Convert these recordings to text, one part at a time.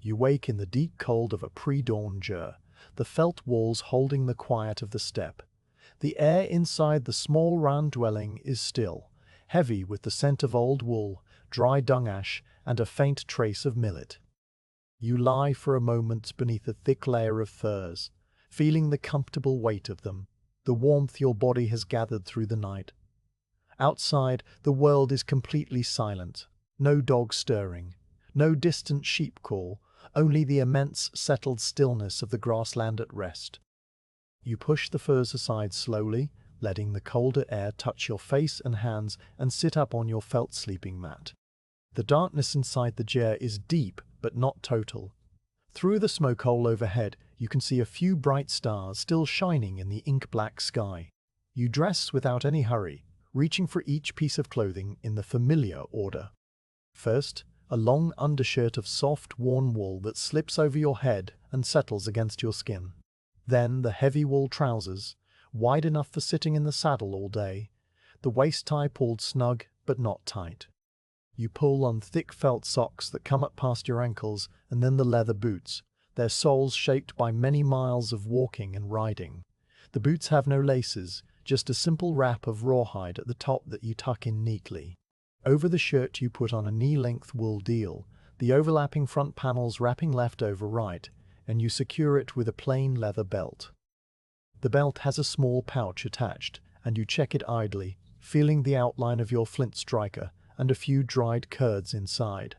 You wake in the deep cold of a pre-dawn gyre, the felt walls holding the quiet of the steppe. The air inside the small round dwelling is still, heavy with the scent of old wool, dry dung ash, and a faint trace of millet. You lie for a moment beneath a thick layer of furs, feeling the comfortable weight of them, the warmth your body has gathered through the night. Outside, the world is completely silent, no dog stirring, no distant sheep call, only the immense, settled stillness of the grassland at rest. You push the furs aside slowly, letting the colder air touch your face and hands, and sit up on your felt sleeping mat. The darkness inside the gyre is deep, but not total. Through the smoke hole overhead, you can see a few bright stars still shining in the ink-black sky. You dress without any hurry, reaching for each piece of clothing in the familiar order. First, a long undershirt of soft, worn wool that slips over your head and settles against your skin. Then the heavy wool trousers, wide enough for sitting in the saddle all day, the waist tie pulled snug but not tight. You pull on thick felt socks that come up past your ankles, and then the leather boots, their soles shaped by many miles of walking and riding. The boots have no laces, just a simple wrap of rawhide at the top that you tuck in neatly. Over the shirt you put on a knee-length wool deal, the overlapping front panels wrapping left over right, and you secure it with a plain leather belt. The belt has a small pouch attached, and you check it idly, feeling the outline of your flint striker and a few dried curds inside.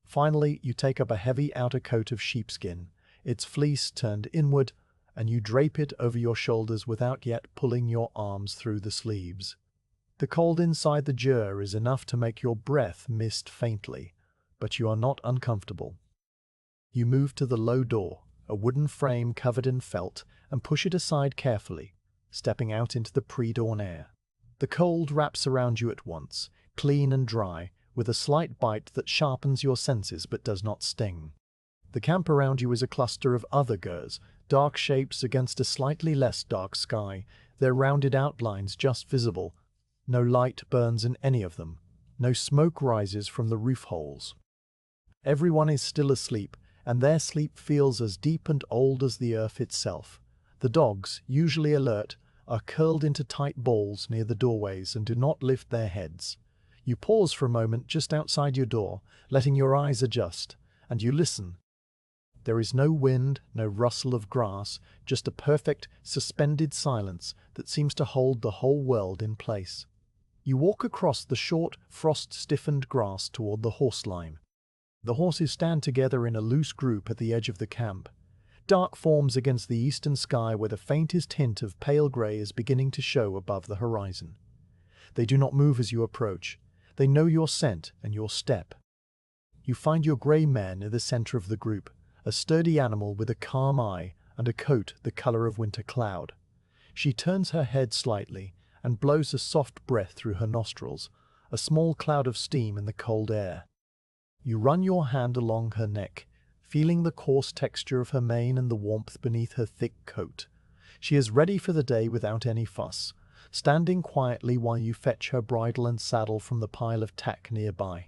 Finally, you take up a heavy outer coat of sheepskin, its fleece turned inward, and you drape it over your shoulders without yet pulling your arms through the sleeves. The cold inside the gyre is enough to make your breath mist faintly, but you are not uncomfortable. You move to the low door, a wooden frame covered in felt, and push it aside carefully, stepping out into the pre-dawn air. The cold wraps around you at once, clean and dry, with a slight bite that sharpens your senses but does not sting. The camp around you is a cluster of other gyres, dark shapes against a slightly less dark sky, their rounded outlines just visible. No light burns in any of them. No smoke rises from the roof holes. Everyone is still asleep, and their sleep feels as deep and old as the earth itself. The dogs, usually alert, are curled into tight balls near the doorways and do not lift their heads. You pause for a moment just outside your door, letting your eyes adjust, and you listen. There is no wind, no rustle of grass, just a perfect, suspended silence that seems to hold the whole world in place. You walk across the short, frost-stiffened grass toward the horse line. The horses stand together in a loose group at the edge of the camp, dark forms against the eastern sky where the faintest hint of pale grey is beginning to show above the horizon. They do not move as you approach. They know your scent and your step. You find your grey mare near the center of the group, a sturdy animal with a calm eye and a coat the color of winter cloud. She turns her head slightly and blows a soft breath through her nostrils, a small cloud of steam in the cold air. You run your hand along her neck, feeling the coarse texture of her mane and the warmth beneath her thick coat. She is ready for the day without any fuss, standing quietly while you fetch her bridle and saddle from the pile of tack nearby.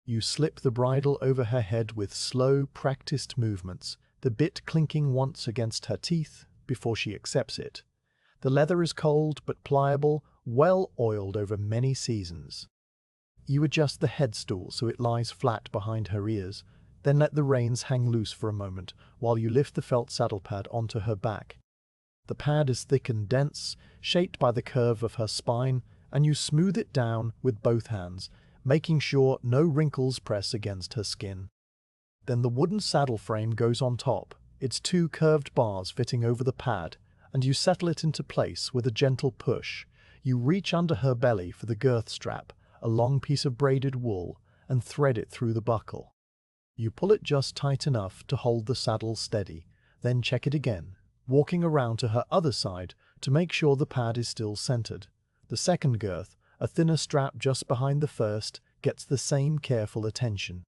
You slip the bridle over her head with slow, practiced movements, the bit clinking once against her teeth before she accepts it. The leather is cold but pliable, well oiled over many seasons. You adjust the headstool so it lies flat behind her ears, then let the reins hang loose for a moment while you lift the felt saddle pad onto her back. The pad is thick and dense, shaped by the curve of her spine, and you smooth it down with both hands, making sure no wrinkles press against her skin. Then the wooden saddle frame goes on top, its two curved bars fitting over the pad, and you settle it into place with a gentle push. You reach under her belly for the girth strap, a long piece of braided wool, and thread it through the buckle. You pull it just tight enough to hold the saddle steady, then check it again, walking around to her other side to make sure the pad is still centered. The second girth, a thinner strap just behind the first, gets the same careful attention.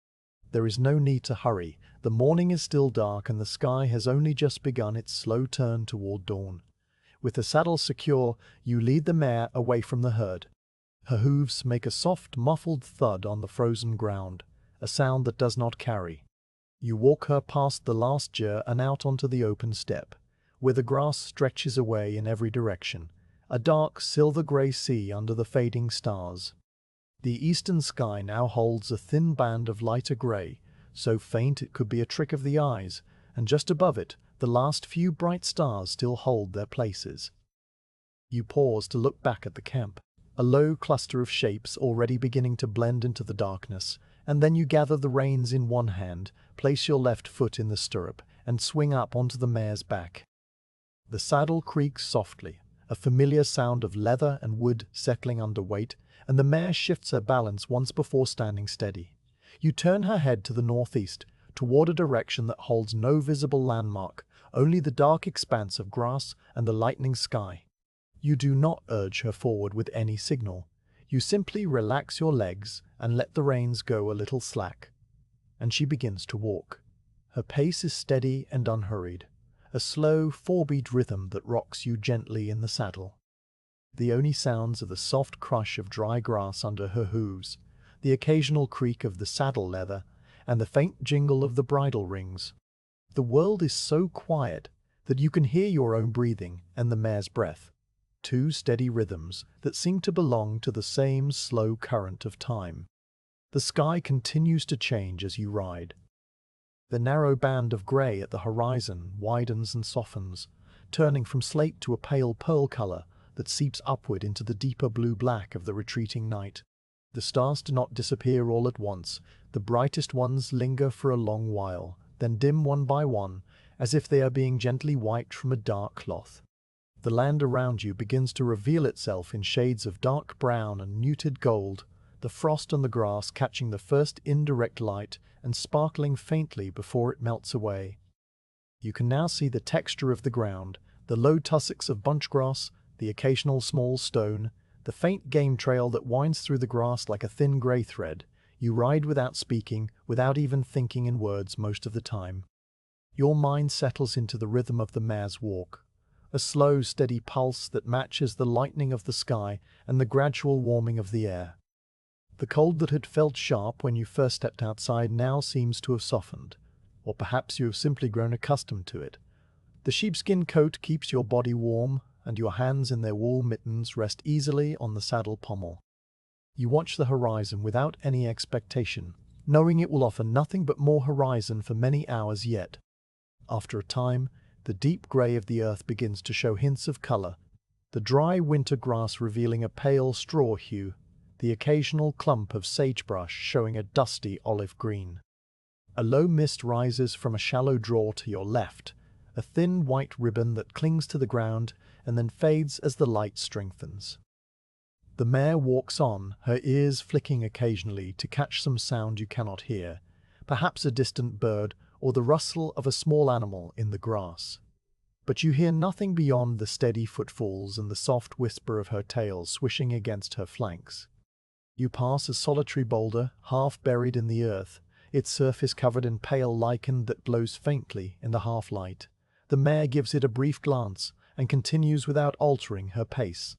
There is no need to hurry. The morning is still dark and the sky has only just begun its slow turn toward dawn. With the saddle secure, you lead the mare away from the herd. Her hooves make a soft, muffled thud on the frozen ground, a sound that does not carry. You walk her past the last gyre and out onto the open steppe, where the grass stretches away in every direction, a dark silver-grey sea under the fading stars. The eastern sky now holds a thin band of lighter grey, so faint it could be a trick of the eyes, and just above it, the last few bright stars still hold their places. You pause to look back at the camp, a low cluster of shapes already beginning to blend into the darkness, and then you gather the reins in one hand, place your left foot in the stirrup, and swing up onto the mare's back. The saddle creaks softly, a familiar sound of leather and wood settling under weight, and the mare shifts her balance once before standing steady. You turn her head to the northeast, toward a direction that holds no visible landmark, only the dark expanse of grass and the lightening sky. You do not urge her forward with any signal. You simply relax your legs and let the reins go a little slack. And she begins to walk. Her pace is steady and unhurried, a slow, four-beat rhythm that rocks you gently in the saddle. The only sounds are the soft crush of dry grass under her hooves, the occasional creak of the saddle leather, and the faint jingle of the bridle rings. The world is so quiet that you can hear your own breathing and the mare's breath, two steady rhythms that seem to belong to the same slow current of time. The sky continues to change as you ride. The narrow band of grey at the horizon widens and softens, turning from slate to a pale pearl color that seeps upward into the deeper blue-black of the retreating night. The stars do not disappear all at once. The brightest ones linger for a long while, then dim one by one, as if they are being gently wiped from a dark cloth. The land around you begins to reveal itself in shades of dark brown and muted gold, the frost on the grass catching the first indirect light and sparkling faintly before it melts away. You can now see the texture of the ground, the low tussocks of bunchgrass, the occasional small stone, the faint game trail that winds through the grass like a thin grey thread. You ride without speaking, without even thinking in words most of the time. Your mind settles into the rhythm of the mare's walk, a slow, steady pulse that matches the lightening of the sky and the gradual warming of the air. The cold that had felt sharp when you first stepped outside now seems to have softened, or perhaps you have simply grown accustomed to it. The sheepskin coat keeps your body warm, and your hands in their wool mittens rest easily on the saddle pommel. You watch the horizon without any expectation, knowing it will offer nothing but more horizon for many hours yet. After a time, the deep grey of the earth begins to show hints of color, the dry winter grass revealing a pale straw hue, the occasional clump of sagebrush showing a dusty olive green. A low mist rises from a shallow draw to your left, a thin white ribbon that clings to the ground and then fades as the light strengthens. The mare walks on, her ears flicking occasionally to catch some sound you cannot hear, perhaps a distant bird or the rustle of a small animal in the grass. But you hear nothing beyond the steady footfalls and the soft whisper of her tail swishing against her flanks. You pass a solitary boulder, half buried in the earth, its surface covered in pale lichen that glows faintly in the half-light. The mare gives it a brief glance and continues without altering her pace.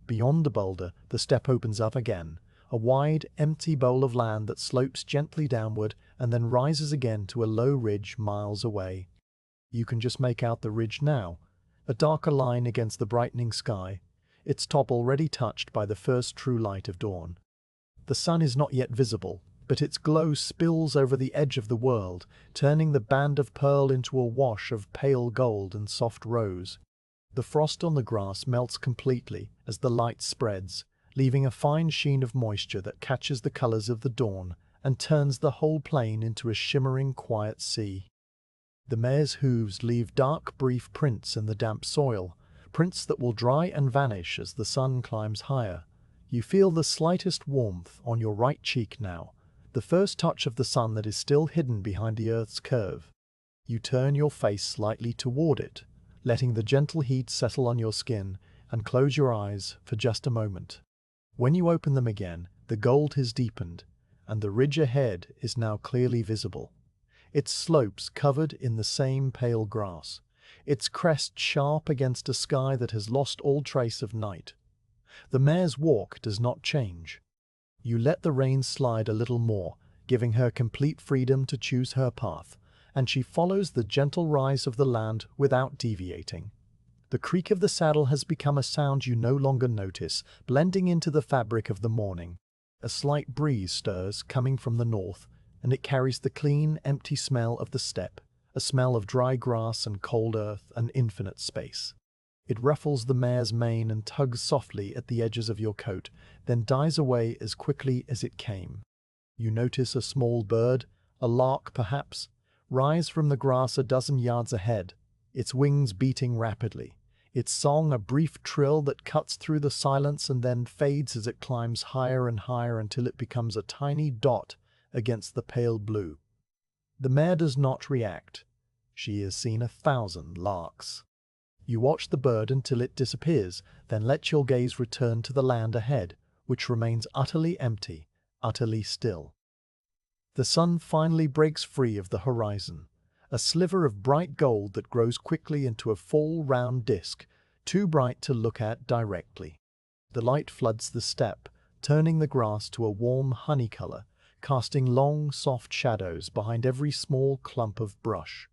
Beyond the boulder, the steppe opens up again, a wide, empty bowl of land that slopes gently downward and then rises again to a low ridge miles away. You can just make out the ridge now, a darker line against the brightening sky, its top already touched by the first true light of dawn. The sun is not yet visible, but its glow spills over the edge of the world, turning the band of pearl into a wash of pale gold and soft rose. The frost on the grass melts completely as the light spreads, leaving a fine sheen of moisture that catches the colors of the dawn and turns the whole plain into a shimmering, quiet sea. The mare's hooves leave dark, brief prints in the damp soil, prints that will dry and vanish as the sun climbs higher. You feel the slightest warmth on your right cheek now, the first touch of the sun that is still hidden behind the earth's curve. You turn your face slightly toward it, letting the gentle heat settle on your skin, and close your eyes for just a moment. When you open them again, the gold has deepened, and the ridge ahead is now clearly visible. Its slopes covered in the same pale grass, its crest sharp against a sky that has lost all trace of night. The mare's walk does not change. You let the reins slide a little more, giving her complete freedom to choose her path, and she follows the gentle rise of the land without deviating. The creak of the saddle has become a sound you no longer notice, blending into the fabric of the morning. A slight breeze stirs, coming from the north, and it carries the clean, empty smell of the steppe, a smell of dry grass and cold earth and infinite space. It ruffles the mare's mane and tugs softly at the edges of your coat, then dies away as quickly as it came. You notice a small bird, a lark perhaps, rise from the grass a dozen yards ahead, its wings beating rapidly, its song a brief trill that cuts through the silence and then fades as it climbs higher and higher until it becomes a tiny dot against the pale blue. The mare does not react. She has seen 1,000 larks. You watch the bird until it disappears, then let your gaze return to the land ahead, which remains utterly empty, utterly still. The sun finally breaks free of the horizon, a sliver of bright gold that grows quickly into a full round disk, too bright to look at directly. The light floods the steppe, turning the grass to a warm honey color, casting long, soft shadows behind every small clump of brush.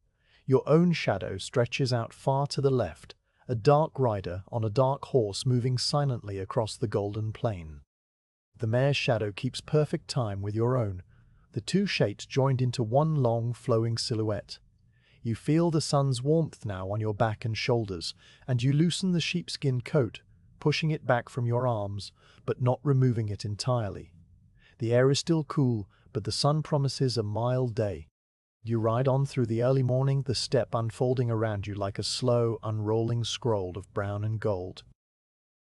Your own shadow stretches out far to the left, a dark rider on a dark horse moving silently across the golden plain. The mare's shadow keeps perfect time with your own, the two shapes joined into one long, flowing silhouette. You feel the sun's warmth now on your back and shoulders, and you loosen the sheepskin coat, pushing it back from your arms, but not removing it entirely. The air is still cool, but the sun promises a mild day. You ride on through the early morning, the steppe unfolding around you like a slow, unrolling scroll of brown and gold.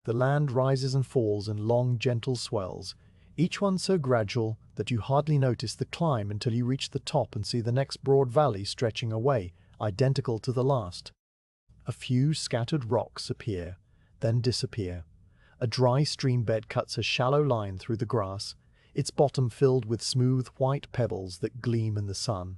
The land rises and falls in long, gentle swells, each one so gradual that you hardly notice the climb until you reach the top and see the next broad valley stretching away, identical to the last. A few scattered rocks appear, then disappear. A dry stream bed cuts a shallow line through the grass, its bottom filled with smooth white pebbles that gleam in the sun.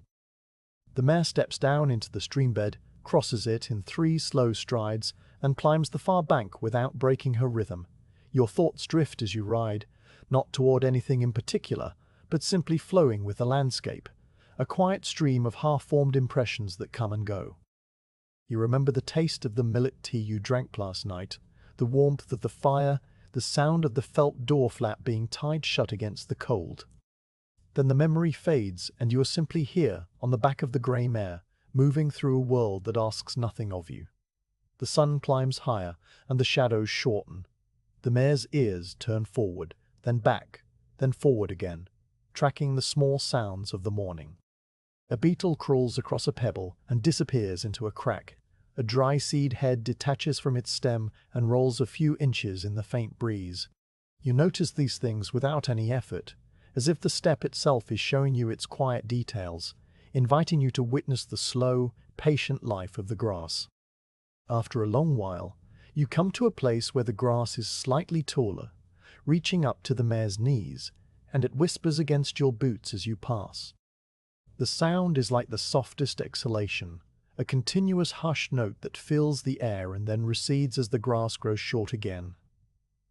The mare steps down into the streambed, crosses it in 3 slow strides, and climbs the far bank without breaking her rhythm. Your thoughts drift as you ride, not toward anything in particular, but simply flowing with the landscape, a quiet stream of half-formed impressions that come and go. You remember the taste of the millet tea you drank last night, the warmth of the fire, the sound of the felt door flap being tied shut against the cold. Then the memory fades and you are simply here, on the back of the grey mare, moving through a world that asks nothing of you. The sun climbs higher and the shadows shorten. The mare's ears turn forward, then back, then forward again, tracking the small sounds of the morning. A beetle crawls across a pebble and disappears into a crack. A dry seed head detaches from its stem and rolls a few inches in the faint breeze. You notice these things without any effort, as if the steppe itself is showing you its quiet details, inviting you to witness the slow, patient life of the grass. After a long while, you come to a place where the grass is slightly taller, reaching up to the mare's knees, and it whispers against your boots as you pass. The sound is like the softest exhalation, a continuous hushed note that fills the air and then recedes as the grass grows short again.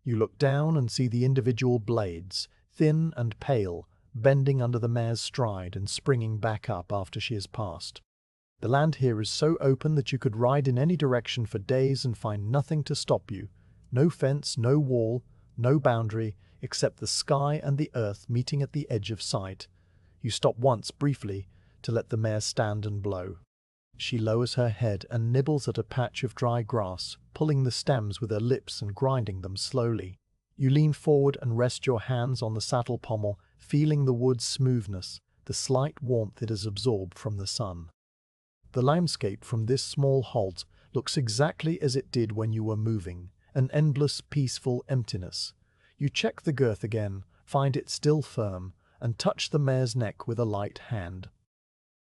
You look down and see the individual blades, thin and pale, bending under the mare's stride and springing back up after she has passed. The land here is so open that you could ride in any direction for days and find nothing to stop you. No fence, no wall, no boundary, except the sky and the earth meeting at the edge of sight. You stop once, briefly, to let the mare stand and blow. She lowers her head and nibbles at a patch of dry grass, pulling the stems with her lips and grinding them slowly. You lean forward and rest your hands on the saddle pommel, feeling the wood's smoothness, the slight warmth it has absorbed from the sun. The landscape from this small halt looks exactly as it did when you were moving, an endless, peaceful emptiness. You check the girth again, find it still firm, and touch the mare's neck with a light hand.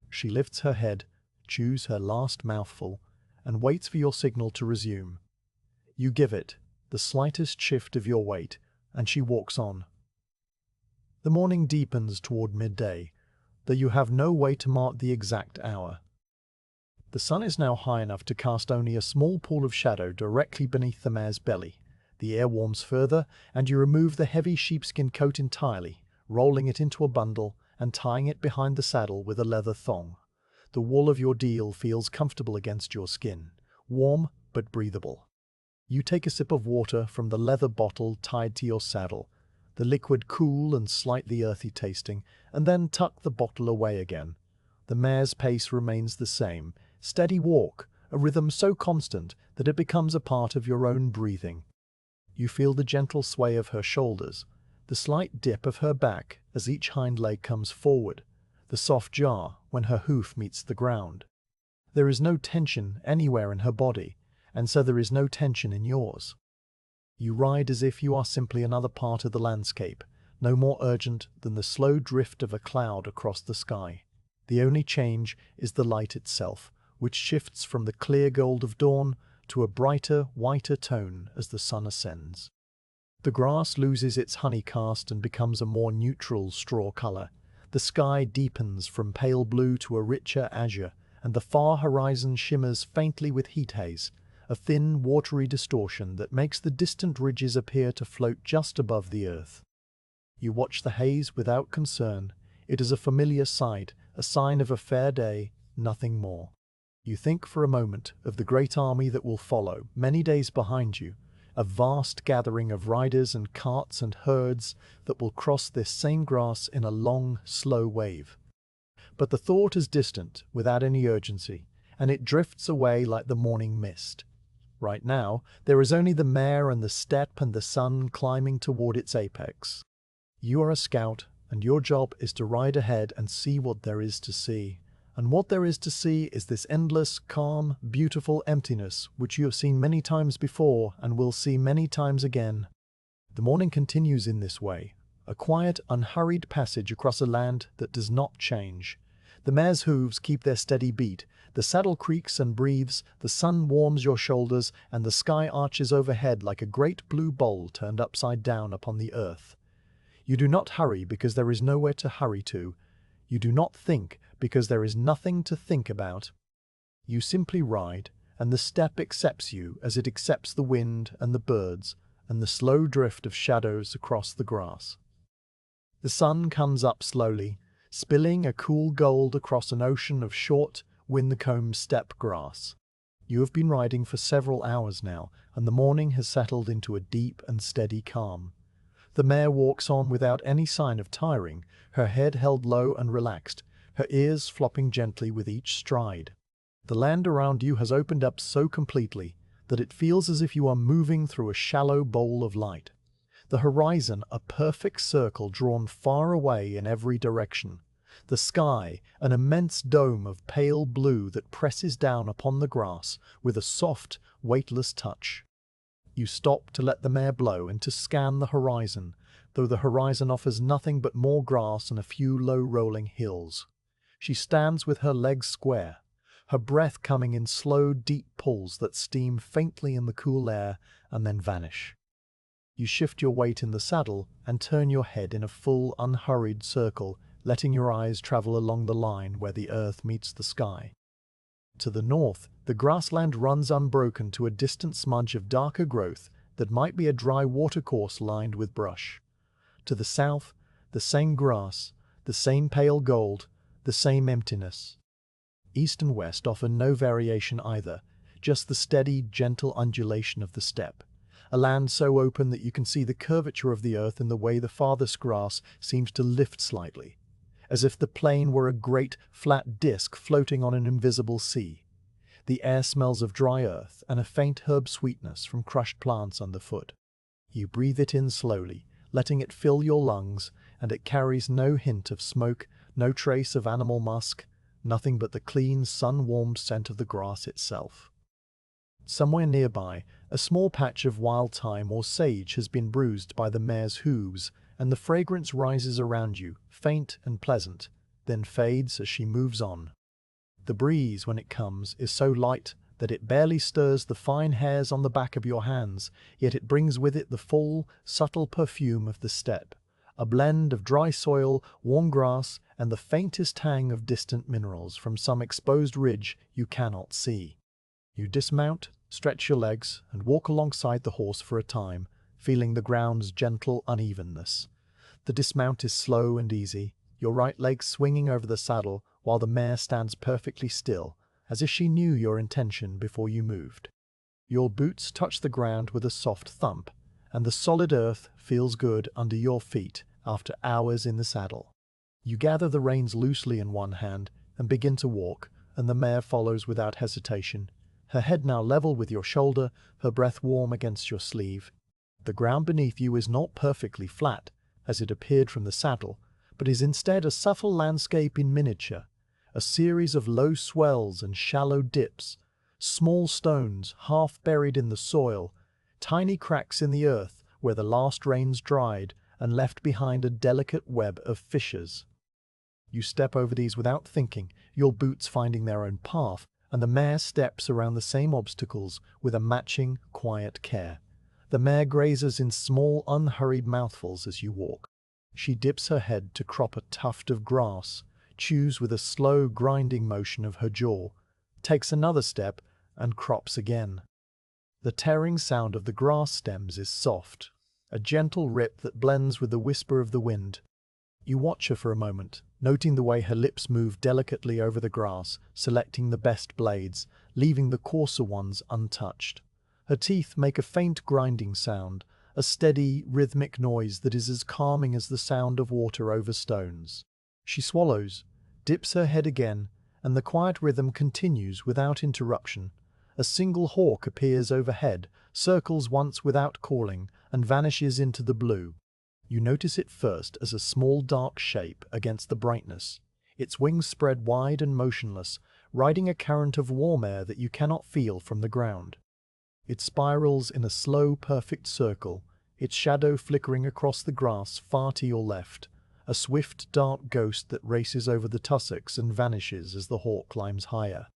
She lifts her head, chews her last mouthful, and waits for your signal to resume. You give it, the slightest shift of your weight, and she walks on. The morning deepens toward midday, though you have no way to mark the exact hour. The sun is now high enough to cast only a small pool of shadow directly beneath the mare's belly. The air warms further, and you remove the heavy sheepskin coat entirely, rolling it into a bundle and tying it behind the saddle with a leather thong. The wool of your deal feels comfortable against your skin, warm but breathable. You take a sip of water from the leather bottle tied to your saddle, the liquid cool and slightly earthy tasting, and then tuck the bottle away again. The mare's pace remains the same, steady walk, a rhythm so constant that it becomes a part of your own breathing. You feel the gentle sway of her shoulders, the slight dip of her back as each hind leg comes forward, the soft jar when her hoof meets the ground. There is no tension anywhere in her body, and so there is no tension in yours. You ride as if you are simply another part of the landscape, no more urgent than the slow drift of a cloud across the sky. The only change is the light itself, which shifts from the clear gold of dawn to a brighter, whiter tone as the sun ascends. The grass loses its honey cast and becomes a more neutral straw color. The sky deepens from pale blue to a richer azure, and the far horizon shimmers faintly with heat haze, a thin, watery distortion that makes the distant ridges appear to float just above the earth. You watch the haze without concern. It is a familiar sight, a sign of a fair day, nothing more. You think for a moment of the great army that will follow, many days behind you, a vast gathering of riders and carts and herds that will cross this same grass in a long, slow wave. But the thought is distant, without any urgency, and it drifts away like the morning mist. Right now, there is only the mare and the steppe and the sun climbing toward its apex. You are a scout, and your job is to ride ahead and see what there is to see. And what there is to see is this endless, calm, beautiful emptiness which you have seen many times before and will see many times again. The morning continues in this way, a quiet, unhurried passage across a land that does not change. The mare's hooves keep their steady beat, the saddle creaks and breathes, the sun warms your shoulders, and the sky arches overhead like a great blue bowl turned upside down upon the earth. You do not hurry because there is nowhere to hurry to. You do not think because there is nothing to think about. You simply ride, and the steppe accepts you as it accepts the wind and the birds and the slow drift of shadows across the grass. The sun comes up slowly, spilling a cool gold across an ocean of short, wind-combed steppe grass. You have been riding for several hours now, and the morning has settled into a deep and steady calm. The mare walks on without any sign of tiring, her head held low and relaxed, her ears flopping gently with each stride. The land around you has opened up so completely that it feels as if you are moving through a shallow bowl of light. The horizon, a perfect circle drawn far away in every direction. The sky, an immense dome of pale blue that presses down upon the grass with a soft, weightless touch. You stop to let the mare blow and to scan the horizon, though the horizon offers nothing but more grass and a few low-rolling hills. She stands with her legs square, her breath coming in slow, deep pulls that steam faintly in the cool air and then vanish. You shift your weight in the saddle and turn your head in a full, unhurried circle, letting your eyes travel along the line where the earth meets the sky. To the north, the grassland runs unbroken to a distant smudge of darker growth that might be a dry watercourse lined with brush. To the south, the same grass, the same pale gold, the same emptiness. East and west offer no variation either, just the steady, gentle undulation of the steppe. A land so open that you can see the curvature of the earth in the way the farthest grass seems to lift slightly, as if the plain were a great, flat disk floating on an invisible sea. The air smells of dry earth and a faint herb sweetness from crushed plants underfoot. You breathe it in slowly, letting it fill your lungs, and it carries no hint of smoke, no trace of animal musk, nothing but the clean, sun-warmed scent of the grass itself. Somewhere nearby, a small patch of wild thyme or sage has been bruised by the mare's hooves, and the fragrance rises around you, faint and pleasant, then fades as she moves on. The breeze, when it comes, is so light that it barely stirs the fine hairs on the back of your hands, yet it brings with it the full, subtle perfume of the steppe, a blend of dry soil, warm grass, and the faintest tang of distant minerals from some exposed ridge you cannot see. You dismount, stretch your legs, and walk alongside the horse for a time, feeling the ground's gentle unevenness. The dismount is slow and easy, your right leg swinging over the saddle while the mare stands perfectly still, as if she knew your intention before you moved. Your boots touch the ground with a soft thump, and the solid earth feels good under your feet after hours in the saddle. You gather the reins loosely in one hand and begin to walk, and the mare follows without hesitation, her head now level with your shoulder, her breath warm against your sleeve. The ground beneath you is not perfectly flat, as it appeared from the saddle, but is instead a subtle landscape in miniature, a series of low swells and shallow dips, small stones half buried in the soil, tiny cracks in the earth where the last rains dried and left behind a delicate web of fissures. You step over these without thinking, your boots finding their own path, and the mare steps around the same obstacles with a matching, quiet care. The mare grazes in small, unhurried mouthfuls as you walk. She dips her head to crop a tuft of grass, chews with a slow, grinding motion of her jaw, takes another step, and crops again. The tearing sound of the grass stems is soft, a gentle rip that blends with the whisper of the wind. You watch her for a moment, noting the way her lips move delicately over the grass, selecting the best blades, leaving the coarser ones untouched. Her teeth make a faint grinding sound, a steady, rhythmic noise that is as calming as the sound of water over stones. She swallows, dips her head again, and the quiet rhythm continues without interruption. A single hawk appears overhead, circles once without calling, and vanishes into the blue. You notice it first as a small dark shape against the brightness, its wings spread wide and motionless, riding a current of warm air that you cannot feel from the ground. It spirals in a slow, perfect circle, its shadow flickering across the grass far to your left, a swift, dark ghost that races over the tussocks and vanishes as the hawk climbs higher.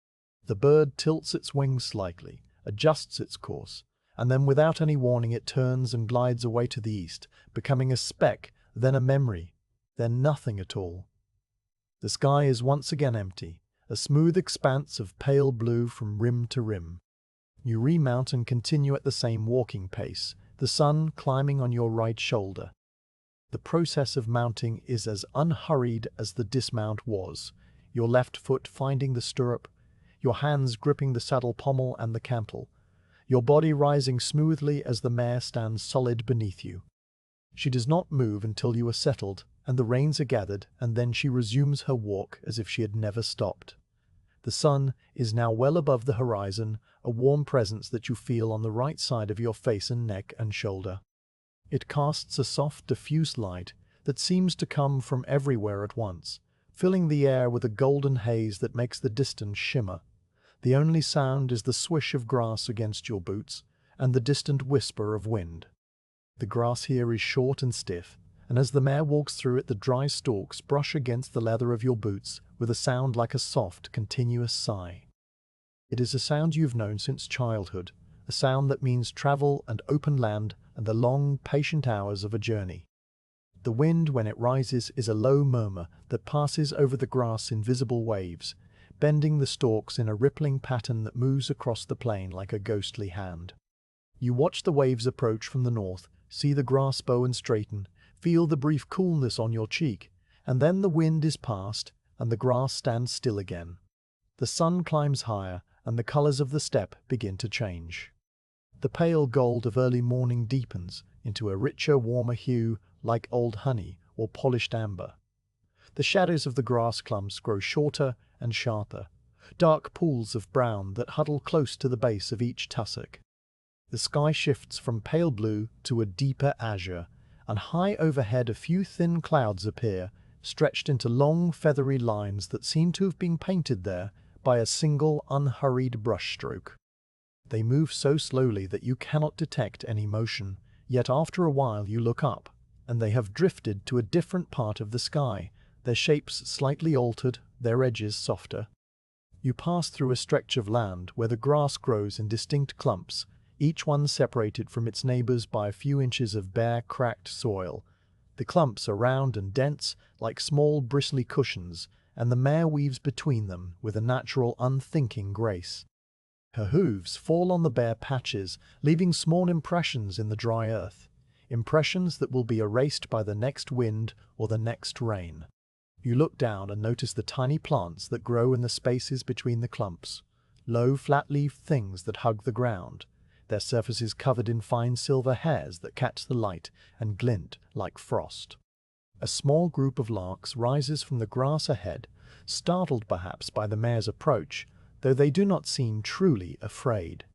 The bird tilts its wings slightly, adjusts its course, and then without any warning it turns and glides away to the east, becoming a speck, then a memory, then nothing at all. The sky is once again empty, a smooth expanse of pale blue from rim to rim. You remount and continue at the same walking pace, the sun climbing on your right shoulder. The process of mounting is as unhurried as the dismount was, your left foot finding the stirrup, your hands gripping the saddle pommel and the cantle, your body rising smoothly as the mare stands solid beneath you. She does not move until you are settled and the reins are gathered, and then she resumes her walk as if she had never stopped. The sun is now well above the horizon, a warm presence that you feel on the right side of your face and neck and shoulder. It casts a soft, diffuse light that seems to come from everywhere at once, filling the air with a golden haze that makes the distance shimmer. The only sound is the swish of grass against your boots and the distant whisper of wind. The grass here is short and stiff, and as the mare walks through it, the dry stalks brush against the leather of your boots with a sound like a soft, continuous sigh. It is a sound you've known since childhood, a sound that means travel and open land and the long, patient hours of a journey. The wind, when it rises, is a low murmur that passes over the grass in visible waves, bending the stalks in a rippling pattern that moves across the plain like a ghostly hand. You watch the waves approach from the north, see the grass bow and straighten, feel the brief coolness on your cheek, and then the wind is past and the grass stands still again. The sun climbs higher and the colors of the steppe begin to change. The pale gold of early morning deepens into a richer, warmer hue like old honey or polished amber. The shadows of the grass clumps grow shorter and sharper, dark pools of brown that huddle close to the base of each tussock. The sky shifts from pale blue to a deeper azure, and high overhead a few thin clouds appear, stretched into long feathery lines that seem to have been painted there by a single unhurried brushstroke. They move so slowly that you cannot detect any motion, yet after a while you look up, and they have drifted to a different part of the sky, their shapes slightly altered, their edges softer. You pass through a stretch of land where the grass grows in distinct clumps, each one separated from its neighbors by a few inches of bare, cracked soil. The clumps are round and dense, like small, bristly cushions, and the mare weaves between them with a natural, unthinking grace. Her hooves fall on the bare patches, leaving small impressions in the dry earth, impressions that will be erased by the next wind or the next rain. You look down and notice the tiny plants that grow in the spaces between the clumps, low, flat-leaved things that hug the ground, their surfaces covered in fine silver hairs that catch the light and glint like frost. A small group of larks rises from the grass ahead, startled perhaps by the mare's approach, though they do not seem truly afraid.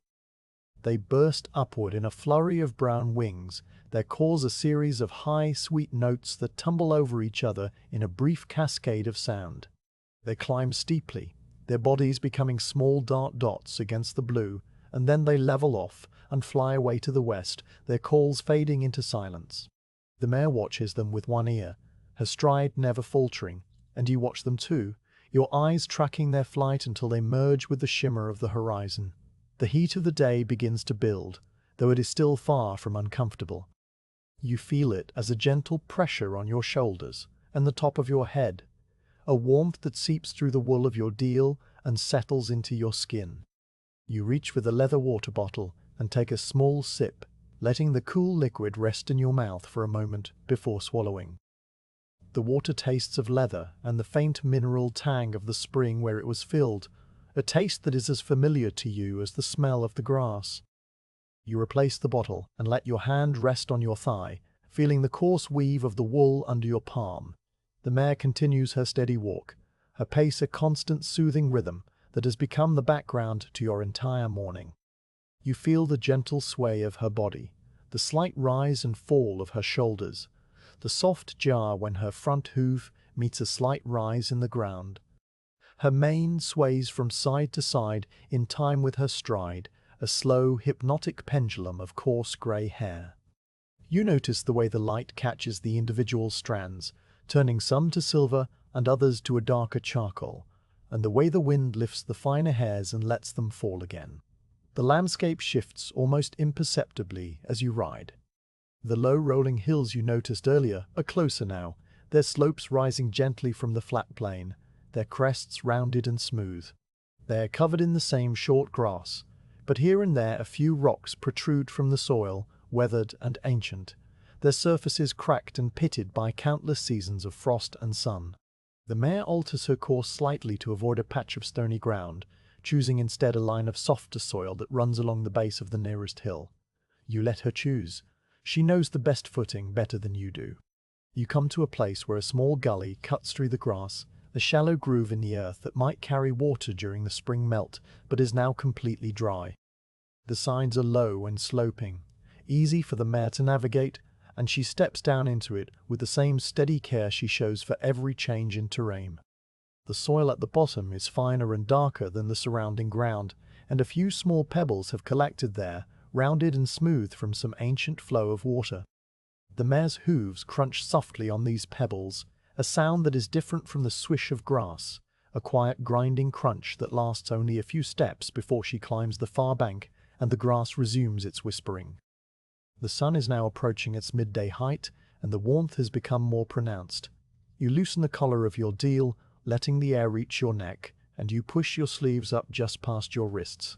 They burst upward in a flurry of brown wings, their calls a series of high, sweet notes that tumble over each other in a brief cascade of sound. They climb steeply, their bodies becoming small dark dots against the blue, and then they level off and fly away to the west, their calls fading into silence. The mare watches them with one ear, her stride never faltering, and you watch them too, your eyes tracking their flight until they merge with the shimmer of the horizon. The heat of the day begins to build, though it is still far from uncomfortable. You feel it as a gentle pressure on your shoulders and the top of your head, a warmth that seeps through the wool of your deal and settles into your skin. You reach with a leather water bottle and take a small sip, letting the cool liquid rest in your mouth for a moment before swallowing. The water tastes of leather and the faint mineral tang of the spring where it was filled, a taste that is as familiar to you as the smell of the grass. You replace the bottle and let your hand rest on your thigh, feeling the coarse weave of the wool under your palm. The mare continues her steady walk, her pace a constant soothing rhythm that has become the background to your entire morning. You feel the gentle sway of her body, the slight rise and fall of her shoulders, the soft jar when her front hoof meets a slight rise in the ground. Her mane sways from side to side in time with her stride, a slow, hypnotic pendulum of coarse grey hair. You notice the way the light catches the individual strands, turning some to silver and others to a darker charcoal, and the way the wind lifts the finer hairs and lets them fall again. The landscape shifts almost imperceptibly as you ride. The low rolling hills you noticed earlier are closer now, their slopes rising gently from the flat plain, their crests rounded and smooth. They are covered in the same short grass, but here and there a few rocks protrude from the soil, weathered and ancient, their surfaces cracked and pitted by countless seasons of frost and sun. The mare alters her course slightly to avoid a patch of stony ground, choosing instead a line of softer soil that runs along the base of the nearest hill. You let her choose. She knows the best footing better than you do. You come to a place where a small gully cuts through the grass, a shallow groove in the earth that might carry water during the spring melt, but is now completely dry. The sides are low and sloping, easy for the mare to navigate, and she steps down into it with the same steady care she shows for every change in terrain. The soil at the bottom is finer and darker than the surrounding ground, and a few small pebbles have collected there, rounded and smooth from some ancient flow of water. The mare's hooves crunch softly on these pebbles, a sound that is different from the swish of grass, a quiet grinding crunch that lasts only a few steps before she climbs the far bank and the grass resumes its whispering. The sun is now approaching its midday height, and the warmth has become more pronounced. You loosen the collar of your deal, letting the air reach your neck, and you push your sleeves up just past your wrists.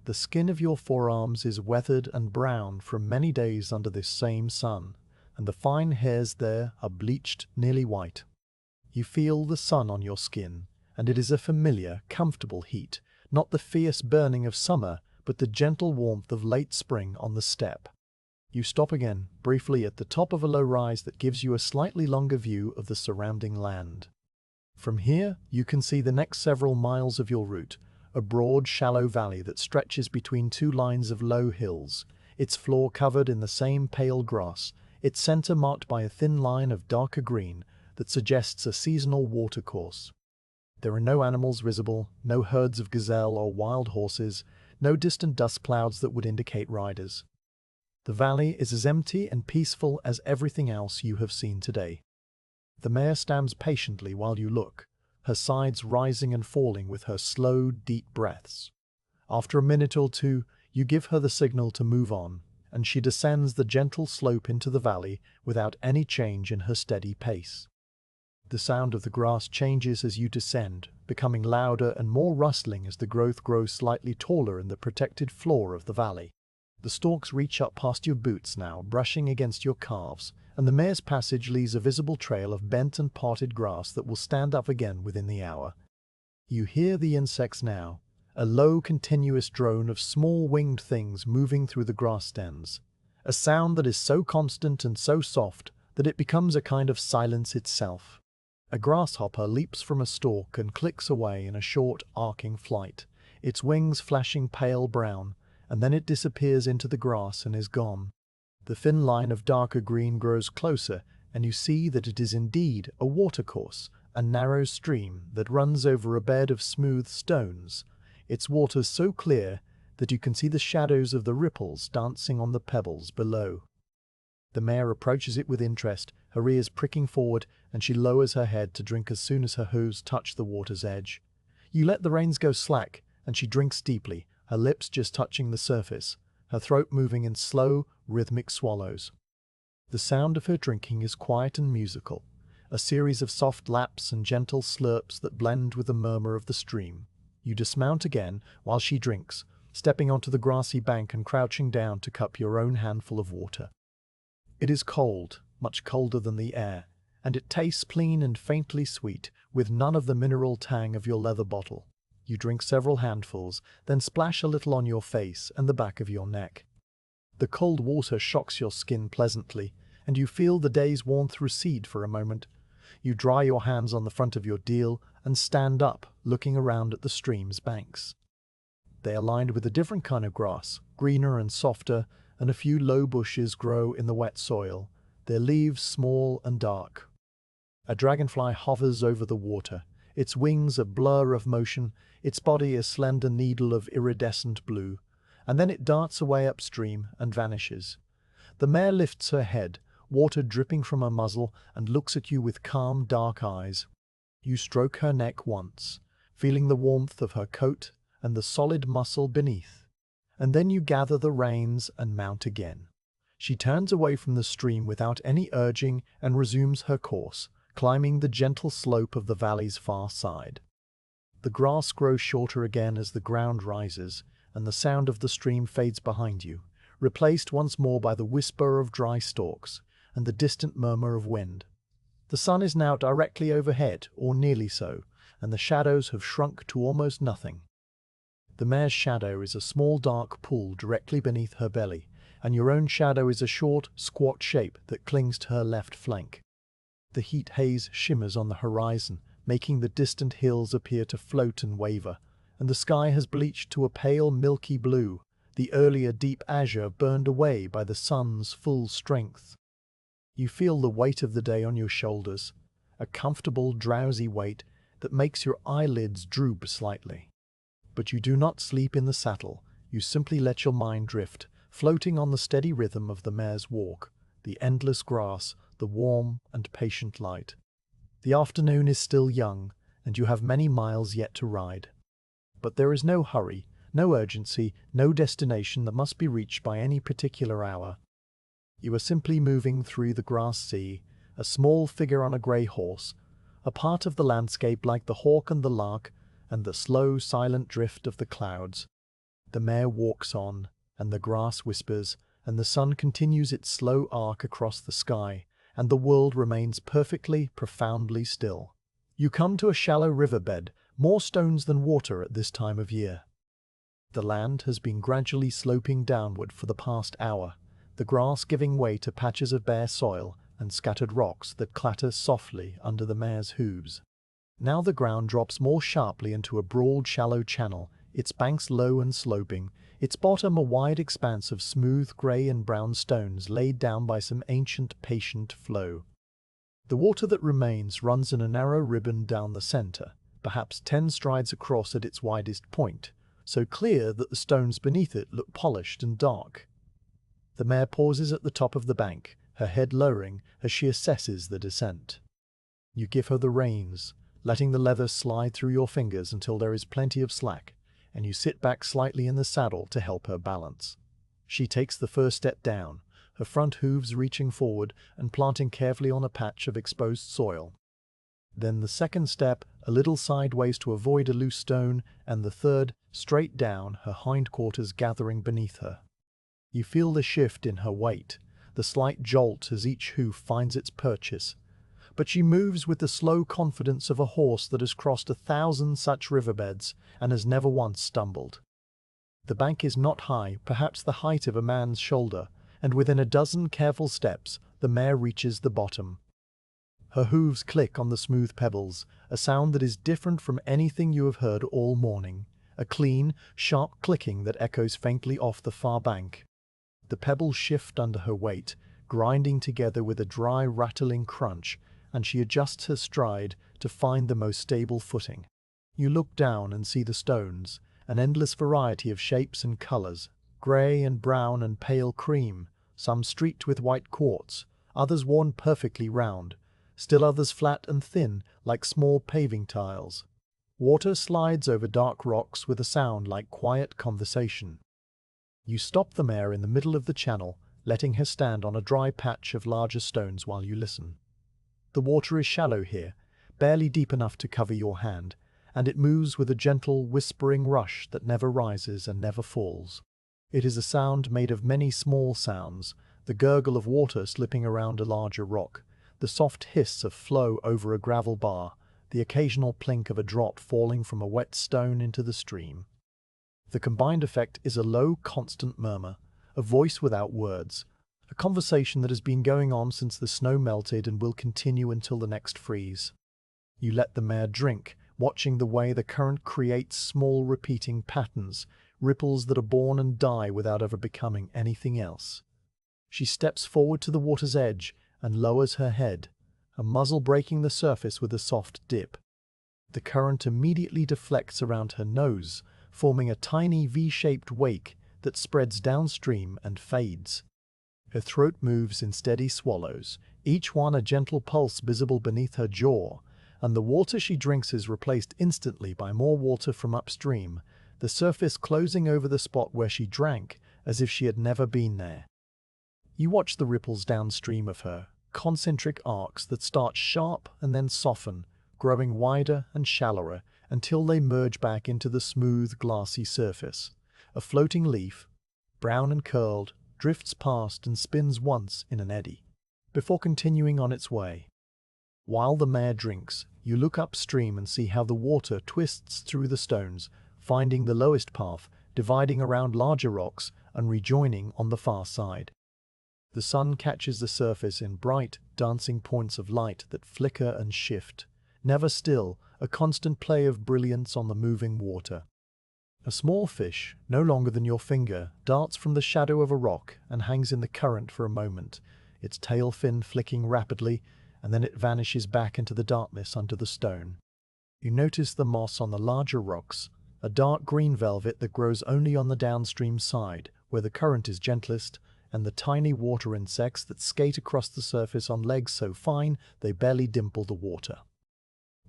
The skin of your forearms is weathered and brown from many days under this same sun, and the fine hairs there are bleached nearly white. You feel the sun on your skin, and it is a familiar, comfortable heat, not the fierce burning of summer, but the gentle warmth of late spring on the steppe. You stop again, briefly at the top of a low rise that gives you a slightly longer view of the surrounding land. From here, you can see the next several miles of your route, a broad, shallow valley that stretches between two lines of low hills, its floor covered in the same pale grass, its center marked by a thin line of darker green that suggests a seasonal watercourse. There are no animals visible, no herds of gazelle or wild horses, no distant dust clouds that would indicate riders. The valley is as empty and peaceful as everything else you have seen today. The mare stands patiently while you look, her sides rising and falling with her slow, deep breaths. After a minute or two, you give her the signal to move on, and she descends the gentle slope into the valley without any change in her steady pace. The sound of the grass changes as you descend, becoming louder and more rustling as the growth grows slightly taller in the protected floor of the valley. The stalks reach up past your boots now, brushing against your calves, and the mare's passage leaves a visible trail of bent and parted grass that will stand up again within the hour. You hear the insects now, a low continuous drone of small winged things moving through the grass stems, a sound that is so constant and so soft that it becomes a kind of silence itself. A grasshopper leaps from a stalk and clicks away in a short, arcing flight, its wings flashing pale brown, and then it disappears into the grass and is gone. The thin line of darker green grows closer, and you see that it is indeed a watercourse, a narrow stream that runs over a bed of smooth stones, its waters so clear that you can see the shadows of the ripples dancing on the pebbles below. The mare approaches it with interest, her ears pricking forward, and she lowers her head to drink as soon as her hooves touch the water's edge. You let the reins go slack, and she drinks deeply, her lips just touching the surface, her throat moving in slow, rhythmic swallows. The sound of her drinking is quiet and musical, a series of soft laps and gentle slurps that blend with the murmur of the stream. You dismount again while she drinks, stepping onto the grassy bank and crouching down to cup your own handful of water. It is cold, much colder than the air, and it tastes clean and faintly sweet, with none of the mineral tang of your leather bottle. You drink several handfuls, then splash a little on your face and the back of your neck. The cold water shocks your skin pleasantly, and you feel the day's warmth recede for a moment. You dry your hands on the front of your deal and stand up, looking around at the stream's banks. They are lined with a different kind of grass, greener and softer, and a few low bushes grow in the wet soil, their leaves small and dark. A dragonfly hovers over the water, its wings a blur of motion, its body a slender needle of iridescent blue, and then it darts away upstream and vanishes. The mare lifts her head, water dripping from her muzzle, and looks at you with calm, dark eyes. You stroke her neck once, feeling the warmth of her coat and the solid muscle beneath, and then you gather the reins and mount again. She turns away from the stream without any urging and resumes her course, climbing the gentle slope of the valley's far side. The grass grows shorter again as the ground rises, and the sound of the stream fades behind you, replaced once more by the whisper of dry stalks and the distant murmur of wind. The sun is now directly overhead, or nearly so, and the shadows have shrunk to almost nothing. The mare's shadow is a small dark pool directly beneath her belly, and your own shadow is a short, squat shape that clings to her left flank. The heat haze shimmers on the horizon, making the distant hills appear to float and waver, and the sky has bleached to a pale milky blue, the earlier deep azure burned away by the sun's full strength. You feel the weight of the day on your shoulders, a comfortable, drowsy weight that makes your eyelids droop slightly. But you do not sleep in the saddle, you simply let your mind drift, floating on the steady rhythm of the mare's walk, the endless grass, the warm and patient light. The afternoon is still young, and you have many miles yet to ride. But there is no hurry, no urgency, no destination that must be reached by any particular hour. You are simply moving through the grass sea, a small figure on a grey horse, a part of the landscape like the hawk and the lark, and the slow, silent drift of the clouds. The mare walks on, and the grass whispers, and the sun continues its slow arc across the sky, and the world remains perfectly, profoundly still. You come to a shallow riverbed, more stones than water at this time of year. The land has been gradually sloping downward for the past hour, the grass giving way to patches of bare soil and scattered rocks that clatter softly under the mare's hooves. Now the ground drops more sharply into a broad, shallow channel, its banks low and sloping, its bottom a wide expanse of smooth grey and brown stones laid down by some ancient, patient flow. The water that remains runs in a narrow ribbon down the centre, perhaps 10 strides across at its widest point, so clear that the stones beneath it look polished and dark. The mare pauses at the top of the bank, her head lowering as she assesses the descent. You give her the reins, letting the leather slide through your fingers until there is plenty of slack, and you sit back slightly in the saddle to help her balance. She takes the first step down, her front hooves reaching forward and planting carefully on a patch of exposed soil. Then the second step, a little sideways to avoid a loose stone, and the third, straight down, her hindquarters gathering beneath her. You feel the shift in her weight, the slight jolt as each hoof finds its purchase. But she moves with the slow confidence of a horse that has crossed 1,000 such riverbeds and has never once stumbled. The bank is not high, perhaps the height of a man's shoulder, and within a dozen careful steps, the mare reaches the bottom. Her hooves click on the smooth pebbles, a sound that is different from anything you have heard all morning, a clean, sharp clicking that echoes faintly off the far bank. The pebbles shift under her weight, grinding together with a dry, rattling crunch, and she adjusts her stride to find the most stable footing. You look down and see the stones, an endless variety of shapes and colors, grey and brown and pale cream, some streaked with white quartz, others worn perfectly round, still others flat and thin like small paving tiles. Water slides over dark rocks with a sound like quiet conversation. You stop the mare in the middle of the channel, letting her stand on a dry patch of larger stones while you listen. The water is shallow here, barely deep enough to cover your hand, and it moves with a gentle, whispering rush that never rises and never falls. It is a sound made of many small sounds, the gurgle of water slipping around a larger rock, the soft hiss of flow over a gravel bar, the occasional plink of a drop falling from a wet stone into the stream. The combined effect is a low, constant murmur, a voice without words, a conversation that has been going on since the snow melted and will continue until the next freeze. You let the mare drink, watching the way the current creates small repeating patterns, ripples that are born and die without ever becoming anything else. She steps forward to the water's edge and lowers her head, her muzzle breaking the surface with a soft dip. The current immediately deflects around her nose, forming a tiny V-shaped wake that spreads downstream and fades. Her throat moves in steady swallows, each one a gentle pulse visible beneath her jaw, and the water she drinks is replaced instantly by more water from upstream, the surface closing over the spot where she drank as if she had never been there. You watch the ripples downstream of her, concentric arcs that start sharp and then soften, growing wider and shallower until they merge back into the smooth, glassy surface. A floating leaf, brown and curled, drifts past and spins once in an eddy, before continuing on its way. While the mare drinks, you look upstream and see how the water twists through the stones, finding the lowest path, dividing around larger rocks and rejoining on the far side. The sun catches the surface in bright, dancing points of light that flicker and shift, never still, a constant play of brilliance on the moving water. A small fish, no longer than your finger, darts from the shadow of a rock and hangs in the current for a moment, its tail fin flicking rapidly, and then it vanishes back into the darkness under the stone. You notice the moss on the larger rocks, a dark green velvet that grows only on the downstream side, where the current is gentlest, and the tiny water insects that skate across the surface on legs so fine they barely dimple the water.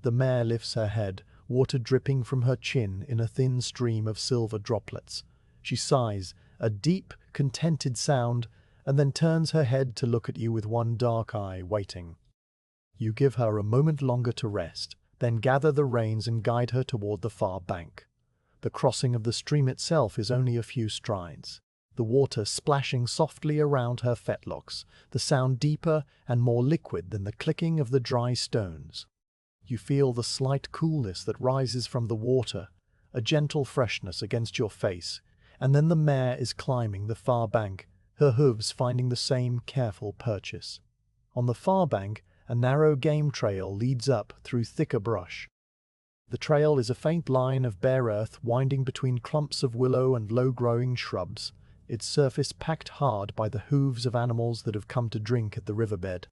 The mare lifts her head, water dripping from her chin in a thin stream of silver droplets. She sighs, a deep, contented sound, and then turns her head to look at you with one dark eye, waiting. You give her a moment longer to rest, then gather the reins and guide her toward the far bank. The crossing of the stream itself is only a few strides, the water splashing softly around her fetlocks, the sound deeper and more liquid than the clicking of the dry stones. You feel the slight coolness that rises from the water, a gentle freshness against your face, and then the mare is climbing the far bank, her hooves finding the same careful purchase. On the far bank, a narrow game trail leads up through thicker brush. The trail is a faint line of bare earth winding between clumps of willow and low-growing shrubs, its surface packed hard by the hooves of animals that have come to drink at the riverbed.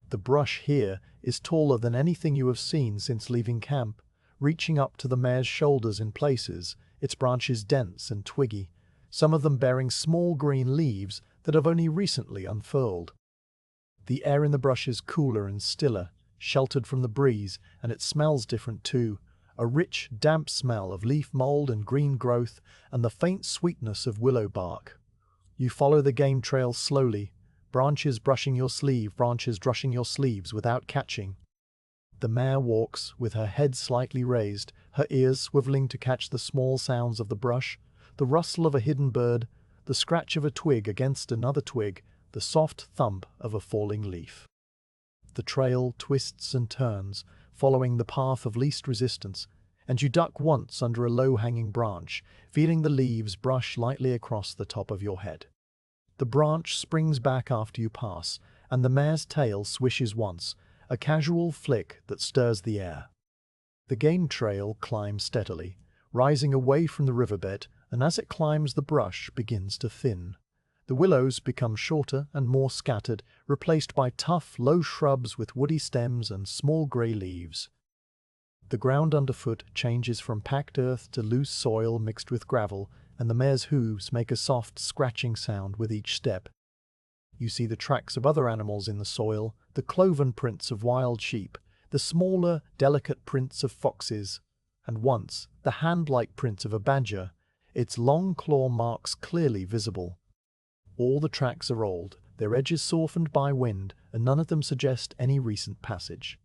The brush here is taller than anything you have seen since leaving camp, reaching up to the mare's shoulders in places, its branches dense and twiggy, some of them bearing small green leaves that have only recently unfurled. The air in the brush is cooler and stiller, sheltered from the breeze, and it smells different too, a rich, damp smell of leaf mold and green growth and the faint sweetness of willow bark. You follow the game trail slowly, branches brushing your sleeves without catching. The mare walks, with her head slightly raised, her ears swiveling to catch the small sounds of the brush, the rustle of a hidden bird, the scratch of a twig against another twig, the soft thump of a falling leaf. The trail twists and turns, following the path of least resistance, and you duck once under a low-hanging branch, feeling the leaves brush lightly across the top of your head. The branch springs back after you pass, and the mare's tail swishes once, a casual flick that stirs the air. The game trail climbs steadily, rising away from the riverbed, and as it climbs the brush begins to thin. The willows become shorter and more scattered, replaced by tough, low shrubs with woody stems and small grey leaves. The ground underfoot changes from packed earth to loose soil mixed with gravel, and the mare's hooves make a soft scratching sound with each step. You see the tracks of other animals in the soil, the cloven prints of wild sheep, the smaller, delicate prints of foxes, and once the hand-like print of a badger, its long claw marks clearly visible. All the tracks are old, their edges softened by wind, and none of them suggest any recent passage.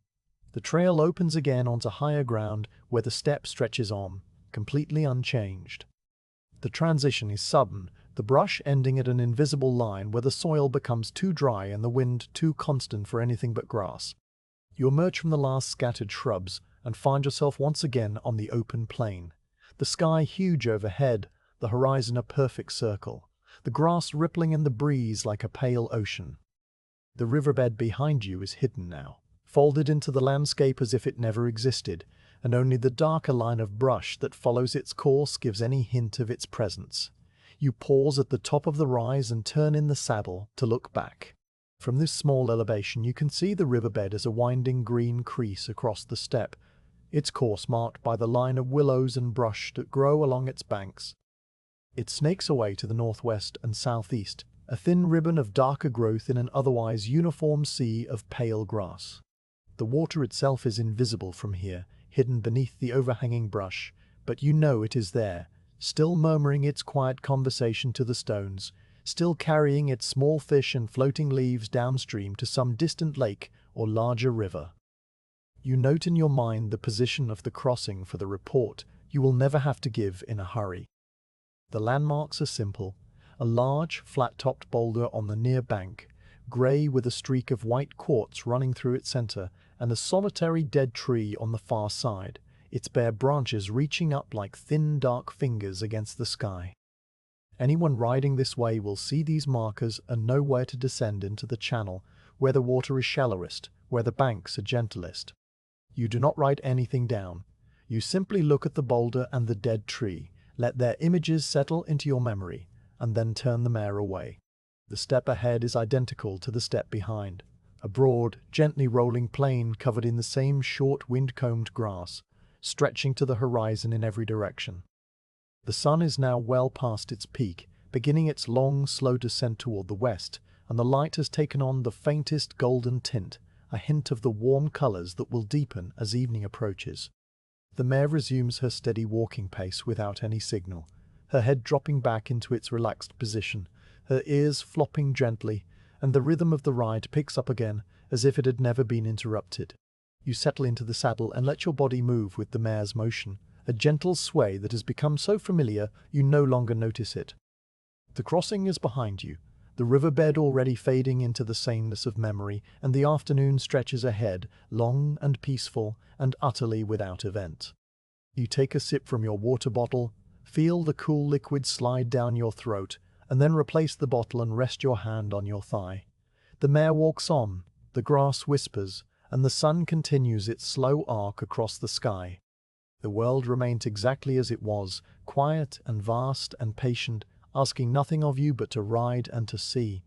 The trail opens again onto higher ground where the steppe stretches on, completely unchanged. The transition is sudden, the brush ending at an invisible line where the soil becomes too dry and the wind too constant for anything but grass. You emerge from the last scattered shrubs and find yourself once again on the open plain. The sky huge overhead, the horizon a perfect circle, the grass rippling in the breeze like a pale ocean. The riverbed behind you is hidden now, folded into the landscape as if it never existed, and only the darker line of brush that follows its course gives any hint of its presence. You pause at the top of the rise and turn in the saddle to look back. From this small elevation you can see the riverbed as a winding green crease across the steppe, its course marked by the line of willows and brush that grow along its banks. It snakes away to the northwest and southeast, a thin ribbon of darker growth in an otherwise uniform sea of pale grass. The water itself is invisible from here, hidden beneath the overhanging brush, but you know it is there, still murmuring its quiet conversation to the stones, still carrying its small fish and floating leaves downstream to some distant lake or larger river. You note in your mind the position of the crossing for the report you will never have to give in a hurry. The landmarks are simple: a large, flat-topped boulder on the near bank, grey with a streak of white quartz running through its center, and a solitary dead tree on the far side, its bare branches reaching up like thin, dark fingers against the sky. Anyone riding this way will see these markers and know where to descend into the channel, where the water is shallowest, where the banks are gentlest. You do not write anything down. You simply look at the boulder and the dead tree, let their images settle into your memory, and then turn the mare away. The steppe ahead is identical to the steppe behind, a broad, gently rolling plain covered in the same short wind-combed grass, stretching to the horizon in every direction. The sun is now well past its peak, beginning its long, slow descent toward the west, and the light has taken on the faintest golden tint, a hint of the warm colors that will deepen as evening approaches. The mare resumes her steady walking pace without any signal, her head dropping back into its relaxed position, her ears flopping gently, and the rhythm of the ride picks up again as if it had never been interrupted. You settle into the saddle and let your body move with the mare's motion, a gentle sway that has become so familiar you no longer notice it. The crossing is behind you, the riverbed already fading into the sameness of memory, and the afternoon stretches ahead, long and peaceful and utterly without event. You take a sip from your water bottle, feel the cool liquid slide down your throat, and then replace the bottle and rest your hand on your thigh. The mare walks on, the grass whispers, and the sun continues its slow arc across the sky. The world remains exactly as it was, quiet and vast and patient, asking nothing of you but to ride and to see.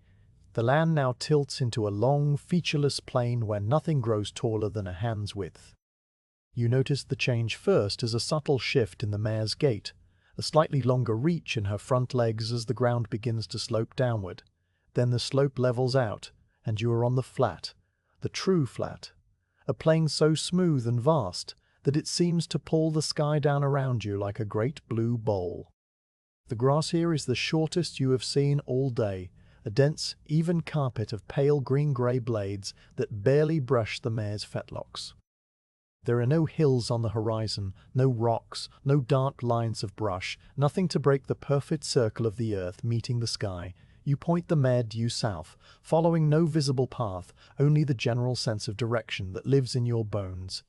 The land now tilts into a long, featureless plain where nothing grows taller than a hand's width. You notice the change first as a subtle shift in the mare's gait, a slightly longer reach in her front legs as the ground begins to slope downward. Then the slope levels out, and you are on the flat, the true flat, a plain so smooth and vast that it seems to pull the sky down around you like a great blue bowl. The grass here is the shortest you have seen all day, a dense, even carpet of pale green-grey blades that barely brush the mare's fetlocks. There are no hills on the horizon, no rocks, no dark lines of brush, nothing to break the perfect circle of the earth meeting the sky. You point the mare due south, following no visible path, only the general sense of direction that lives in your bones.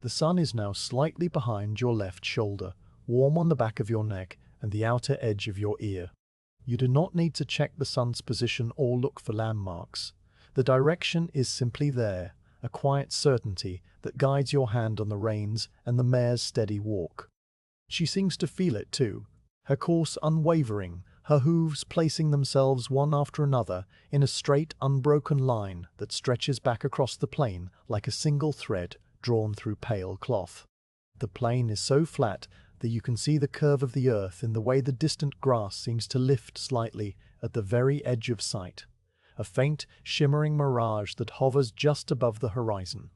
The sun is now slightly behind your left shoulder, warm on the back of your neck and the outer edge of your ear. You do not need to check the sun's position or look for landmarks. The direction is simply there, a quiet certainty that guides your hand on the reins and the mare's steady walk. She seems to feel it too, her course unwavering, her hooves placing themselves one after another in a straight, unbroken line that stretches back across the plain like a single thread drawn through pale cloth. The plain is so flat that you can see the curve of the earth in the way the distant grass seems to lift slightly at the very edge of sight, a faint, shimmering mirage that hovers just above the horizon.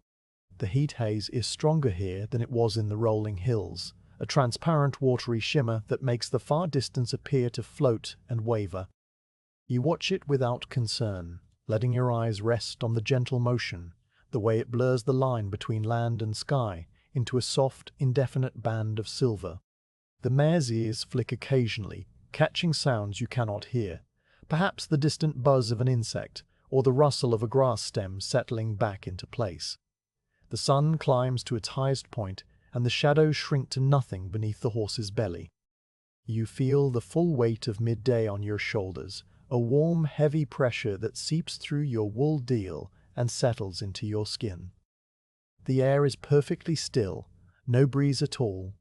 The heat haze is stronger here than it was in the rolling hills, a transparent watery shimmer that makes the far distance appear to float and waver. You watch it without concern, letting your eyes rest on the gentle motion, the way it blurs the line between land and sky into a soft, indefinite band of silver. The mare's ears flick occasionally, catching sounds you cannot hear, perhaps the distant buzz of an insect or the rustle of a grass stem settling back into place. The sun climbs to its highest point, and the shadows shrink to nothing beneath the horse's belly. You feel the full weight of midday on your shoulders, a warm, heavy pressure that seeps through your wool deal and settles into your skin. The air is perfectly still, no breeze at all,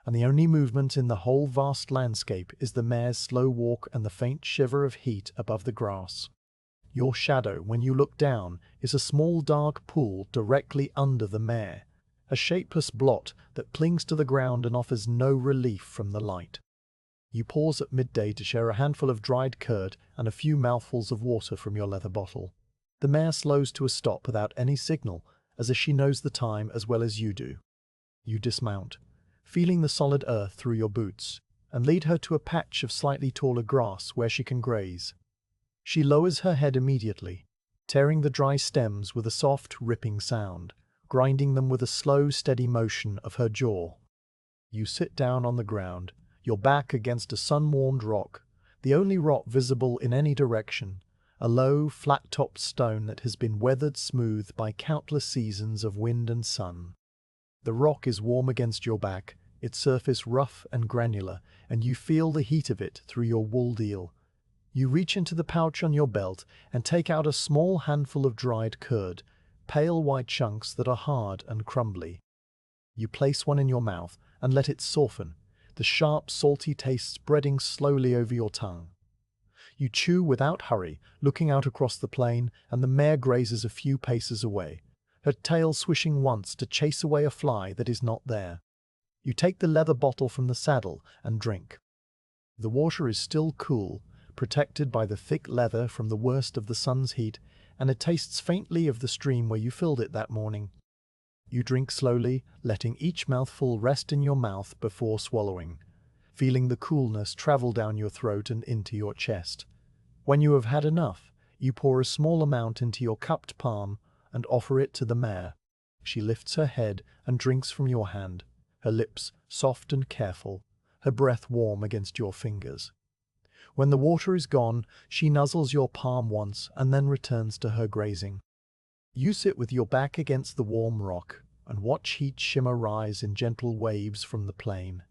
and the only movement in the whole vast landscape is the mare's slow walk and the faint shiver of heat above the grass. Your shadow, when you look down, is a small dark pool directly under the mare, a shapeless blot that clings to the ground and offers no relief from the light. You pause at midday to share a handful of dried curd and a few mouthfuls of water from your leather bottle. The mare slows to a stop without any signal, as if she knows the time as well as you do. You dismount, feeling the solid earth through your boots, and lead her to a patch of slightly taller grass where she can graze. She lowers her head immediately, tearing the dry stems with a soft, ripping sound, grinding them with a slow, steady motion of her jaw. You sit down on the ground, your back against a sun-warmed rock, the only rock visible in any direction, a low, flat-topped stone that has been weathered smooth by countless seasons of wind and sun. The rock is warm against your back, its surface rough and granular, and you feel the heat of it through your wool deal. You reach into the pouch on your belt and take out a small handful of dried curd, pale white chunks that are hard and crumbly. You place one in your mouth and let it soften, the sharp, salty taste spreading slowly over your tongue. You chew without hurry, looking out across the plain, and the mare grazes a few paces away, her tail swishing once to chase away a fly that is not there. You take the leather bottle from the saddle and drink. The water is still cool, protected by the thick leather from the worst of the sun's heat, and it tastes faintly of the stream where you filled it that morning. You drink slowly, letting each mouthful rest in your mouth before swallowing, feeling the coolness travel down your throat and into your chest. When you have had enough, you pour a small amount into your cupped palm and offer it to the mare. She lifts her head and drinks from your hand, her lips soft and careful, her breath warm against your fingers. When the water is gone, she nuzzles your palm once and then returns to her grazing. You sit with your back against the warm rock and watch heat shimmer rise in gentle waves from the plain.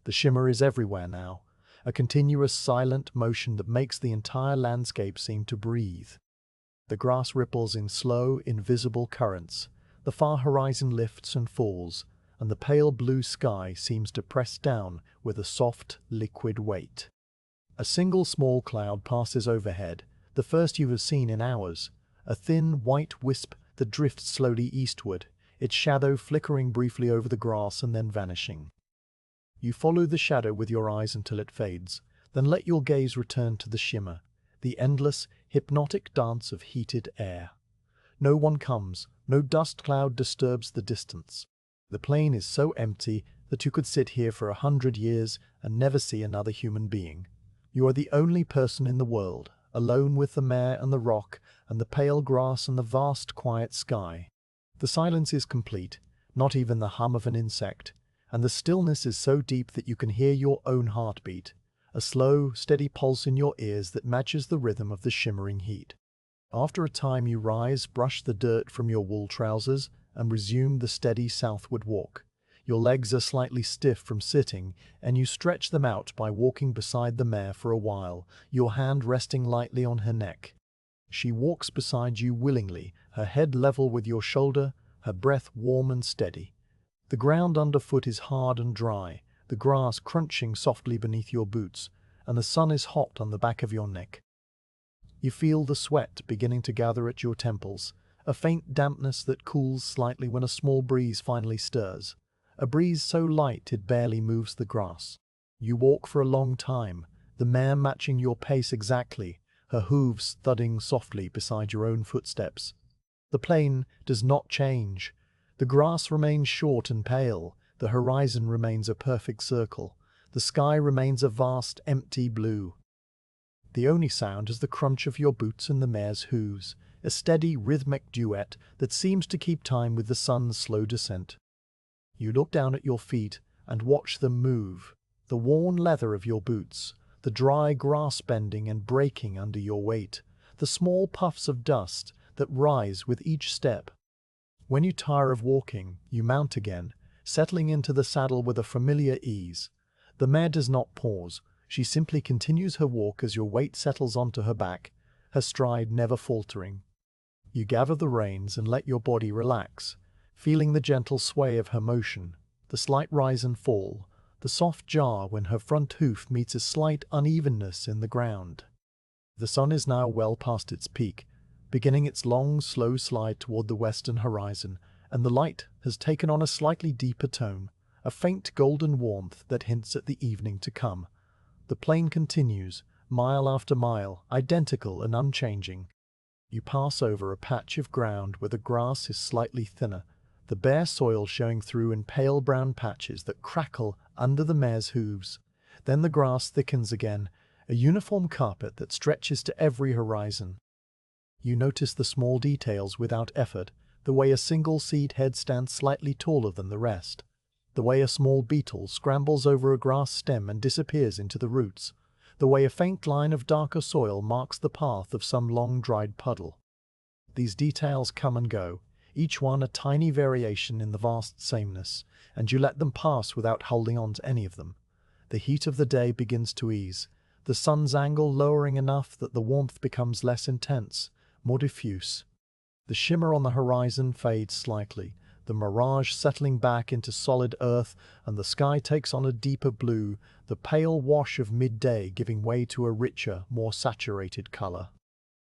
The shimmer is everywhere now, a continuous silent motion that makes the entire landscape seem to breathe. The grass ripples in slow, invisible currents, the far horizon lifts and falls, and the pale blue sky seems to press down with a soft, liquid weight. A single small cloud passes overhead, the first you have seen in hours, a thin, white wisp that drifts slowly eastward, its shadow flickering briefly over the grass and then vanishing. You follow the shadow with your eyes until it fades, then let your gaze return to the shimmer, the endless, hypnotic dance of heated air. No one comes, no dust cloud disturbs the distance. The plain is so empty that you could sit here for 100 years and never see another human being. You are the only person in the world, alone with the mare and the rock and the pale grass and the vast quiet sky. The silence is complete, not even the hum of an insect, and the stillness is so deep that you can hear your own heartbeat, a slow, steady pulse in your ears that matches the rhythm of the shimmering heat. After a time you rise, brush the dirt from your wool trousers, and resume the steady southward walk. Your legs are slightly stiff from sitting, and you stretch them out by walking beside the mare for a while, your hand resting lightly on her neck. She walks beside you willingly, her head level with your shoulder, her breath warm and steady. The ground underfoot is hard and dry, the grass crunching softly beneath your boots, and the sun is hot on the back of your neck. You feel the sweat beginning to gather at your temples, a faint dampness that cools slightly when a small breeze finally stirs, a breeze so light it barely moves the grass. You walk for a long time, the mare matching your pace exactly, her hooves thudding softly beside your own footsteps. The plain does not change. The grass remains short and pale, the horizon remains a perfect circle, the sky remains a vast, empty blue. The only sound is the crunch of your boots and the mare's hooves, a steady, rhythmic duet that seems to keep time with the sun's slow descent. You look down at your feet and watch them move, the worn leather of your boots, the dry grass bending and breaking under your weight, the small puffs of dust that rise with each step. When you tire of walking, you mount again, settling into the saddle with a familiar ease. The mare does not pause, she simply continues her walk as your weight settles onto her back, her stride never faltering. You gather the reins and let your body relax, feeling the gentle sway of her motion, the slight rise and fall, the soft jar when her front hoof meets a slight unevenness in the ground. The sun is now well past its peak, beginning its long, slow slide toward the western horizon, and the light has taken on a slightly deeper tone, a faint golden warmth that hints at the evening to come. The plain continues, mile after mile, identical and unchanging. You pass over a patch of ground where the grass is slightly thinner, the bare soil showing through in pale brown patches that crackle under the mare's hooves. Then the grass thickens again, a uniform carpet that stretches to every horizon. You notice the small details without effort, the way a single seed head stands slightly taller than the rest, the way a small beetle scrambles over a grass stem and disappears into the roots, the way a faint line of darker soil marks the path of some long-dried puddle. These details come and go, each one a tiny variation in the vast sameness, and you let them pass without holding on to any of them. The heat of the day begins to ease, the sun's angle lowering enough that the warmth becomes less intense, more diffuse. The shimmer on the horizon fades slightly, the mirage settling back into solid earth, and the sky takes on a deeper blue, the pale wash of midday giving way to a richer, more saturated color.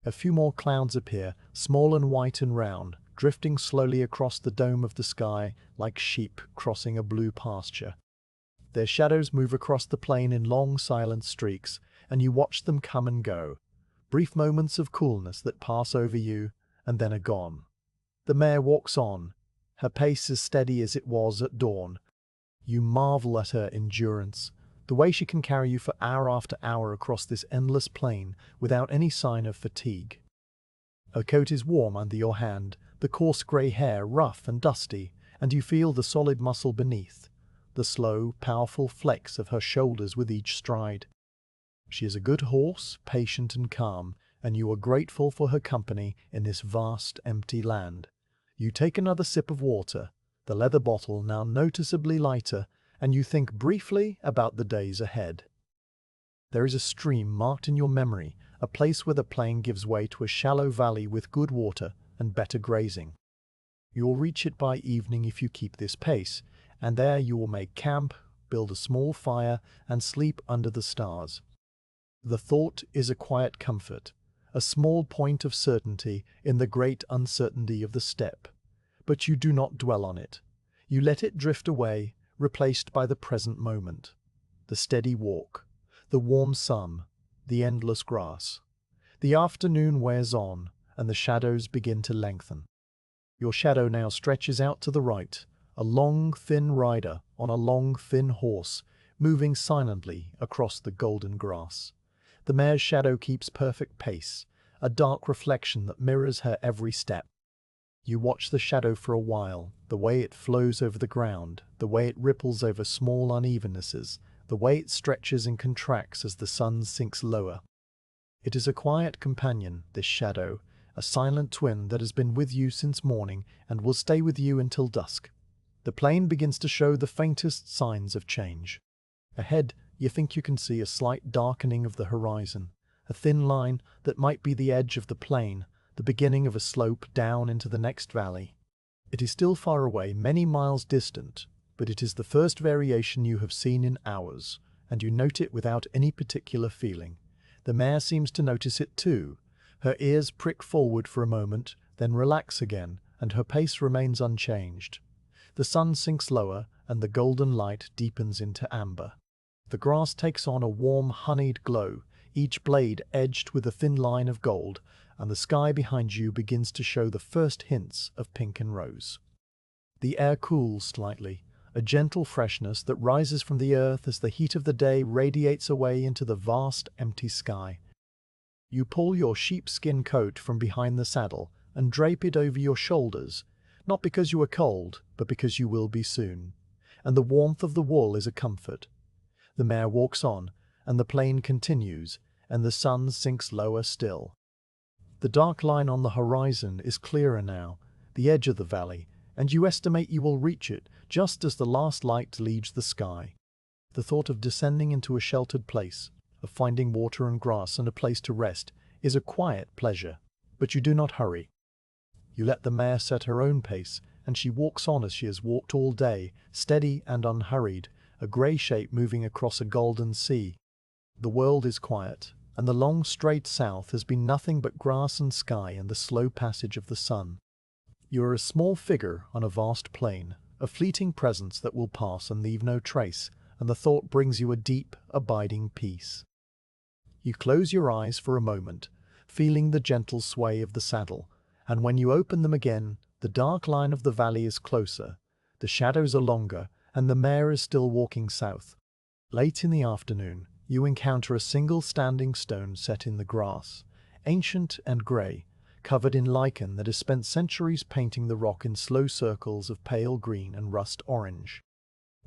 A few more clouds appear, small and white and round, drifting slowly across the dome of the sky like sheep crossing a blue pasture. Their shadows move across the plain in long silent streaks, and you watch them come and go, brief moments of coolness that pass over you and then are gone. The mare walks on, her pace as steady as it was at dawn. You marvel at her endurance, the way she can carry you for hour after hour across this endless plain without any sign of fatigue. Her coat is warm under your hand, the coarse grey hair rough and dusty, and you feel the solid muscle beneath, the slow, powerful flex of her shoulders with each stride. She is a good horse, patient and calm, and you are grateful for her company in this vast, empty land. You take another sip of water, the leather bottle now noticeably lighter, and you think briefly about the days ahead. There is a stream marked in your memory, a place where the plain gives way to a shallow valley with good water and better grazing. You will reach it by evening if you keep this pace, and there you will make camp, build a small fire, and sleep under the stars. The thought is a quiet comfort, a small point of certainty in the great uncertainty of the steppe. But you do not dwell on it. You let it drift away, replaced by the present moment. The steady walk, the warm sun, the endless grass. The afternoon wears on, and the shadows begin to lengthen. Your shadow now stretches out to the right, a long, thin rider on a long, thin horse, moving silently across the golden grass. The mare's shadow keeps perfect pace, a dark reflection that mirrors her every step. You watch the shadow for a while, the way it flows over the ground, the way it ripples over small unevennesses, the way it stretches and contracts as the sun sinks lower. It is a quiet companion, this shadow, a silent twin that has been with you since morning and will stay with you until dusk. The plain begins to show the faintest signs of change. Ahead, you think you can see a slight darkening of the horizon, a thin line that might be the edge of the plain, the beginning of a slope down into the next valley. It is still far away, many miles distant, but it is the first variation you have seen in hours, and you note it without any particular feeling. The mare seems to notice it too. Her ears prick forward for a moment, then relax again, and her pace remains unchanged. The sun sinks lower, and the golden light deepens into amber. The grass takes on a warm, honeyed glow, each blade edged with a thin line of gold, and the sky behind you begins to show the first hints of pink and rose. The air cools slightly, a gentle freshness that rises from the earth as the heat of the day radiates away into the vast, empty sky. You pull your sheepskin coat from behind the saddle and drape it over your shoulders, not because you are cold, but because you will be soon. And the warmth of the wool is a comfort. The mare walks on, and the plain continues, and the sun sinks lower still. The dark line on the horizon is clearer now, the edge of the valley, and you estimate you will reach it just as the last light leaves the sky. The thought of descending into a sheltered place, of finding water and grass and a place to rest, is a quiet pleasure, but you do not hurry. You let the mare set her own pace, and she walks on as she has walked all day, steady and unhurried, a grey shape moving across a golden sea. The world is quiet, and the long straight south has been nothing but grass and sky and the slow passage of the sun. You are a small figure on a vast plain, a fleeting presence that will pass and leave no trace, and the thought brings you a deep, abiding peace. You close your eyes for a moment, feeling the gentle sway of the saddle, and when you open them again, the dark line of the valley is closer, the shadows are longer, and the mare is still walking south. Late in the afternoon, you encounter a single standing stone set in the grass, ancient and grey, covered in lichen that has spent centuries painting the rock in slow circles of pale green and rust orange.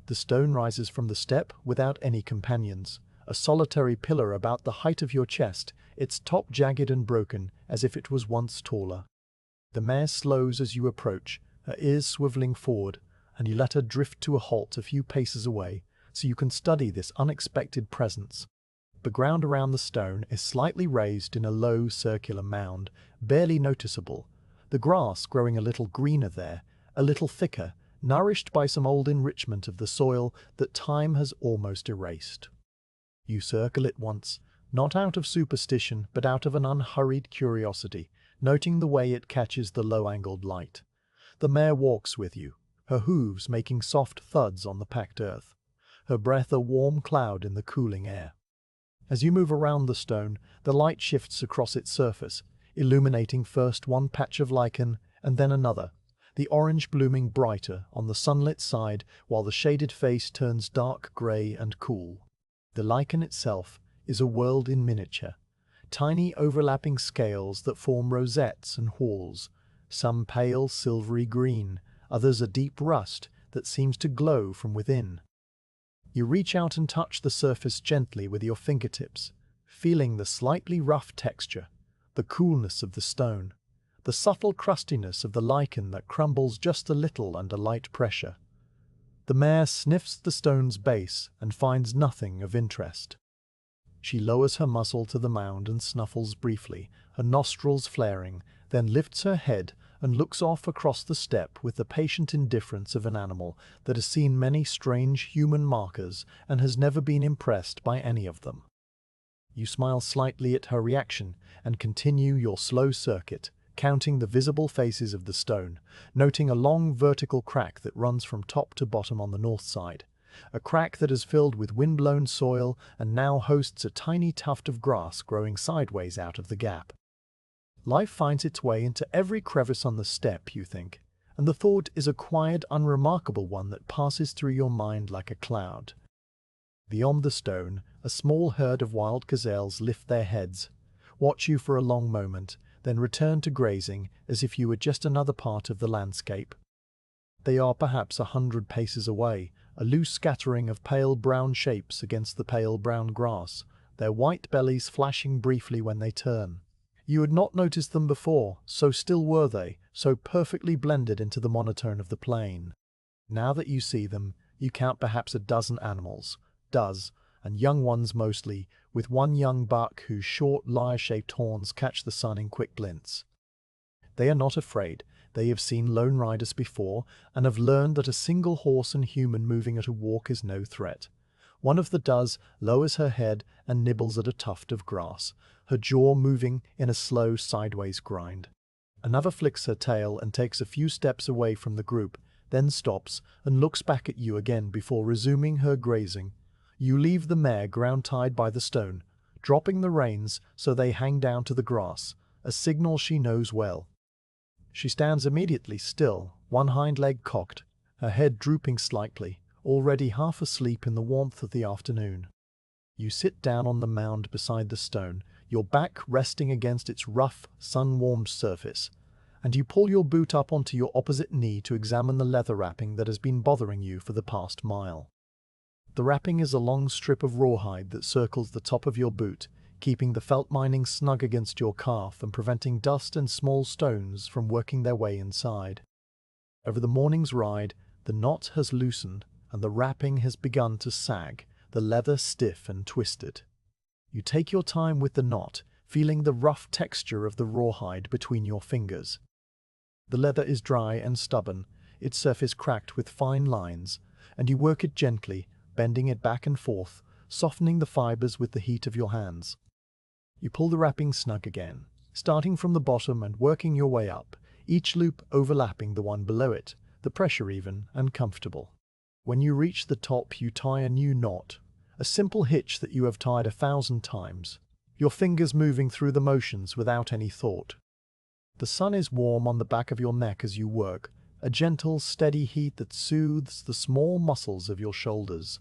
The stone rises from the steppe without any companions, a solitary pillar about the height of your chest, its top jagged and broken as if it was once taller. The mare slows as you approach, her ears swiveling forward, and you let her drift to a halt a few paces away, so you can study this unexpected presence. The ground around the stone is slightly raised in a low circular mound, barely noticeable, the grass growing a little greener there, a little thicker, nourished by some old enrichment of the soil that time has almost erased. You circle it once, not out of superstition, but out of an unhurried curiosity, noting the way it catches the low-angled light. The mare walks with you, her hooves making soft thuds on the packed earth, her breath a warm cloud in the cooling air. As you move around the stone, the light shifts across its surface, illuminating first one patch of lichen and then another, the orange blooming brighter on the sunlit side while the shaded face turns dark grey and cool. The lichen itself is a world in miniature, tiny overlapping scales that form rosettes and whorls, some pale silvery green, others a deep rust that seems to glow from within. You reach out and touch the surface gently with your fingertips, feeling the slightly rough texture, the coolness of the stone, the subtle crustiness of the lichen that crumbles just a little under light pressure. The mare sniffs the stone's base and finds nothing of interest. She lowers her muzzle to the mound and snuffles briefly, her nostrils flaring, then lifts her head and looks off across the steppe with the patient indifference of an animal that has seen many strange human markers and has never been impressed by any of them. You smile slightly at her reaction and continue your slow circuit, counting the visible faces of the stone, noting a long vertical crack that runs from top to bottom on the north side, a crack that is filled with wind-blown soil and now hosts a tiny tuft of grass growing sideways out of the gap. Life finds its way into every crevice on the steppe, you think, and the thought is a quiet, unremarkable one that passes through your mind like a cloud. Beyond the stone, a small herd of wild gazelles lift their heads, watch you for a long moment, then return to grazing as if you were just another part of the landscape. They are perhaps 100 paces away, a loose scattering of pale brown shapes against the pale brown grass, their white bellies flashing briefly when they turn. You had not noticed them before, so still were they, so perfectly blended into the monotone of the plain. Now that you see them, you count perhaps a dozen animals, and young ones mostly, with one young buck whose short lyre-shaped horns catch the sun in quick glints. They are not afraid. They have seen lone riders before, and have learned that a single horse and human moving at a walk is no threat. One of the does lowers her head and nibbles at a tuft of grass, her jaw moving in a slow sideways grind. Another flicks her tail and takes a few steps away from the group, then stops and looks back at you again before resuming her grazing. You leave the mare ground-tied by the stone, dropping the reins so they hang down to the grass, a signal she knows well. She stands immediately still, one hind leg cocked, her head drooping slightly, already half asleep in the warmth of the afternoon. You sit down on the mound beside the stone, your back resting against its rough, sun-warmed surface, and you pull your boot up onto your opposite knee to examine the leather wrapping that has been bothering you for the past mile. The wrapping is a long strip of rawhide that circles the top of your boot, keeping the felt lining snug against your calf and preventing dust and small stones from working their way inside. Over the morning's ride, the knot has loosened and the wrapping has begun to sag, the leather stiff and twisted. You take your time with the knot, feeling the rough texture of the rawhide between your fingers. The leather is dry and stubborn, its surface cracked with fine lines, and you work it gently, bending it back and forth, softening the fibers with the heat of your hands. You pull the wrapping snug again, starting from the bottom and working your way up, each loop overlapping the one below it, the pressure even and comfortable. When you reach the top, you tie a new knot, a simple hitch that you have tied 1,000 times, your fingers moving through the motions without any thought. The sun is warm on the back of your neck as you work, a gentle, steady heat that soothes the small muscles of your shoulders.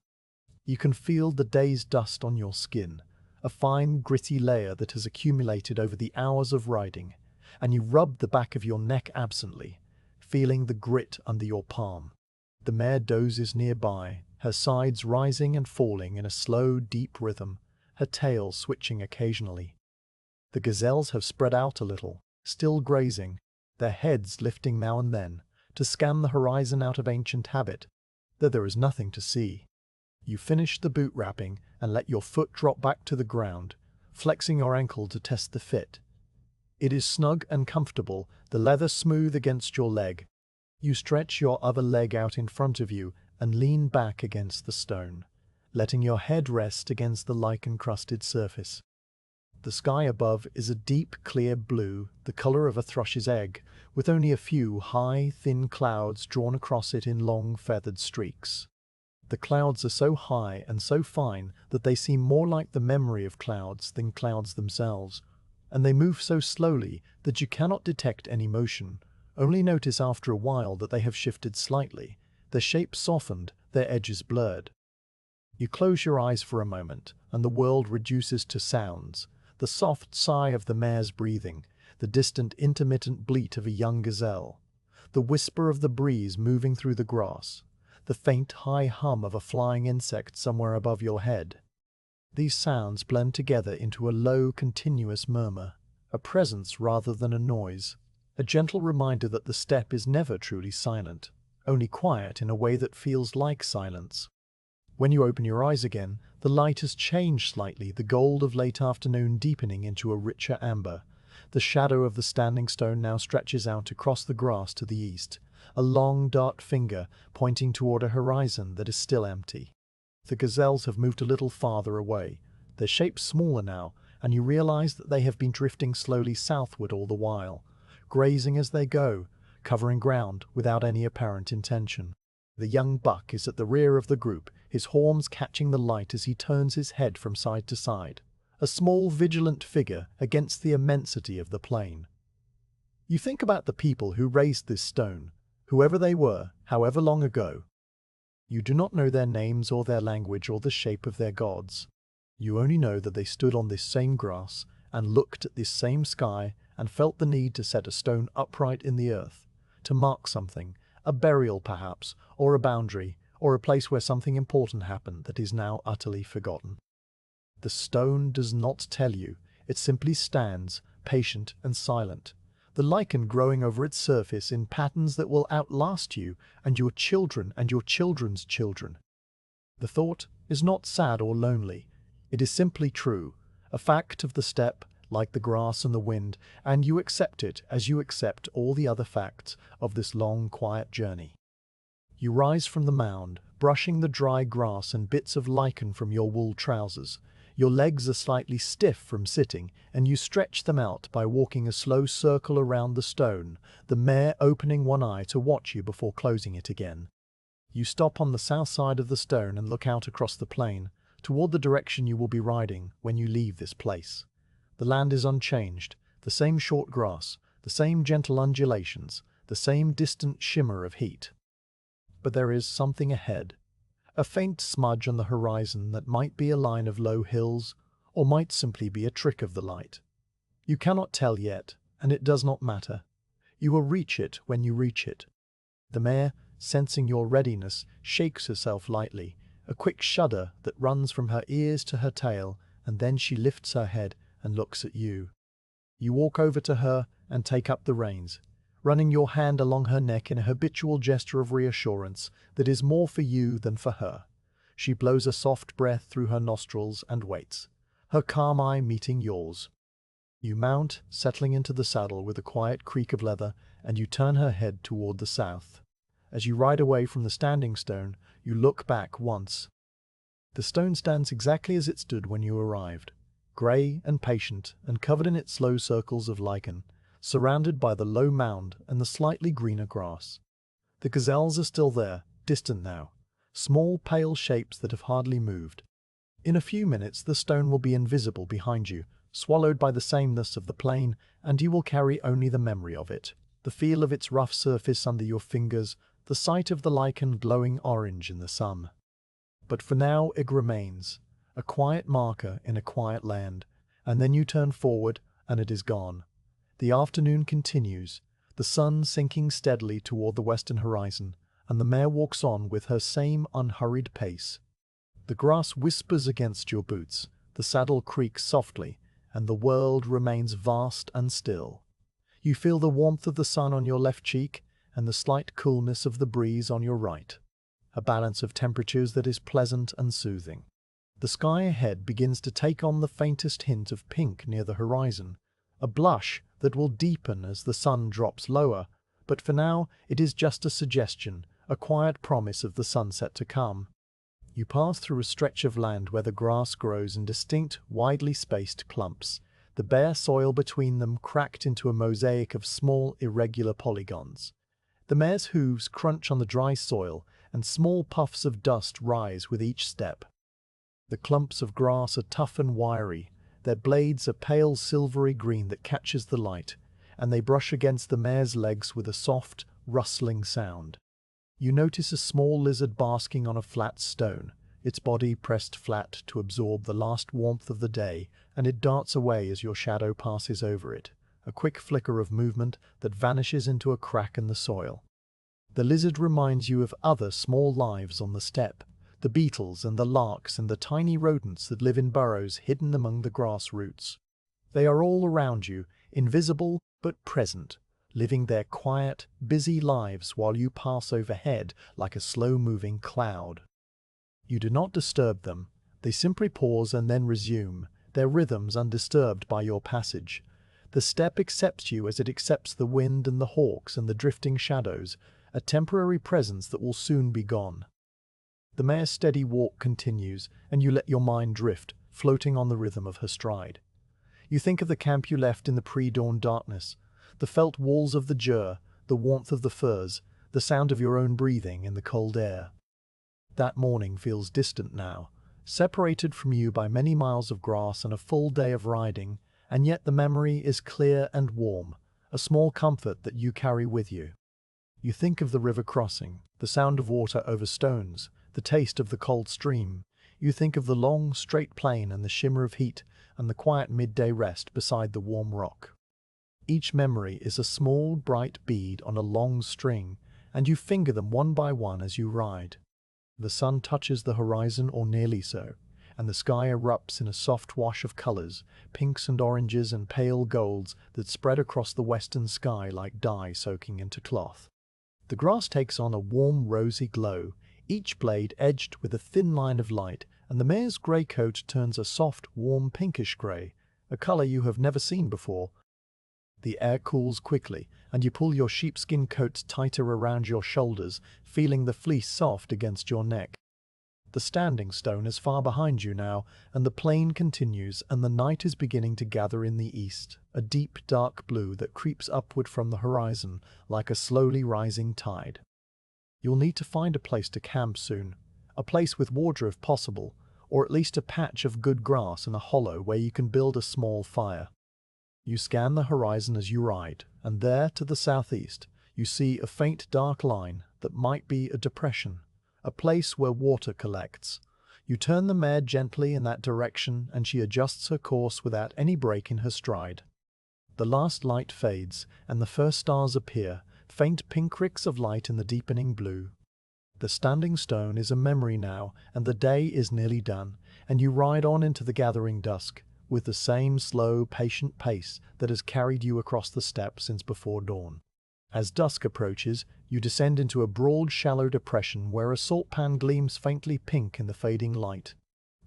You can feel the day's dust on your skin, a fine, gritty layer that has accumulated over the hours of riding, and you rub the back of your neck absently, feeling the grit under your palm. The mare dozes nearby, her sides rising and falling in a slow, deep rhythm, her tail switching occasionally. The gazelles have spread out a little, still grazing, their heads lifting now and then, to scan the horizon out of ancient habit, though there is nothing to see. You finish the boot wrapping and let your foot drop back to the ground, flexing your ankle to test the fit. It is snug and comfortable, the leather smooth against your leg. You stretch your other leg out in front of you and lean back against the stone, letting your head rest against the lichen-crusted surface. The sky above is a deep, clear blue, the color of a thrush's egg, with only a few high, thin clouds drawn across it in long, feathered streaks. The clouds are so high and so fine that they seem more like the memory of clouds than clouds themselves, and they move so slowly that you cannot detect any motion, only notice after a while that they have shifted slightly, their shape softened, their edges blurred. You close your eyes for a moment, and the world reduces to sounds, the soft sigh of the mare's breathing, the distant intermittent bleat of a young gazelle, the whisper of the breeze moving through the grass, the faint high hum of a flying insect somewhere above your head. These sounds blend together into a low, continuous murmur, a presence rather than a noise, a gentle reminder that the steppe is never truly silent, only quiet in a way that feels like silence. When you open your eyes again, the light has changed slightly, the gold of late afternoon deepening into a richer amber. The shadow of the standing stone now stretches out across the grass to the east, a long dark finger pointing toward a horizon that is still empty. The gazelles have moved a little farther away, their shape smaller now, and you realize that they have been drifting slowly southward all the while, grazing as they go, covering ground without any apparent intention. The young buck is at the rear of the group, his horns catching the light as he turns his head from side to side, a small, vigilant figure against the immensity of the plain. You think about the people who raised this stone, whoever they were, however long ago. You do not know their names or their language or the shape of their gods. You only know that they stood on this same grass and looked at this same sky and felt the need to set a stone upright in the earth, to mark something, a burial perhaps, or a boundary, or a place where something important happened that is now utterly forgotten. The stone does not tell you, it simply stands, patient and silent, the lichen growing over its surface in patterns that will outlast you and your children and your children's children. The thought is not sad or lonely, it is simply true, a fact of the steppe, like the grass and the wind, and you accept it as you accept all the other facts of this long, quiet journey. You rise from the mound, brushing the dry grass and bits of lichen from your wool trousers. Your legs are slightly stiff from sitting, and you stretch them out by walking a slow circle around the stone, the mare opening one eye to watch you before closing it again. You stop on the south side of the stone and look out across the plain, toward the direction you will be riding when you leave this place. The land is unchanged, the same short grass, the same gentle undulations, the same distant shimmer of heat. But there is something ahead, a faint smudge on the horizon that might be a line of low hills, or might simply be a trick of the light. You cannot tell yet, and it does not matter. You will reach it when you reach it. The mare, sensing your readiness, shakes herself lightly, a quick shudder that runs from her ears to her tail, and then she lifts her head and looks at you. You walk over to her and take up the reins, running your hand along her neck in a habitual gesture of reassurance that is more for you than for her. She blows a soft breath through her nostrils and waits, her calm eye meeting yours. You mount, settling into the saddle with a quiet creak of leather, and you turn her head toward the south. As you ride away from the standing stone, you look back once. The stone stands exactly as it stood when you arrived, grey and patient and covered in its slow circles of lichen, surrounded by the low mound and the slightly greener grass. The gazelles are still there, distant now, small pale shapes that have hardly moved. In a few minutes the stone will be invisible behind you, swallowed by the sameness of the plain, and you will carry only the memory of it, the feel of its rough surface under your fingers, the sight of the lichen glowing orange in the sun. But for now it remains, a quiet marker in a quiet land, and then you turn forward and it is gone. The afternoon continues, the sun sinking steadily toward the western horizon, and the mare walks on with her same unhurried pace. The grass whispers against your boots, the saddle creaks softly, and the world remains vast and still. You feel the warmth of the sun on your left cheek and the slight coolness of the breeze on your right, a balance of temperatures that is pleasant and soothing. The sky ahead begins to take on the faintest hint of pink near the horizon, a blush that will deepen as the sun drops lower, but for now it is just a suggestion, a quiet promise of the sunset to come. You pass through a stretch of land where the grass grows in distinct, widely spaced clumps, the bare soil between them cracked into a mosaic of small, irregular polygons. The mare's hooves crunch on the dry soil, and small puffs of dust rise with each step. The clumps of grass are tough and wiry, their blades a pale silvery green that catches the light, and they brush against the mare's legs with a soft, rustling sound. You notice a small lizard basking on a flat stone, its body pressed flat to absorb the last warmth of the day, and it darts away as your shadow passes over it, a quick flicker of movement that vanishes into a crack in the soil. The lizard reminds you of other small lives on the steppe, the beetles and the larks and the tiny rodents that live in burrows hidden among the grass roots. They are all around you, invisible but present, living their quiet, busy lives while you pass overhead like a slow-moving cloud. You do not disturb them, they simply pause and then resume, their rhythms undisturbed by your passage. The steppe accepts you as it accepts the wind and the hawks and the drifting shadows, a temporary presence that will soon be gone. The mare's steady walk continues, and you let your mind drift, floating on the rhythm of her stride. You think of the camp you left in the pre-dawn darkness, the felt walls of the djur, the warmth of the firs, the sound of your own breathing in the cold air. That morning feels distant now, separated from you by many miles of grass and a full day of riding, and yet the memory is clear and warm, a small comfort that you carry with you. You think of the river crossing, the sound of water over stones, the taste of the cold stream. You think of the long, straight plain and the shimmer of heat and the quiet midday rest beside the warm rock. Each memory is a small, bright bead on a long string, and you finger them one by one as you ride. The sun touches the horizon or nearly so, and the sky erupts in a soft wash of colors, pinks and oranges and pale golds that spread across the western sky like dye soaking into cloth. The grass takes on a warm rosy glow, each blade edged with a thin line of light, and the mare's grey coat turns a soft, warm pinkish grey, a color you have never seen before. The air cools quickly, and you pull your sheepskin coat tighter around your shoulders, feeling the fleece soft against your neck. The standing stone is far behind you now, and the plain continues, and the night is beginning to gather in the east, a deep dark blue that creeps upward from the horizon like a slowly rising tide. You'll need to find a place to camp soon, a place with water if possible, or at least a patch of good grass in a hollow where you can build a small fire. You scan the horizon as you ride, and there, to the southeast, you see a faint dark line that might be a depression, a place where water collects. You turn the mare gently in that direction, and she adjusts her course without any break in her stride. The last light fades, and the first stars appear, faint pinpricks of light in the deepening blue. The standing stone is a memory now, and the day is nearly done, and you ride on into the gathering dusk, with the same slow, patient pace that has carried you across the steppe since before dawn. As dusk approaches, you descend into a broad, shallow depression where a salt pan gleams faintly pink in the fading light.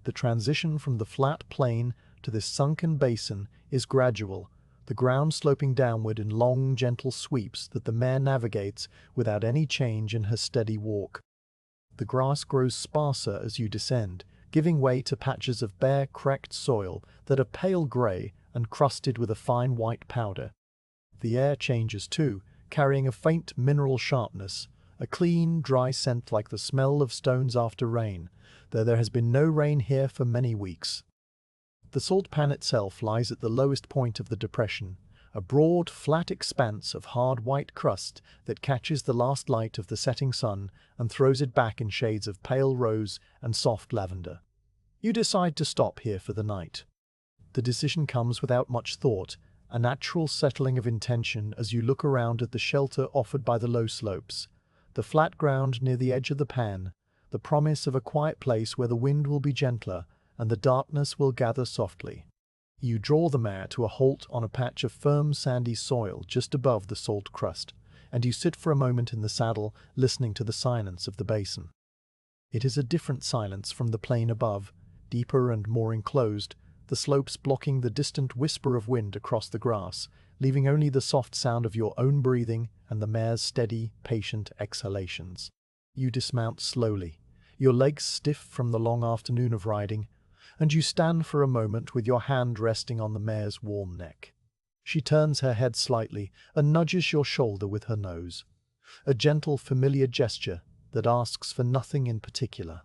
The transition from the flat plain to this sunken basin is gradual, the ground sloping downward in long, gentle sweeps that the mare navigates without any change in her steady walk. The grass grows sparser as you descend, giving way to patches of bare, cracked soil that are pale grey and crusted with a fine white powder. The air changes too, carrying a faint mineral sharpness, a clean, dry scent like the smell of stones after rain, though there has been no rain here for many weeks. The salt pan itself lies at the lowest point of the depression, a broad, flat expanse of hard white crust that catches the last light of the setting sun and throws it back in shades of pale rose and soft lavender. You decide to stop here for the night. The decision comes without much thought, a natural settling of intention as you look around at the shelter offered by the low slopes, the flat ground near the edge of the pan, the promise of a quiet place where the wind will be gentler and the darkness will gather softly. You draw the mare to a halt on a patch of firm sandy soil just above the salt crust, and you sit for a moment in the saddle listening to the silence of the basin. It is a different silence from the plain above, deeper and more enclosed, the slopes blocking the distant whisper of wind across the grass, leaving only the soft sound of your own breathing and the mare's steady, patient exhalations. You dismount slowly, your legs stiff from the long afternoon of riding, and you stand for a moment with your hand resting on the mare's warm neck. She turns her head slightly and nudges your shoulder with her nose, a gentle, familiar gesture that asks for nothing in particular.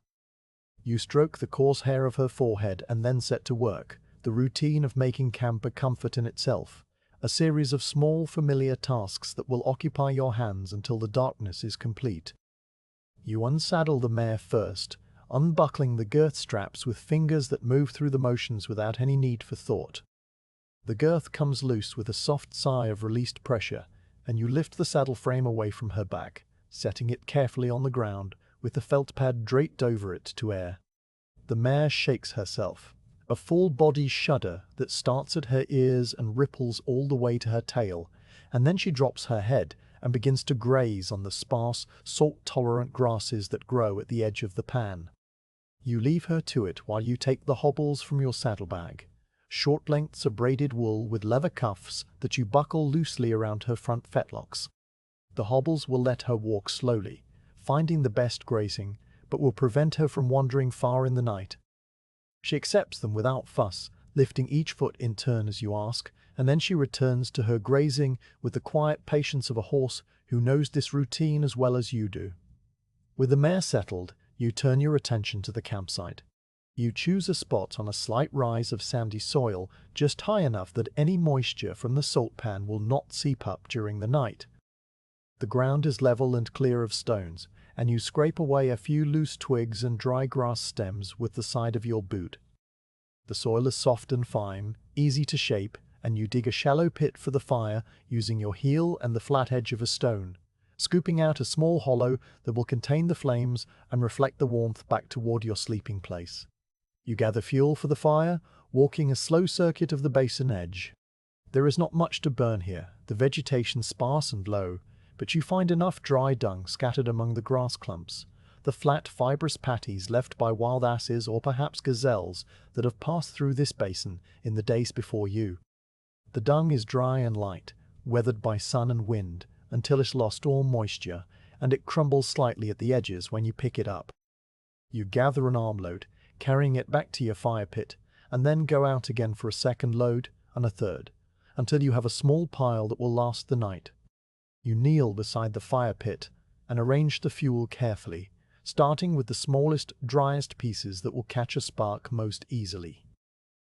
You stroke the coarse hair of her forehead and then set to work, the routine of making camp a comfort in itself, a series of small, familiar tasks that will occupy your hands until the darkness is complete. You unsaddle the mare first, unbuckling the girth straps with fingers that move through the motions without any need for thought. The girth comes loose with a soft sigh of released pressure, and you lift the saddle frame away from her back, setting it carefully on the ground, with the felt pad draped over it to air. The mare shakes herself, a full-body shudder that starts at her ears and ripples all the way to her tail, and then she drops her head and begins to graze on the sparse, salt-tolerant grasses that grow at the edge of the pan. You leave her to it while you take the hobbles from your saddlebag, short lengths of braided wool with leather cuffs that you buckle loosely around her front fetlocks. The hobbles will let her walk slowly, finding the best grazing, but will prevent her from wandering far in the night. She accepts them without fuss, lifting each foot in turn as you ask, and then she returns to her grazing with the quiet patience of a horse who knows this routine as well as you do. With the mare settled, you turn your attention to the campsite. You choose a spot on a slight rise of sandy soil, just high enough that any moisture from the salt pan will not seep up during the night. The ground is level and clear of stones, and you scrape away a few loose twigs and dry grass stems with the side of your boot. The soil is soft and fine, easy to shape, and you dig a shallow pit for the fire using your heel and the flat edge of a stone, scooping out a small hollow that will contain the flames and reflect the warmth back toward your sleeping place. You gather fuel for the fire, walking a slow circuit of the basin edge. There is not much to burn here, the vegetation sparse and low, but you find enough dry dung scattered among the grass clumps, the flat, fibrous patties left by wild asses or perhaps gazelles that have passed through this basin in the days before you. The dung is dry and light, weathered by sun and wind, until it's lost all moisture, and it crumbles slightly at the edges when you pick it up. You gather an armload, carrying it back to your fire pit, and then go out again for a second load and a third, until you have a small pile that will last the night. You kneel beside the fire pit and arrange the fuel carefully, starting with the smallest, driest pieces that will catch a spark most easily.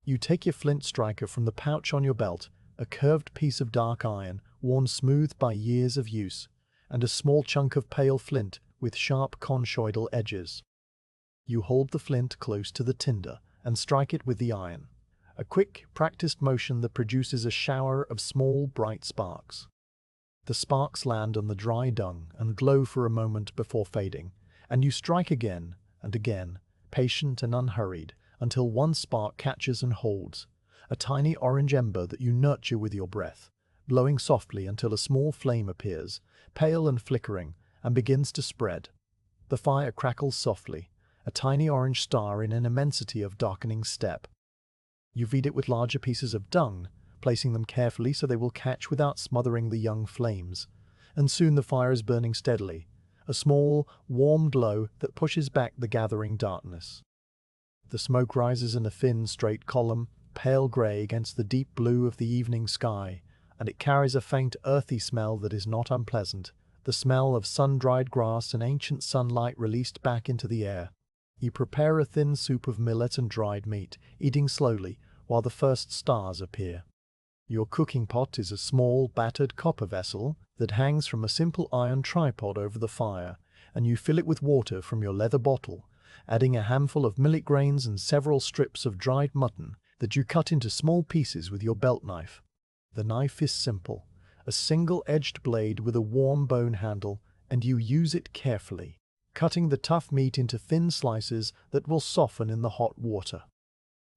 You take your flint striker from the pouch on your belt, a curved piece of dark iron worn smooth by years of use, and a small chunk of pale flint with sharp conchoidal edges. You hold the flint close to the tinder and strike it with the iron, a quick, practiced motion that produces a shower of small, bright sparks. The sparks land on the dry dung and glow for a moment before fading, and you strike again and again, patient and unhurried, until one spark catches and holds, a tiny orange ember that you nurture with your breath, glowing softly until a small flame appears, pale and flickering, and begins to spread. The fire crackles softly, a tiny orange star in an immensity of darkening steppe. You feed it with larger pieces of dung, placing them carefully so they will catch without smothering the young flames, and soon the fire is burning steadily, a small, warm glow that pushes back the gathering darkness. The smoke rises in a thin, straight column, pale grey against the deep blue of the evening sky, and it carries a faint, earthy smell that is not unpleasant, the smell of sun-dried grass and ancient sunlight released back into the air. You prepare a thin soup of millet and dried meat, eating slowly, while the first stars appear. Your cooking pot is a small, battered copper vessel that hangs from a simple iron tripod over the fire, and you fill it with water from your leather bottle, adding a handful of millet grains and several strips of dried mutton that you cut into small pieces with your belt knife. The knife is simple, a single-edged blade with a warm bone handle, and you use it carefully, cutting the tough meat into thin slices that will soften in the hot water.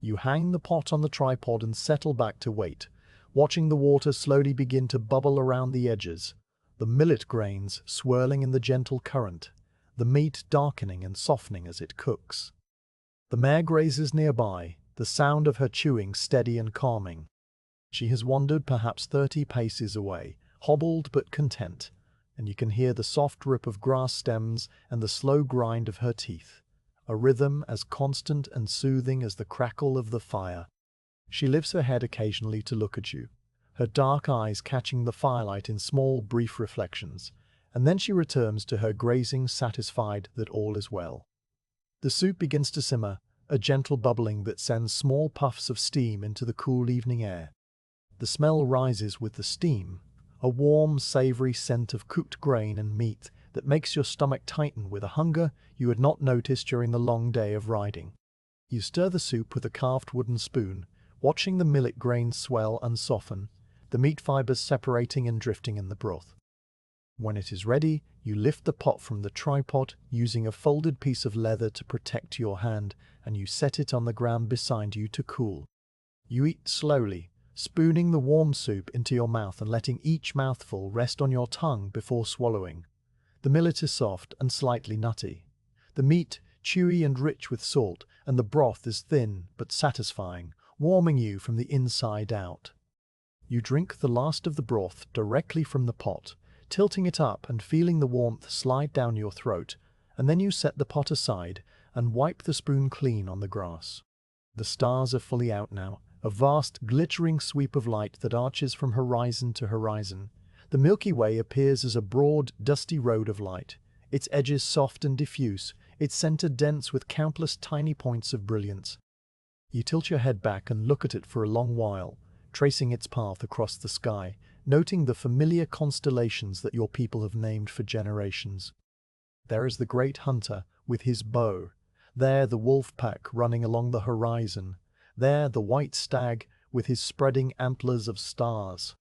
You hang the pot on the tripod and settle back to wait, watching the water slowly begin to bubble around the edges, the millet grains swirling in the gentle current, the meat darkening and softening as it cooks. The mare grazes nearby, the sound of her chewing steady and calming. She has wandered perhaps 30 paces away, hobbled but content, and you can hear the soft rip of grass stems and the slow grind of her teeth, a rhythm as constant and soothing as the crackle of the fire. She lifts her head occasionally to look at you, her dark eyes catching the firelight in small, brief reflections, and then she returns to her grazing, satisfied that all is well. The soup begins to simmer, a gentle bubbling that sends small puffs of steam into the cool evening air. The smell rises with the steam, a warm, savory scent of cooked grain and meat that makes your stomach tighten with a hunger you had not noticed during the long day of riding. You stir the soup with a carved wooden spoon, watching the millet grains swell and soften, the meat fibers separating and drifting in the broth. When it is ready, you lift the pot from the tripod, using a folded piece of leather to protect your hand, and you set it on the ground beside you to cool. You eat slowly, spooning the warm soup into your mouth and letting each mouthful rest on your tongue before swallowing. The millet is soft and slightly nutty, the meat chewy and rich with salt, and the broth is thin but satisfying, warming you from the inside out. You drink the last of the broth directly from the pot, tilting it up and feeling the warmth slide down your throat, and then you set the pot aside and wipe the spoon clean on the grass. The stars are fully out now, a vast glittering sweep of light that arches from horizon to horizon. The Milky Way appears as a broad, dusty road of light, its edges soft and diffuse, its center dense with countless tiny points of brilliance. You tilt your head back and look at it for a long while, tracing its path across the sky, noting the familiar constellations that your people have named for generations. There is the great hunter with his bow, there the wolf pack running along the horizon, there the white stag with his spreading antlers of stars.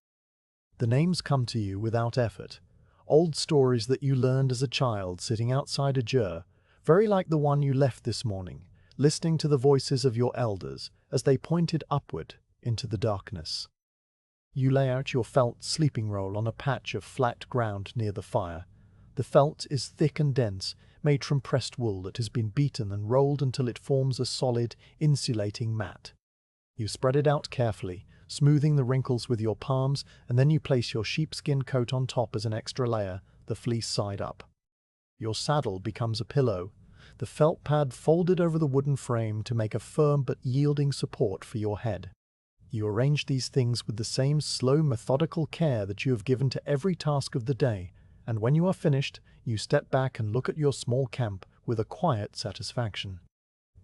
The names come to you without effort, Old stories that you learned as a child sitting outside a jur, very like the one you left this morning, listening to the voices of your elders as they pointed upward into the darkness. You lay out your felt sleeping roll on a patch of flat ground near the fire. The felt is thick and dense, made from pressed wool that has been beaten and rolled until it forms a solid, insulating mat. You spread it out carefully, smoothing the wrinkles with your palms, and then you place your sheepskin coat on top as an extra layer, the fleece side up. Your saddle becomes a pillow, the felt pad folded over the wooden frame to make a firm but yielding support for your head. You arrange these things with the same slow, methodical care that you have given to every task of the day, and when you are finished, you step back and look at your small camp with a quiet satisfaction.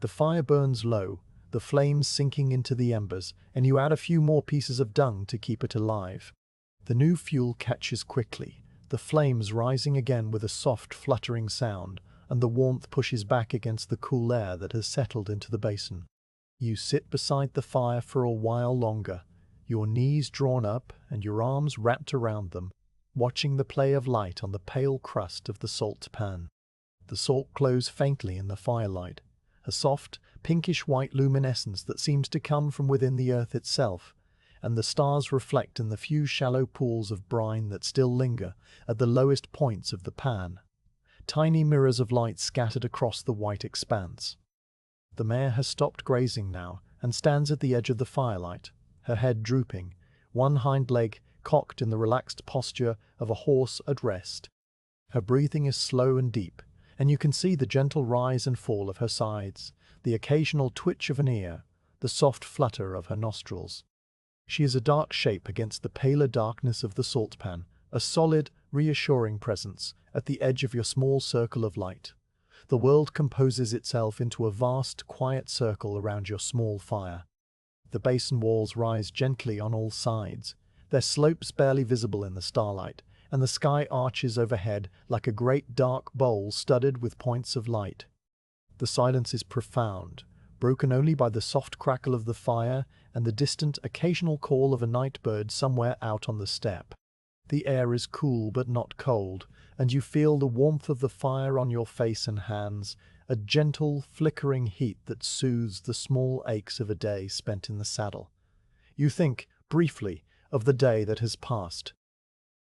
The fire burns low, the flames sinking into the embers, and you add a few more pieces of dung to keep it alive. The new fuel catches quickly, the flames rising again with a soft, fluttering sound, and the warmth pushes back against the cool air that has settled into the basin. You sit beside the fire for a while longer, your knees drawn up and your arms wrapped around them, watching the play of light on the pale crust of the salt pan. The salt glows faintly in the firelight, a soft, pinkish-white luminescence that seems to come from within the earth itself, and the stars reflect in the few shallow pools of brine that still linger at the lowest points of the pan, tiny mirrors of light scattered across the white expanse. The mare has stopped grazing now and stands at the edge of the firelight, her head drooping, one hind leg cocked in the relaxed posture of a horse at rest. Her breathing is slow and deep, and you can see the gentle rise and fall of her sides, the occasional twitch of an ear, the soft flutter of her nostrils. She is a dark shape against the paler darkness of the salt pan, a solid, reassuring presence at the edge of your small circle of light. The world composes itself into a vast, quiet circle around your small fire. The basin walls rise gently on all sides, their slopes barely visible in the starlight, and the sky arches overhead like a great dark bowl studded with points of light. The silence is profound, broken only by the soft crackle of the fire and the distant, occasional call of a night bird somewhere out on the steppe. The air is cool but not cold, and you feel the warmth of the fire on your face and hands, a gentle, flickering heat that soothes the small aches of a day spent in the saddle. You think, briefly, of the day that has passed.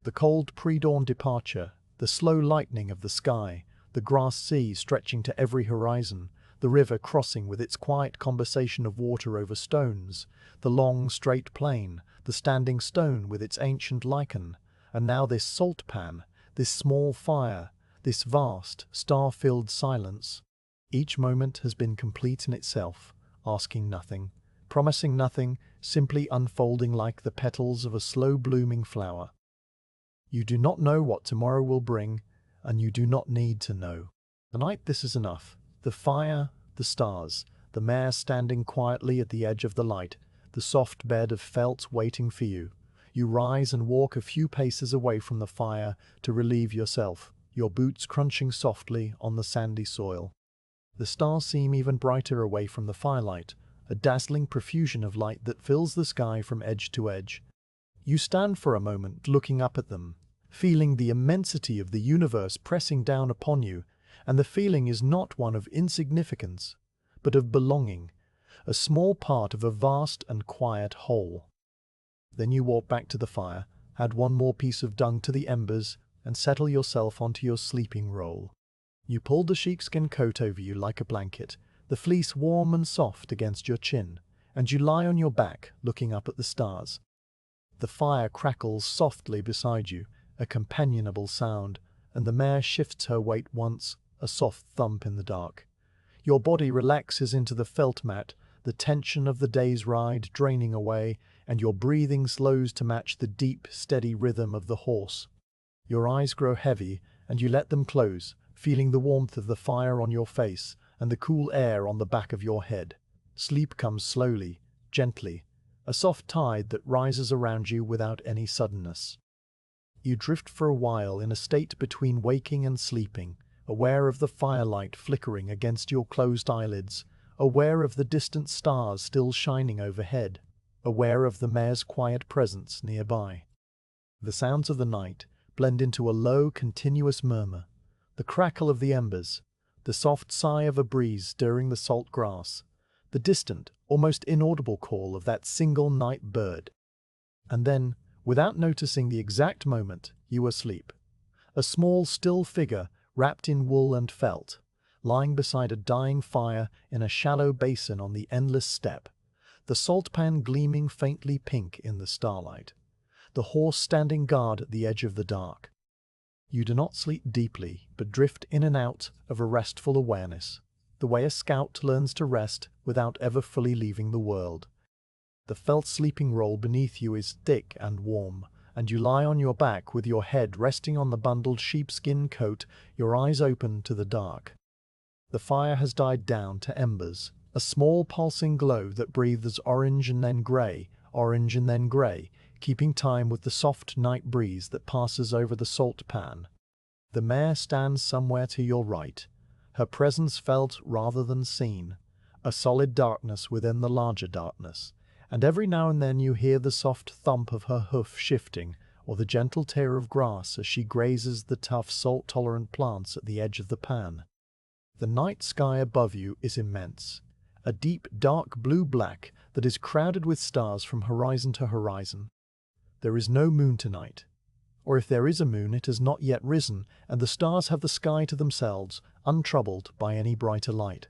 The cold pre-dawn departure, the slow lightening of the sky, the grass sea stretching to every horizon, the river crossing with its quiet conversation of water over stones, the long, straight plain, the standing stone with its ancient lichen, and now this salt pan, this small fire, this vast, star-filled silence. Each moment has been complete in itself, asking nothing, promising nothing, simply unfolding like the petals of a slow-blooming flower. You do not know what tomorrow will bring, and you do not need to know. Tonight this is enough. The fire, the stars, the mare standing quietly at the edge of the light, the soft bed of felt waiting for you. You rise and walk a few paces away from the fire to relieve yourself, your boots crunching softly on the sandy soil. The stars seem even brighter away from the firelight, a dazzling profusion of light that fills the sky from edge to edge. You stand for a moment looking up at them, feeling the immensity of the universe pressing down upon you, and the feeling is not one of insignificance, but of belonging, a small part of a vast and quiet whole. Then you walk back to the fire, add one more piece of dung to the embers, and settle yourself onto your sleeping roll. You pull the sheepskin coat over you like a blanket, the fleece warm and soft against your chin, and you lie on your back looking up at the stars. The fire crackles softly beside you, a companionable sound, and the mare shifts her weight once, a soft thump in the dark. Your body relaxes into the felt mat, the tension of the day's ride draining away, and your breathing slows to match the deep, steady rhythm of the horse. Your eyes grow heavy, and you let them close, feeling the warmth of the fire on your face and the cool air on the back of your head. Sleep comes slowly, gently, a soft tide that rises around you without any suddenness. You drift for a while in a state between waking and sleeping, aware of the firelight flickering against your closed eyelids, aware of the distant stars still shining overhead, aware of the mare's quiet presence nearby. The sounds of the night, blend into a low, continuous murmur. The crackle of the embers, the soft sigh of a breeze stirring the salt grass, the distant, almost inaudible call of that single night bird. And then, without noticing the exact moment, you are asleep. A small, still figure, wrapped in wool and felt, lying beside a dying fire in a shallow basin on the endless steppe, the salt pan gleaming faintly pink in the starlight, the horse standing guard at the edge of the dark. You do not sleep deeply, but drift in and out of a restful awareness, the way a scout learns to rest without ever fully leaving the world. The felt sleeping roll beneath you is thick and warm, and you lie on your back with your head resting on the bundled sheepskin coat, your eyes open to the dark. The fire has died down to embers, a small pulsing glow that breathes orange and then grey, keeping time with the soft night breeze that passes over the salt pan. The mare stands somewhere to your right, her presence felt rather than seen, a solid darkness within the larger darkness, and every now and then you hear the soft thump of her hoof shifting, or the gentle tear of grass as she grazes the tough salt-tolerant plants at the edge of the pan. The night sky above you is immense, a deep dark blue-black that is crowded with stars from horizon to horizon. There is no moon tonight, or if there is a moon it has not yet risen, and the stars have the sky to themselves, untroubled by any brighter light.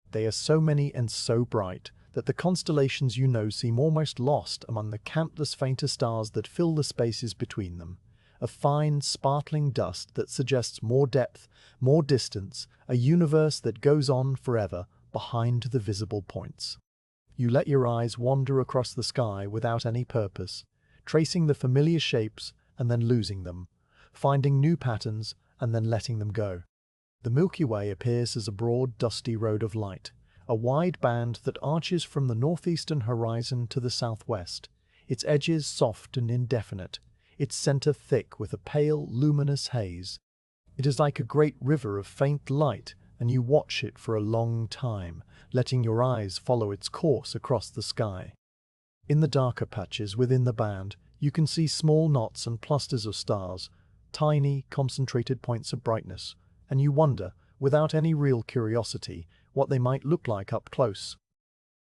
They are so many and so bright that the constellations you know seem almost lost among the countless fainter stars that fill the spaces between them, a fine, sparkling dust that suggests more depth, more distance, a universe that goes on forever behind the visible points. You let your eyes wander across the sky without any purpose, tracing the familiar shapes and then losing them, finding new patterns and then letting them go. The Milky Way appears as a broad, dusty road of light, a wide band that arches from the northeastern horizon to the southwest, its edges soft and indefinite, its center thick with a pale, luminous haze. It is like a great river of faint light, and you watch it for a long time, letting your eyes follow its course across the sky. In the darker patches within the band, you can see small knots and clusters of stars, tiny, concentrated points of brightness, and you wonder, without any real curiosity, what they might look like up close.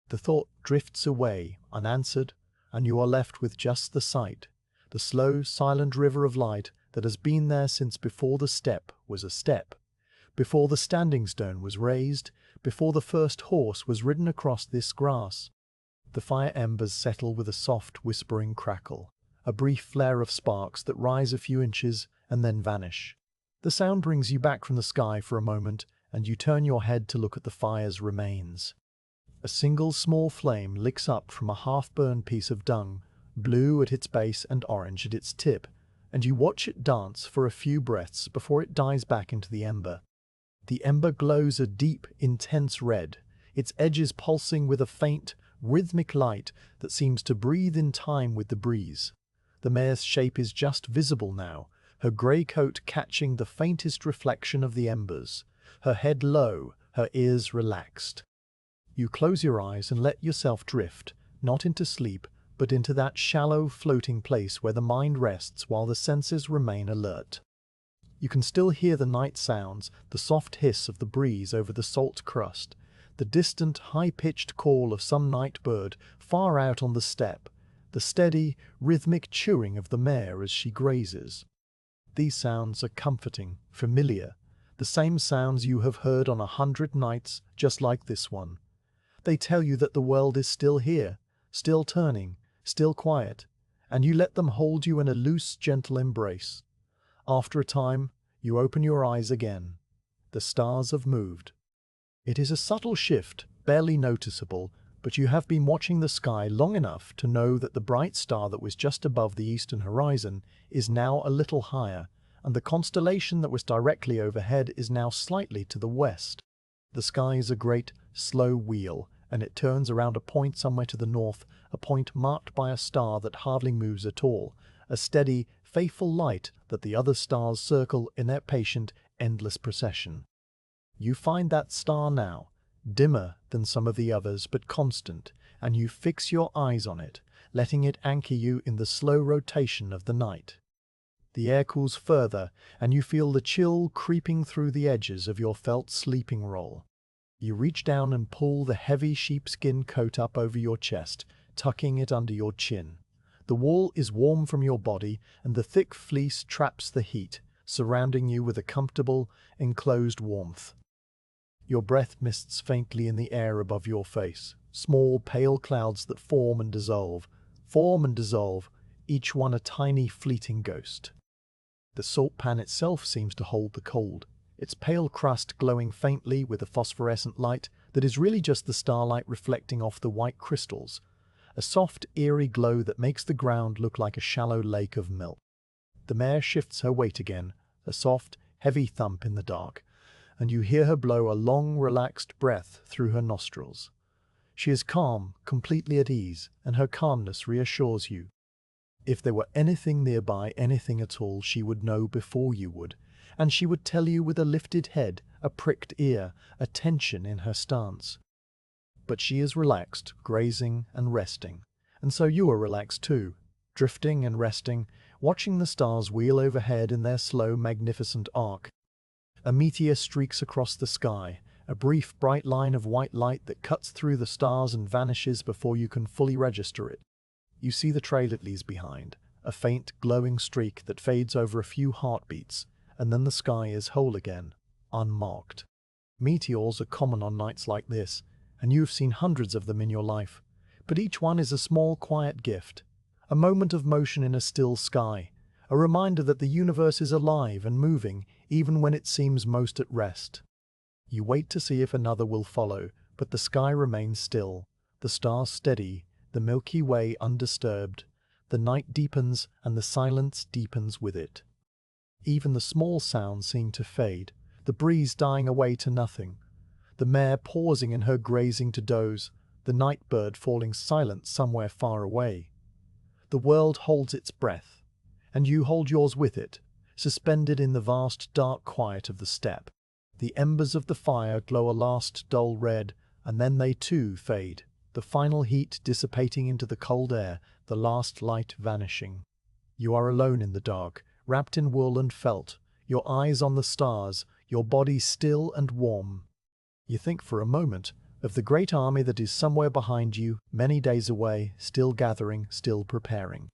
The thought drifts away, unanswered, and you are left with just the sight, the slow, silent river of light that has been there since before the steppe was a steppe, before the standing stone was raised, before the first horse was ridden across this grass. The fire embers settle with a soft, whispering crackle, a brief flare of sparks that rise a few inches and then vanish. The sound brings you back from the sky for a moment, and you turn your head to look at the fire's remains. A single small flame licks up from a half-burned piece of dung, blue at its base and orange at its tip, and you watch it dance for a few breaths before it dies back into the ember. The ember glows a deep, intense red, its edges pulsing with a faint, rhythmic light that seems to breathe in time with the breeze. The mare's shape is just visible now, her grey coat catching the faintest reflection of the embers, her head low, her ears relaxed. You close your eyes and let yourself drift, not into sleep, but into that shallow, floating place where the mind rests while the senses remain alert. You can still hear the night sounds, the soft hiss of the breeze over the salt crust, the distant, high-pitched call of some night bird far out on the steppe, the steady, rhythmic chewing of the mare as she grazes. These sounds are comforting, familiar, the same sounds you have heard on 100 nights just like this one. They tell you that the world is still here, still turning, still quiet, and you let them hold you in a loose, gentle embrace. After a time, you open your eyes again. The stars have moved. It is a subtle shift, barely noticeable, but you have been watching the sky long enough to know that the bright star that was just above the eastern horizon is now a little higher, and the constellation that was directly overhead is now slightly to the west. The sky is a great, slow wheel, and it turns around a point somewhere to the north, a point marked by a star that hardly moves at all, a steady, faithful light that the other stars circle in their patient, endless procession. You find that star now, dimmer than some of the others but constant, and you fix your eyes on it, letting it anchor you in the slow rotation of the night. The air cools further, and you feel the chill creeping through the edges of your felt sleeping roll. You reach down and pull the heavy sheepskin coat up over your chest, tucking it under your chin. The wool is warm from your body, and the thick fleece traps the heat, surrounding you with a comfortable, enclosed warmth. Your breath mists faintly in the air above your face, small, pale clouds that form and dissolve, each one a tiny, fleeting ghost. The salt pan itself seems to hold the cold, its pale crust glowing faintly with a phosphorescent light that is really just the starlight reflecting off the white crystals, a soft, eerie glow that makes the ground look like a shallow lake of milk. The mare shifts her weight again, a soft, heavy thump in the dark, and you hear her blow a long, relaxed breath through her nostrils. She is calm, completely at ease, and her calmness reassures you. If there were anything nearby, anything at all, she would know before you would, and she would tell you with a lifted head, a pricked ear, a tension in her stance. But she is relaxed, grazing and resting, and so you are relaxed too, drifting and resting, watching the stars wheel overhead in their slow, magnificent arc. A meteor streaks across the sky, a brief, bright line of white light that cuts through the stars and vanishes before you can fully register it. You see the trail it leaves behind, a faint, glowing streak that fades over a few heartbeats, and then the sky is whole again, unmarked. Meteors are common on nights like this, and you have seen hundreds of them in your life, but each one is a small, quiet gift, a moment of motion in a still sky, a reminder that the universe is alive and moving even when it seems most at rest. You wait to see if another will follow, but the sky remains still, the stars steady, the Milky Way undisturbed. The night deepens, and the silence deepens with it. Even the small sounds seem to fade, the breeze dying away to nothing, the mare pausing in her grazing to doze, the night bird falling silent somewhere far away. The world holds its breath, and you hold yours with it, suspended in the vast dark quiet of the steppe. The embers of the fire glow a last dull red, and then they too fade, the final heat dissipating into the cold air, the last light vanishing. You are alone in the dark, wrapped in wool and felt, your eyes on the stars, your body still and warm. You think for a moment of the great army that is somewhere behind you, many days away, still gathering, still preparing.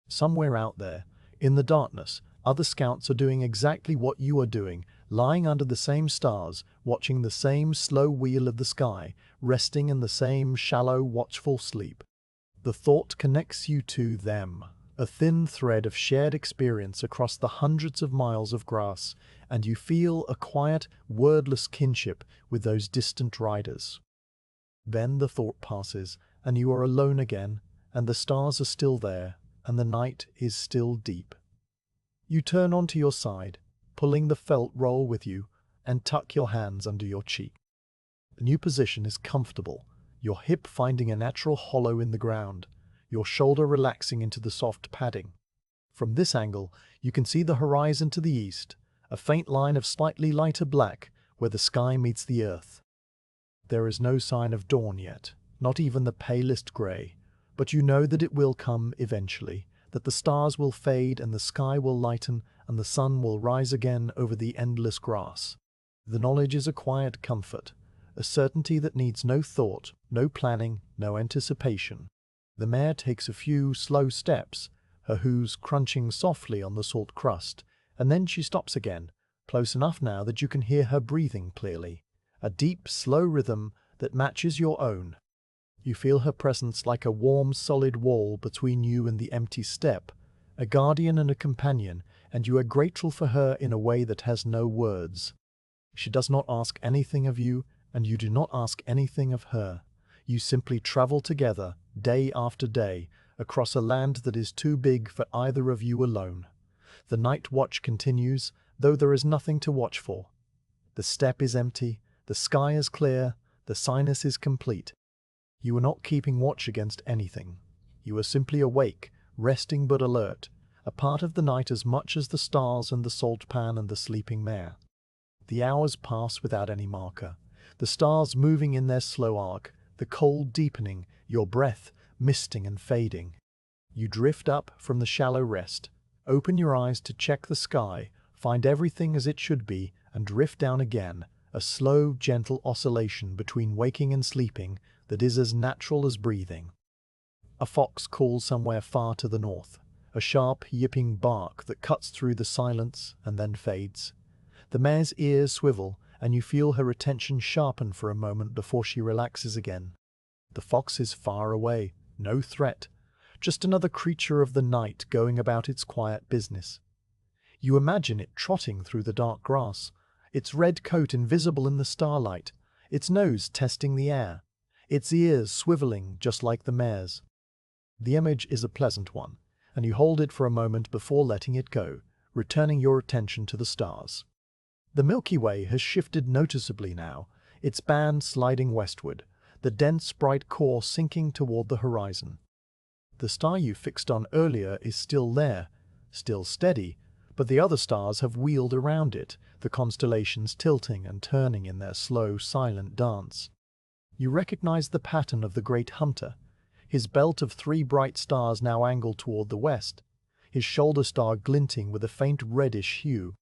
Somewhere out there, in the darkness, other scouts are doing exactly what you are doing, lying under the same stars, watching the same slow wheel of the sky, resting in the same shallow, watchful sleep. The thought connects you to them, a thin thread of shared experience across the hundreds of miles of grass, and you feel a quiet, wordless kinship with those distant riders. Then the thought passes, and you are alone again, and the stars are still there, and the night is still deep. You turn onto your side, pulling the felt roll with you, and tuck your hands under your cheek. The new position is comfortable, your hip finding a natural hollow in the ground, your shoulder relaxing into the soft padding. From this angle, you can see the horizon to the east, a faint line of slightly lighter black where the sky meets the earth. There is no sign of dawn yet, not even the palest grey, but you know that it will come eventually, that the stars will fade and the sky will lighten and the sun will rise again over the endless grass. The knowledge is a quiet comfort, a certainty that needs no thought, no planning, no anticipation. The mare takes a few slow steps, her hooves crunching softly on the salt crust, and then she stops again, close enough now that you can hear her breathing clearly, a deep, slow rhythm that matches your own. You feel her presence like a warm, solid wall between you and the empty steppe, a guardian and a companion, and you are grateful for her in a way that has no words. She does not ask anything of you, and you do not ask anything of her. You simply travel together, day after day, across a land that is too big for either of you alone. The night watch continues, though there is nothing to watch for. The steppe is empty, the sky is clear, the silence is complete. You are not keeping watch against anything. You are simply awake, resting but alert, a part of the night as much as the stars and the salt pan and the sleeping mare. The hours pass without any marker, the stars moving in their slow arc, the cold deepening, your breath misting and fading. You drift up from the shallow rest, Open your eyes to check the sky, find everything as it should be, and drift down again, a slow, gentle oscillation between waking and sleeping that is as natural as breathing. A fox calls somewhere far to the north, a sharp, yipping bark that cuts through the silence and then fades. The mare's ears swivel, and you feel her attention sharpen for a moment before she relaxes again. The fox is far away, no threat, just another creature of the night going about its quiet business. You imagine it trotting through the dark grass, its red coat invisible in the starlight, its nose testing the air, its ears swiveling just like the mare's. The image is a pleasant one, and you hold it for a moment before letting it go, returning your attention to the stars. The Milky Way has shifted noticeably now, its band sliding westward, the dense bright core sinking toward the horizon. The star you fixed on earlier is still there, still steady, but the other stars have wheeled around it, the constellations tilting and turning in their slow, silent dance. You recognize the pattern of the great hunter, his belt of 3 bright stars now angled toward the west, his shoulder star glinting with a faint reddish hue.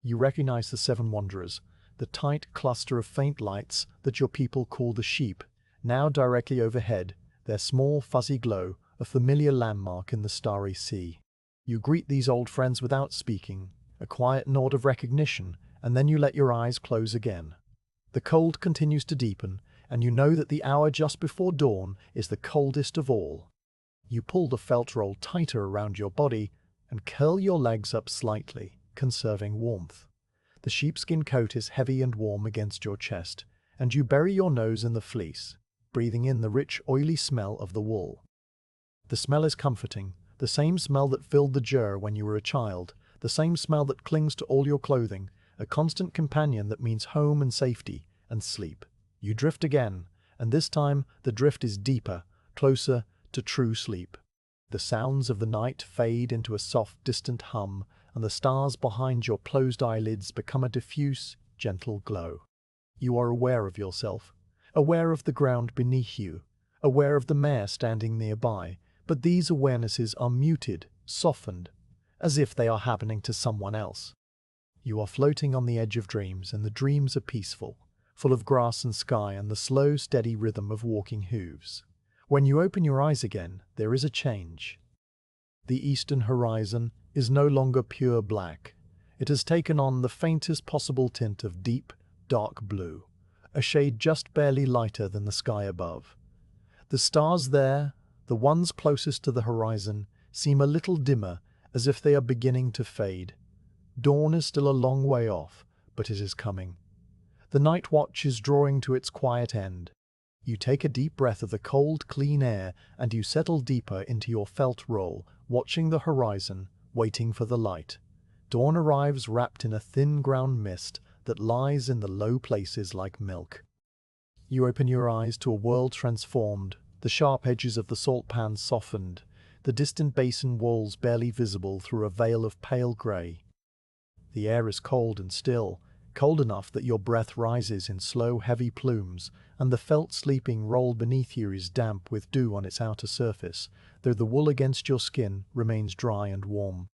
You recognize the 7 wanderers, the tight cluster of faint lights that your people call the sheep, now directly overhead, their small fuzzy glow, a familiar landmark in the starry sea. You greet these old friends without speaking, a quiet nod of recognition, and then you let your eyes close again. The cold continues to deepen, and you know that the hour just before dawn is the coldest of all. You pull the felt roll tighter around your body and curl your legs up slightly, conserving warmth. The sheepskin coat is heavy and warm against your chest, and you bury your nose in the fleece, breathing in the rich, oily smell of the wool. The smell is comforting, the same smell that filled the jar when you were a child, the same smell that clings to all your clothing, a constant companion that means home and safety and sleep. You drift again, and this time the drift is deeper, closer to true sleep. The sounds of the night fade into a soft, distant hum, and the stars behind your closed eyelids become a diffuse, gentle glow. You are aware of yourself, aware of the ground beneath you, aware of the mare standing nearby, but these awarenesses are muted, softened, as if they are happening to someone else. You are floating on the edge of dreams, and the dreams are peaceful, full of grass and sky and the slow, steady rhythm of walking hooves. When you open your eyes again, there is a change. The eastern horizon is no longer pure black. It has taken on the faintest possible tint of deep, dark blue, a shade just barely lighter than the sky above. The stars there, the ones closest to the horizon, seem a little dimmer, as if they are beginning to fade. Dawn is still a long way off, but it is coming. The night watch is drawing to its quiet end. You take a deep breath of the cold, clean air, and you settle deeper into your felt roll, watching the horizon, waiting for the light. Dawn arrives wrapped in a thin ground mist that lies in the low places like milk. You open your eyes to a world transformed, the sharp edges of the salt pans softened, the distant basin walls barely visible through a veil of pale grey. The air is cold and still, cold enough that your breath rises in slow, heavy plumes, and the felt sleeping roll beneath you is damp with dew on its outer surface, though the wool against your skin remains dry and warm.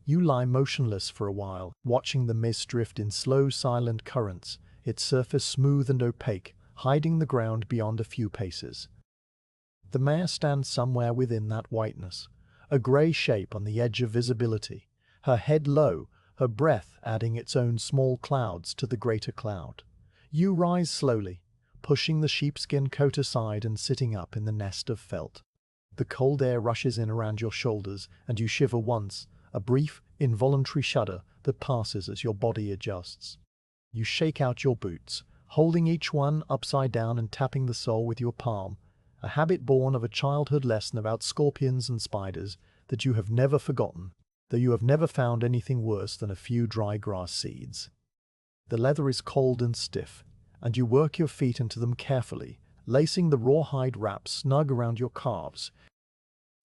You lie motionless for a while, watching the mist drift in slow, silent currents, its surface smooth and opaque, hiding the ground beyond a few paces. The mare stands somewhere within that whiteness, a grey shape on the edge of visibility, her head low, her breath adding its own small clouds to the greater cloud. You rise slowly, pushing the sheepskin coat aside and sitting up in the nest of felt. The cold air rushes in around your shoulders, and you shiver once, a brief, involuntary shudder that passes as your body adjusts. You shake out your boots, holding each one upside down and tapping the sole with your palm, a habit born of a childhood lesson about scorpions and spiders that you have never forgotten, though you have never found anything worse than a few dry grass seeds. The leather is cold and stiff, and you work your feet into them carefully, lacing the rawhide wrap snug around your calves.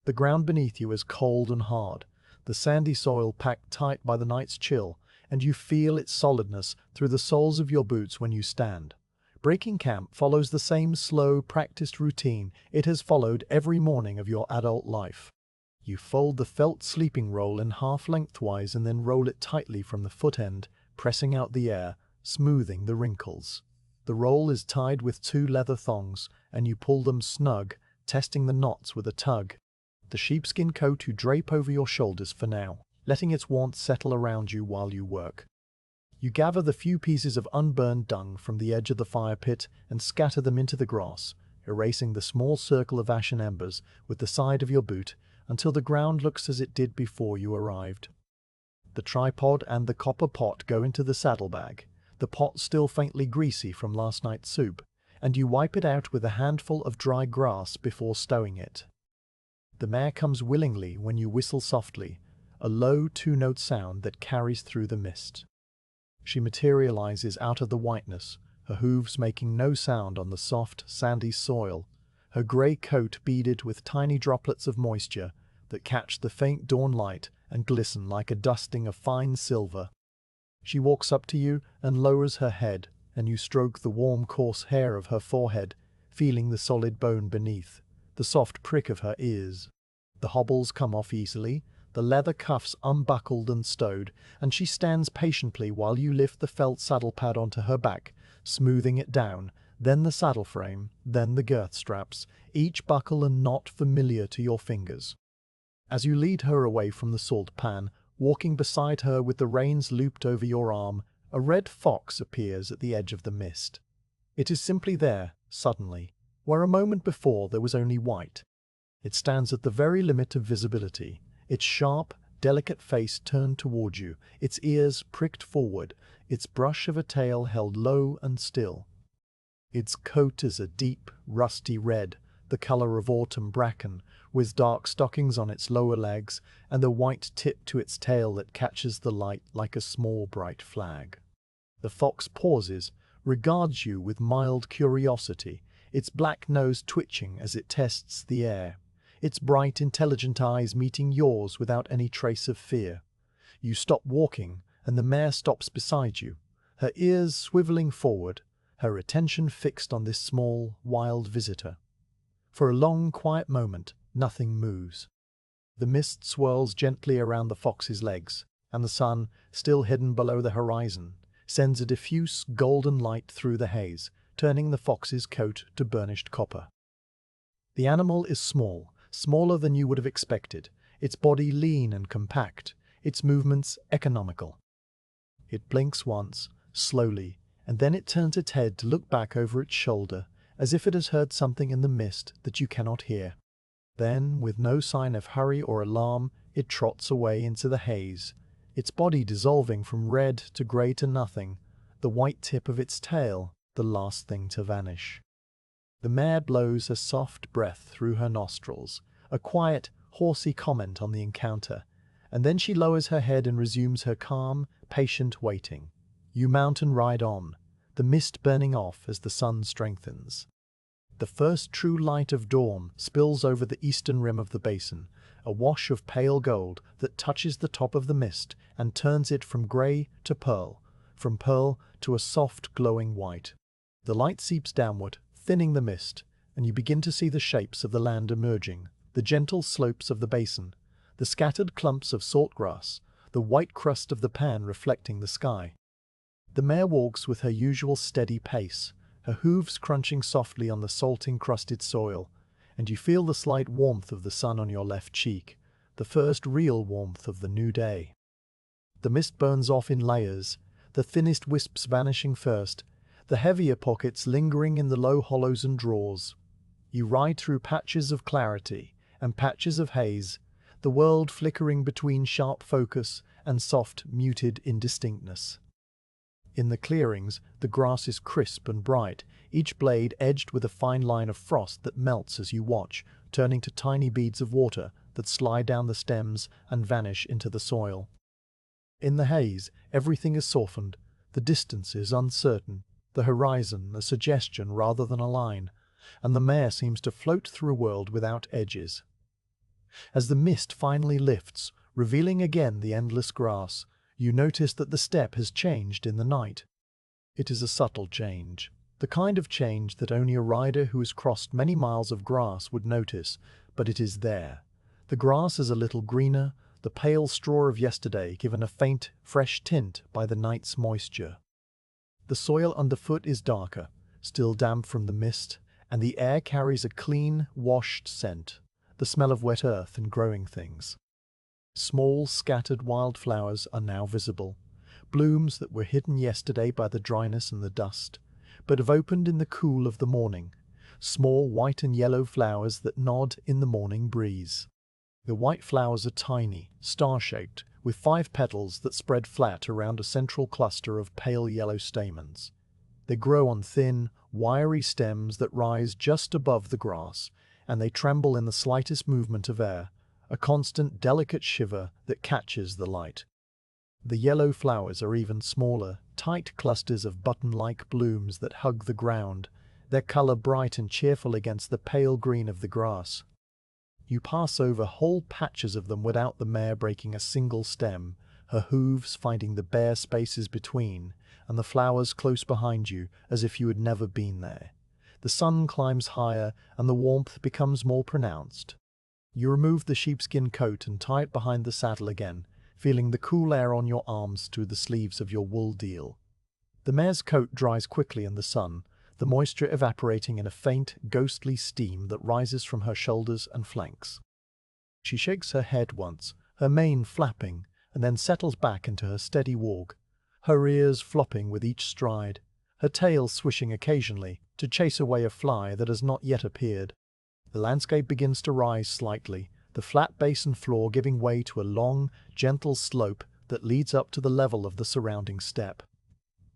The ground beneath you is cold and hard, the sandy soil packed tight by the night's chill, and you feel its solidness through the soles of your boots when you stand. Breaking camp follows the same slow, practiced routine it has followed every morning of your adult life. You fold the felt sleeping roll in half lengthwise and then roll it tightly from the foot end, pressing out the air, smoothing the wrinkles. The roll is tied with 2 leather thongs, and you pull them snug, testing the knots with a tug. The sheepskin coat you drape over your shoulders for now, letting its warmth settle around you while you work. You gather the few pieces of unburned dung from the edge of the fire pit and scatter them into the grass, erasing the small circle of ashen embers with the side of your boot until the ground looks as it did before you arrived. The tripod and the copper pot go into the saddlebag, the pot still faintly greasy from last night's soup, and you wipe it out with a handful of dry grass before stowing it. The mare comes willingly when you whistle softly, a low 2-note sound that carries through the mist. She materializes out of the whiteness, her hooves making no sound on the soft, sandy soil, her grey coat beaded with tiny droplets of moisture that catch the faint dawn light and glisten like a dusting of fine silver. She walks up to you and lowers her head, and you stroke the warm, coarse hair of her forehead, feeling the solid bone beneath, the soft prick of her ears. The hobbles come off easily, the leather cuffs unbuckled and stowed, and she stands patiently while you lift the felt saddle pad onto her back, smoothing it down, then the saddle frame, then the girth straps, each buckle and knot familiar to your fingers. As you lead her away from the salt pan, walking beside her with the reins looped over your arm, a red fox appears at the edge of the mist. It is simply there, suddenly, where a moment before there was only white. It stands at the very limit of visibility, its sharp, delicate face turned toward you, its ears pricked forward, its brush of a tail held low and still. Its coat is a deep, rusty red, the color of autumn bracken, with dark stockings on its lower legs and a white tip to its tail that catches the light like a small bright flag. The fox pauses, regards you with mild curiosity, its black nose twitching as it tests the air, its bright, intelligent eyes meeting yours without any trace of fear. You stop walking, and the mare stops beside you, her ears swiveling forward, her attention fixed on this small, wild visitor. For a long, quiet moment, nothing moves. The mist swirls gently around the fox's legs, and the sun, still hidden below the horizon, sends a diffuse golden light through the haze, turning the fox's coat to burnished copper. The animal is small, smaller than you would have expected, its body lean and compact, its movements economical. It blinks once, slowly, and then it turns its head to look back over its shoulder, as if it has heard something in the mist that you cannot hear. Then, with no sign of hurry or alarm, it trots away into the haze, its body dissolving from red to grey to nothing, the white tip of its tail the last thing to vanish. The mare blows a soft breath through her nostrils, a quiet, horsey comment on the encounter, and then she lowers her head and resumes her calm, patient waiting. You mount and ride on, the mist burning off as the sun strengthens. The first true light of dawn spills over the eastern rim of the basin, a wash of pale gold that touches the top of the mist and turns it from grey to pearl, from pearl to a soft, glowing white. The light seeps downward, thinning the mist, and you begin to see the shapes of the land emerging, the gentle slopes of the basin, the scattered clumps of saltgrass, the white crust of the pan reflecting the sky. The mare walks with her usual steady pace, her hooves crunching softly on the salt-encrusted soil, and you feel the slight warmth of the sun on your left cheek, the first real warmth of the new day. The mist burns off in layers, the thinnest wisps vanishing first, the heavier pockets lingering in the low hollows and draws. You ride through patches of clarity and patches of haze, the world flickering between sharp focus and soft, muted indistinctness. In the clearings, the grass is crisp and bright, each blade edged with a fine line of frost that melts as you watch, turning to tiny beads of water that slide down the stems and vanish into the soil. In the haze, everything is softened, the distance is uncertain, the horizon a suggestion rather than a line, and the mare seems to float through a world without edges. As the mist finally lifts, revealing again the endless grass, you notice that the steppe has changed in the night. It is a subtle change, the kind of change that only a rider who has crossed many miles of grass would notice, but it is there. The grass is a little greener, the pale straw of yesterday given a faint, fresh tint by the night's moisture. The soil underfoot is darker, still damp from the mist, and the air carries a clean, washed scent, the smell of wet earth and growing things. Small, scattered wildflowers are now visible, blooms that were hidden yesterday by the dryness and the dust, but have opened in the cool of the morning, small white and yellow flowers that nod in the morning breeze. The white flowers are tiny, star-shaped, with 5 petals that spread flat around a central cluster of pale yellow stamens. They grow on thin, wiry stems that rise just above the grass, and they tremble in the slightest movement of air, a constant, delicate shiver that catches the light. The yellow flowers are even smaller, tight clusters of button-like blooms that hug the ground, their color bright and cheerful against the pale green of the grass. You pass over whole patches of them without the mare breaking a single stem, her hooves finding the bare spaces between, and the flowers close behind you as if you had never been there. The sun climbs higher, and the warmth becomes more pronounced. You remove the sheepskin coat and tie it behind the saddle again, feeling the cool air on your arms through the sleeves of your wool deal. The mare's coat dries quickly in the sun, the moisture evaporating in a faint, ghostly steam that rises from her shoulders and flanks. She shakes her head once, her mane flapping, and then settles back into her steady walk, her ears flopping with each stride, her tail swishing occasionally to chase away a fly that has not yet appeared. The landscape begins to rise slightly, the flat basin floor giving way to a long, gentle slope that leads up to the level of the surrounding steppe.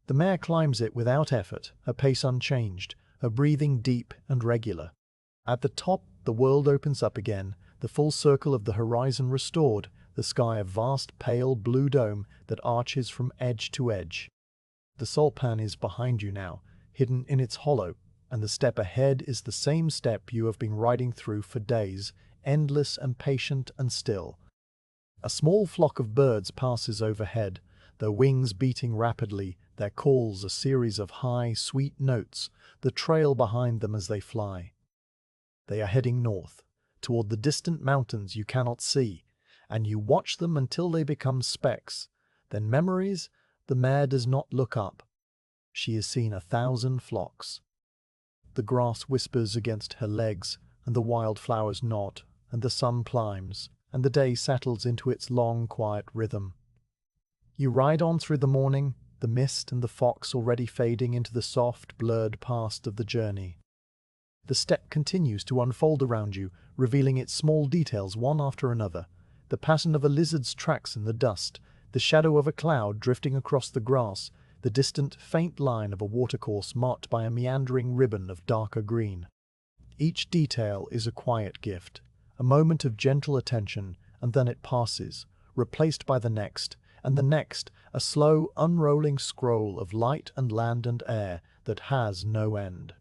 The mare climbs it without effort, her pace unchanged, her breathing deep and regular. At the top, the world opens up again, the full circle of the horizon restored, the sky a vast pale blue dome that arches from edge to edge. The salt pan is behind you now, hidden in its hollow, and the steppe ahead is the same steppe you have been riding through for days, endless and patient and still. A small flock of birds passes overhead, their wings beating rapidly, their calls a series of high, sweet notes that trail behind them as they fly. They are heading north, toward the distant mountains you cannot see, and you watch them until they become specks. Then memories, the mare does not look up. She has seen 1,000 flocks. The grass whispers against her legs, and the wildflowers nod, and the sun climbs, and the day settles into its long, quiet rhythm. You ride on through the morning, the mist and the fox already fading into the soft, blurred past of the journey. The steppe continues to unfold around you, revealing its small details one after another. The pattern of a lizard's tracks in the dust, the shadow of a cloud drifting across the grass, the distant, faint line of a watercourse marked by a meandering ribbon of darker green. Each detail is a quiet gift, a moment of gentle attention, and then it passes, replaced by the next, and the next, a slow, unrolling scroll of light and land and air that has no end.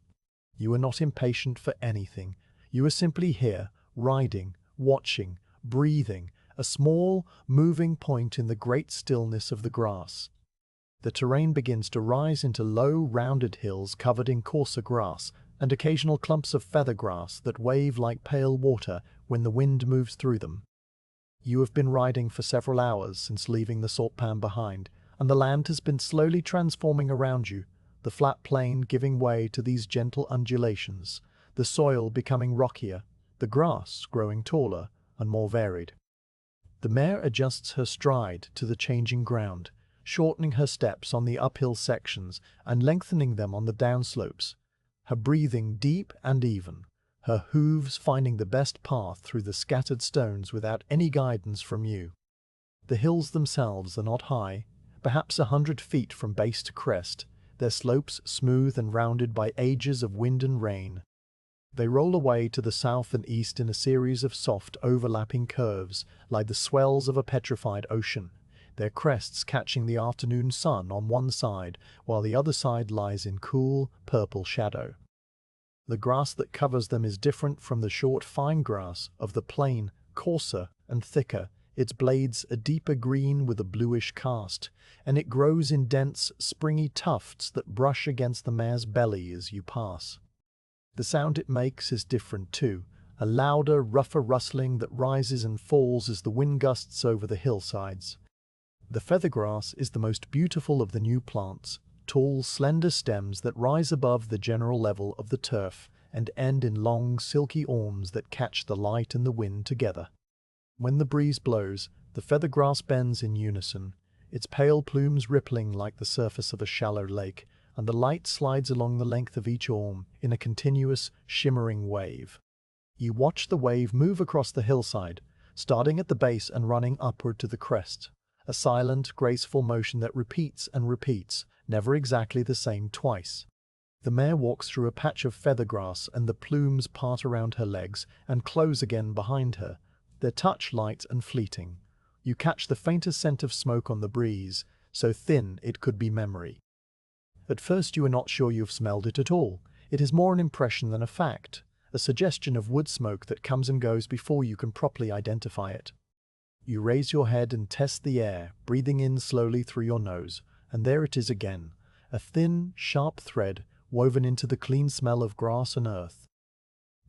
You are not impatient for anything. You are simply here, riding, watching, breathing, a small, moving point in the great stillness of the grass. The terrain begins to rise into low, rounded hills covered in coarser grass, and occasional clumps of feather grass that wave like pale water when the wind moves through them. You have been riding for several hours since leaving the salt pan behind, and the land has been slowly transforming around you, the flat plain giving way to these gentle undulations, the soil becoming rockier, the grass growing taller and more varied. The mare adjusts her stride to the changing ground, shortening her steps on the uphill sections and lengthening them on the downslopes, her breathing deep and even, her hooves finding the best path through the scattered stones without any guidance from you. The hills themselves are not high, perhaps 100 feet from base to crest, their slopes smooth and rounded by ages of wind and rain. They roll away to the south and east in a series of soft, overlapping curves, like the swells of a petrified ocean, their crests catching the afternoon sun on one side, while the other side lies in cool, purple shadow. The grass that covers them is different from the short, fine grass of the plain, coarser and thicker, its blades a deeper green with a bluish cast, and it grows in dense, springy tufts that brush against the mare's belly as you pass. The sound it makes is different too, a louder, rougher rustling that rises and falls as the wind gusts over the hillsides. The feathergrass is the most beautiful of the new plants, tall, slender stems that rise above the general level of the turf and end in long, silky arms that catch the light and the wind together. When the breeze blows, the feathergrass bends in unison, its pale plumes rippling like the surface of a shallow lake, and the light slides along the length of each arm in a continuous, shimmering wave. You watch the wave move across the hillside, starting at the base and running upward to the crest, a silent, graceful motion that repeats and repeats, never exactly the same twice. The mare walks through a patch of feathergrass and the plumes part around her legs and close again behind her, their touch light and fleeting. You catch the faintest scent of smoke on the breeze, so thin it could be memory. At first you are not sure you've smelled it at all. It is more an impression than a fact, a suggestion of wood smoke that comes and goes before you can properly identify it. You raise your head and test the air, breathing in slowly through your nose, and there it is again, a thin, sharp thread woven into the clean smell of grass and earth.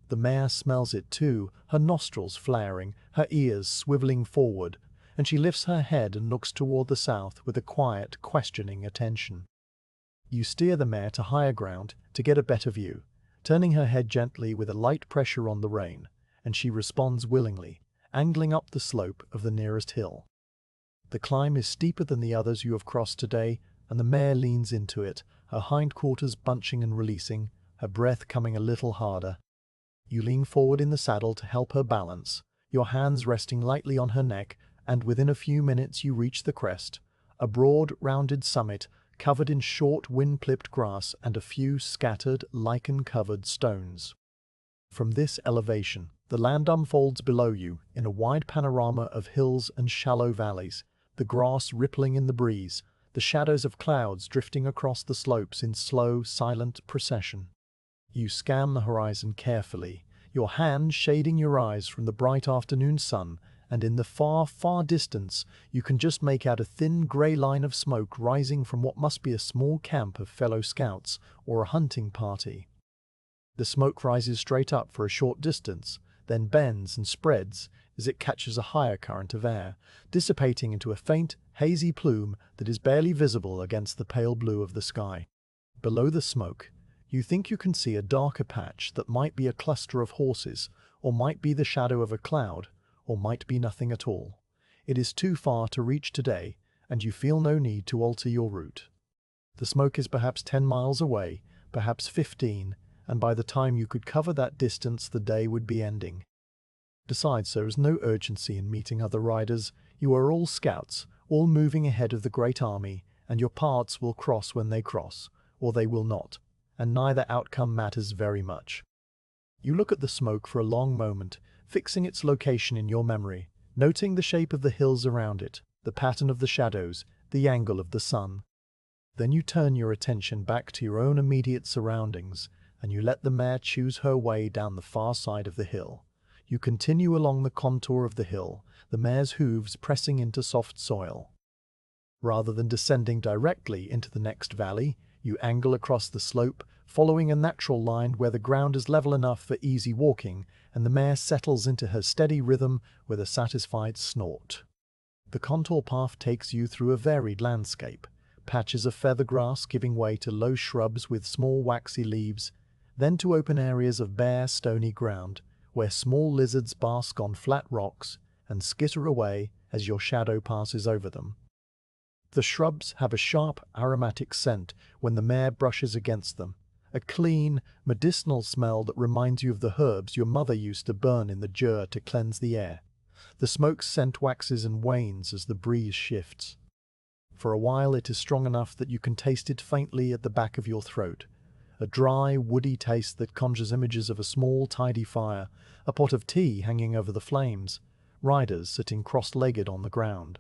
The mare smells it too, her nostrils flaring, her ears swiveling forward, and she lifts her head and looks toward the south with a quiet, questioning attention. You steer the mare to higher ground to get a better view, turning her head gently with a light pressure on the rein, and she responds willingly, angling up the slope of the nearest hill. The climb is steeper than the others you have crossed today, and the mare leans into it, her hindquarters bunching and releasing, her breath coming a little harder. You lean forward in the saddle to help her balance, your hands resting lightly on her neck, and within a few minutes you reach the crest, a broad, rounded summit covered in short, wind-clipped grass and a few scattered, lichen-covered stones. From this elevation, the land unfolds below you in a wide panorama of hills and shallow valleys, the grass rippling in the breeze, the shadows of clouds drifting across the slopes in slow, silent procession. You scan the horizon carefully, your hand shading your eyes from the bright afternoon sun, and in the far, far distance you can just make out a thin grey line of smoke rising from what must be a small camp of fellow scouts or a hunting party. The smoke rises straight up for a short distance, then bends and spreads as it catches a higher current of air, dissipating into a faint, hazy plume that is barely visible against the pale blue of the sky. Below the smoke, you think you can see a darker patch that might be a cluster of horses, or might be the shadow of a cloud, or might be nothing at all. It is too far to reach today, and you feel no need to alter your route. The smoke is perhaps 10 miles away, perhaps 15, and by the time you could cover that distance the day would be ending. Besides, there is no urgency in meeting other riders. You are all scouts, all moving ahead of the great army, and your paths will cross when they cross, or they will not, and neither outcome matters very much. You look at the smoke for a long moment, fixing its location in your memory, noting the shape of the hills around it, the pattern of the shadows, the angle of the sun. Then you turn your attention back to your own immediate surroundings, and you let the mare choose her way down the far side of the hill. You continue along the contour of the hill, the mare's hooves pressing into soft soil. Rather than descending directly into the next valley, you angle across the slope, following a natural line where the ground is level enough for easy walking, and the mare settles into her steady rhythm with a satisfied snort. The contour path takes you through a varied landscape, patches of feather grass giving way to low shrubs with small waxy leaves, then to open areas of bare, stony ground, where small lizards bask on flat rocks and skitter away as your shadow passes over them. The shrubs have a sharp, aromatic scent when the mare brushes against them, a clean, medicinal smell that reminds you of the herbs your mother used to burn in the jar to cleanse the air. The smoke's scent waxes and wanes as the breeze shifts. For a while it is strong enough that you can taste it faintly at the back of your throat, a dry, woody taste that conjures images of a small, tidy fire, a pot of tea hanging over the flames, riders sitting cross-legged on the ground.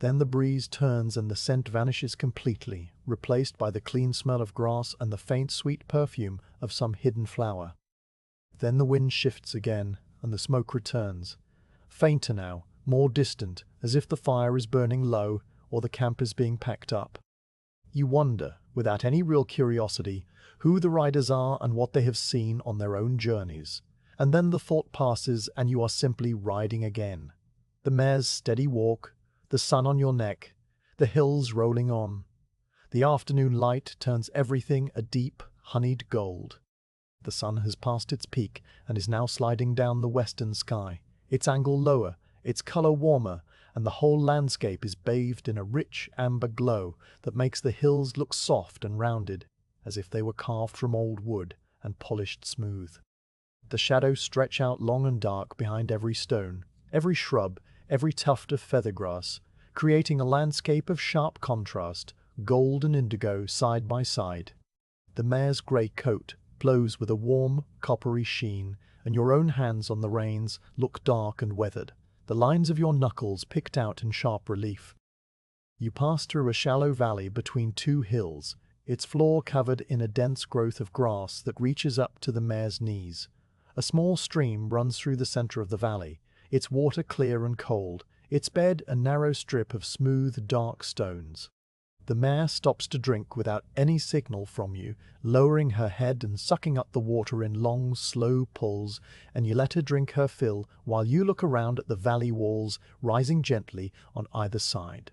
Then the breeze turns and the scent vanishes completely, replaced by the clean smell of grass and the faint sweet perfume of some hidden flower. Then the wind shifts again, and the smoke returns, fainter now, more distant, as if the fire is burning low or the camp is being packed up. You wonder, without any real curiosity, who the riders are and what they have seen on their own journeys, And then the thought passes and you are simply riding again. The mare's steady walk, the sun on your neck, the hills rolling on. The afternoon light turns everything a deep, honeyed gold. The sun has passed its peak and is now sliding down the western sky, its angle lower, its color warmer, and the whole landscape is bathed in a rich amber glow that makes the hills look soft and rounded, as if they were carved from old wood and polished smooth. The shadows stretch out long and dark behind every stone, every shrub, every tuft of feathergrass, creating a landscape of sharp contrast, gold and indigo side by side. The mare's grey coat glows with a warm, coppery sheen, and your own hands on the reins look dark and weathered, the lines of your knuckles picked out in sharp relief. You pass through a shallow valley between two hills, its floor covered in a dense growth of grass that reaches up to the mare's knees. A small stream runs through the center of the valley, its water clear and cold, its bed a narrow strip of smooth, dark stones. The mare stops to drink without any signal from you, lowering her head and sucking up the water in long, slow pulls, and you let her drink her fill while you look around at the valley walls rising gently on either side.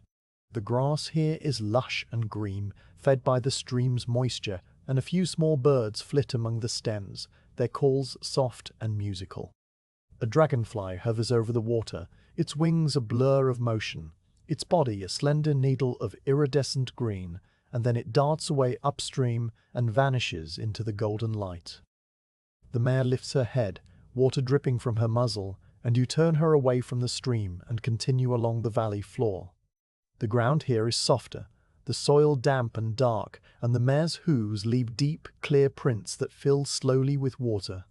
The grass here is lush and green, fed by the stream's moisture, and a few small birds flit among the stems, their calls soft and musical. A dragonfly hovers over the water, its wings a blur of motion, its body a slender needle of iridescent green, and then it darts away upstream and vanishes into the golden light. The mare lifts her head, water dripping from her muzzle, and you turn her away from the stream and continue along the valley floor. The ground here is softer, the soil damp and dark, and the mare's hooves leave deep, clear prints that fill slowly with water.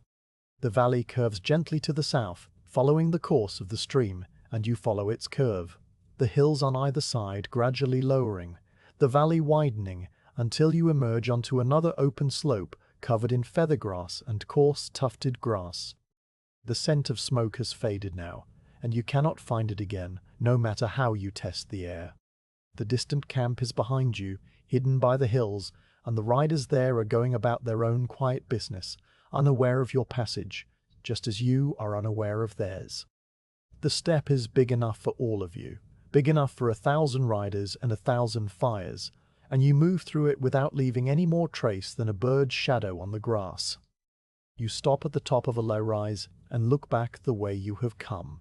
The valley curves gently to the south, following the course of the stream, and you follow its curve. The hills on either side gradually lowering, the valley widening until you emerge onto another open slope covered in feathergrass and coarse tufted grass. The scent of smoke has faded now, and you cannot find it again, no matter how you test the air. The distant camp is behind you, hidden by the hills, and the riders there are going about their own quiet business, unaware of your passage, just as you are unaware of theirs. The steppe is big enough for all of you, big enough for 1,000 riders and 1,000 fires, and you move through it without leaving any more trace than a bird's shadow on the grass. You stop at the top of a low rise and look back the way you have come.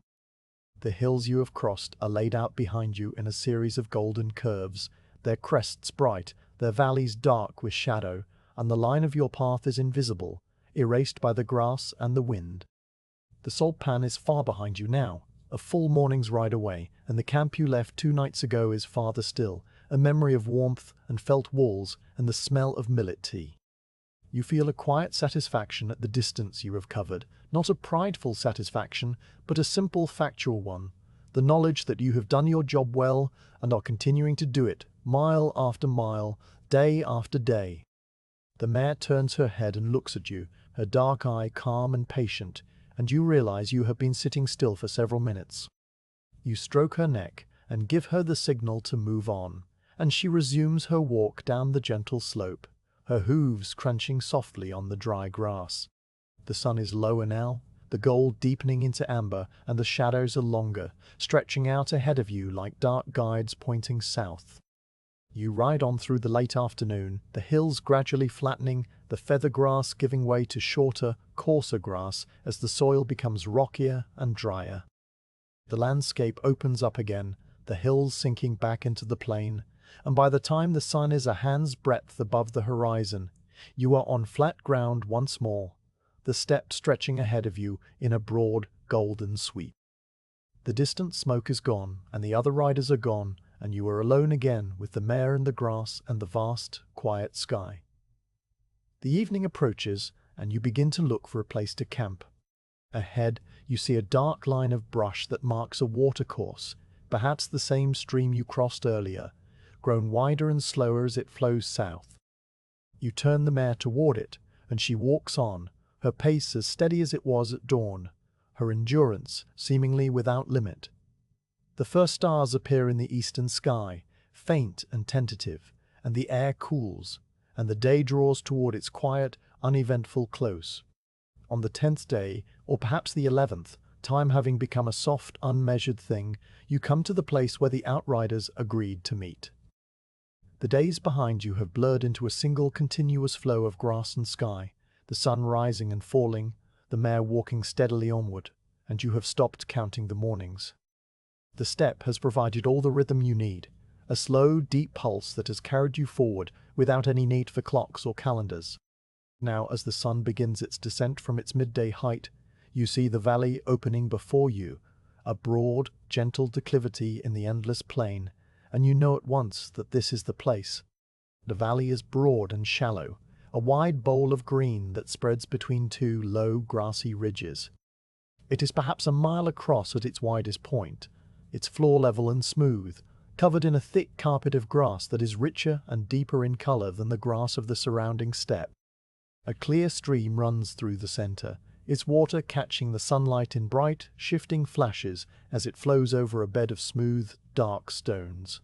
The hills you have crossed are laid out behind you in a series of golden curves, their crests bright, their valleys dark with shadow, and the line of your path is invisible, erased by the grass and the wind. The salt pan is far behind you now, a full morning's ride away, and the camp you left 2 nights ago is farther still, a memory of warmth and felt walls and the smell of millet tea. You feel a quiet satisfaction at the distance you have covered, not a prideful satisfaction, but a simple factual one, the knowledge that you have done your job well and are continuing to do it, mile after mile, day after day. The mare turns her head and looks at you, her dark eye calm and patient, and you realize you have been sitting still for several minutes. You stroke her neck and give her the signal to move on, and she resumes her walk down the gentle slope, her hooves crunching softly on the dry grass. The sun is lower now, the gold deepening into amber, and the shadows are longer, stretching out ahead of you like dark guides pointing south. You ride on through the late afternoon, the hills gradually flattening, the feather grass giving way to shorter, coarser grass as the soil becomes rockier and drier. The landscape opens up again, the hills sinking back into the plain, and by the time the sun is a hand's breadth above the horizon, you are on flat ground once more, the steppe stretching ahead of you in a broad, golden sweep. The distant smoke is gone, and the other riders are gone, and you are alone again with the mare and the grass and the vast, quiet sky. The evening approaches, and you begin to look for a place to camp. Ahead, you see a dark line of brush that marks a watercourse, perhaps the same stream you crossed earlier, grown wider and slower as it flows south. You turn the mare toward it, and she walks on, her pace as steady as it was at dawn, her endurance seemingly without limit. The first stars appear in the eastern sky, faint and tentative, and the air cools, and the day draws toward its quiet, uneventful close. On the 10th day, or perhaps the 11th, time having become a soft, unmeasured thing, you come to the place where the outriders agreed to meet. The days behind you have blurred into a single continuous flow of grass and sky, the sun rising and falling, the mare walking steadily onward, and you have stopped counting the mornings. The steppe has provided all the rhythm you need, a slow, deep pulse that has carried you forward without any need for clocks or calendars. Now, as the sun begins its descent from its midday height, you see the valley opening before you, a broad, gentle declivity in the endless plain, and you know at once that this is the place. The valley is broad and shallow, a wide bowl of green that spreads between two low, grassy ridges. It is perhaps a mile across at its widest point, its floor level and smooth, covered in a thick carpet of grass that is richer and deeper in color than the grass of the surrounding steppe. A clear stream runs through the center, its water catching the sunlight in bright, shifting flashes as it flows over a bed of smooth, dark stones.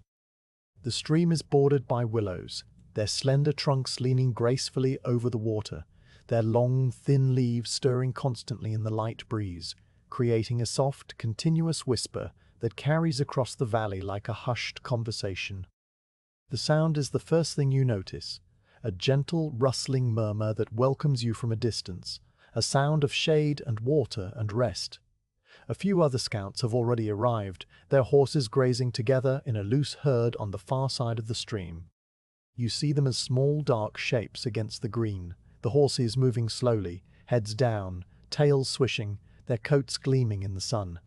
The stream is bordered by willows, their slender trunks leaning gracefully over the water, their long, thin leaves stirring constantly in the light breeze, creating a soft, continuous whisper that carries across the valley like a hushed conversation. The sound is the first thing you notice, a gentle, rustling murmur that welcomes you from a distance, a sound of shade and water and rest. A few other scouts have already arrived, their horses grazing together in a loose herd on the far side of the stream. You see them as small, dark shapes against the green, the horses moving slowly, heads down, tails swishing, their coats gleaming in the sun.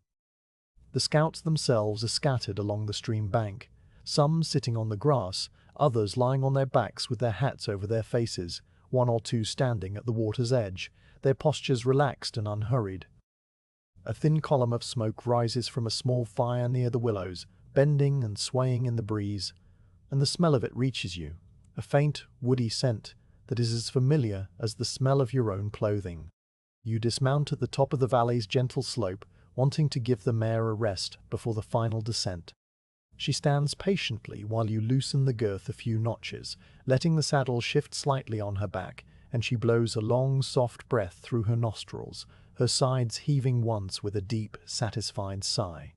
The scouts themselves are scattered along the stream bank, some sitting on the grass, others lying on their backs with their hats over their faces, one or two standing at the water's edge, their postures relaxed and unhurried. A thin column of smoke rises from a small fire near the willows, bending and swaying in the breeze, and the smell of it reaches you, a faint, woody scent that is as familiar as the smell of your own clothing. You dismount at the top of the valley's gentle slope, wanting to give the mare a rest before the final descent. She stands patiently while you loosen the girth a few notches, letting the saddle shift slightly on her back, and she blows a long, soft breath through her nostrils, her sides heaving once with a deep, satisfied sigh.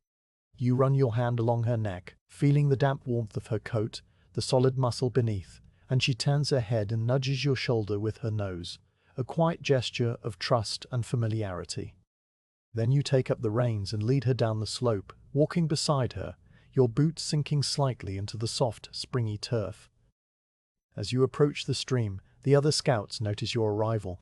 You run your hand along her neck, feeling the damp warmth of her coat, the solid muscle beneath, and she turns her head and nudges your shoulder with her nose, a quiet gesture of trust and familiarity. Then you take up the reins and lead her down the slope, walking beside her, your boots sinking slightly into the soft, springy turf. As you approach the stream, the other scouts notice your arrival.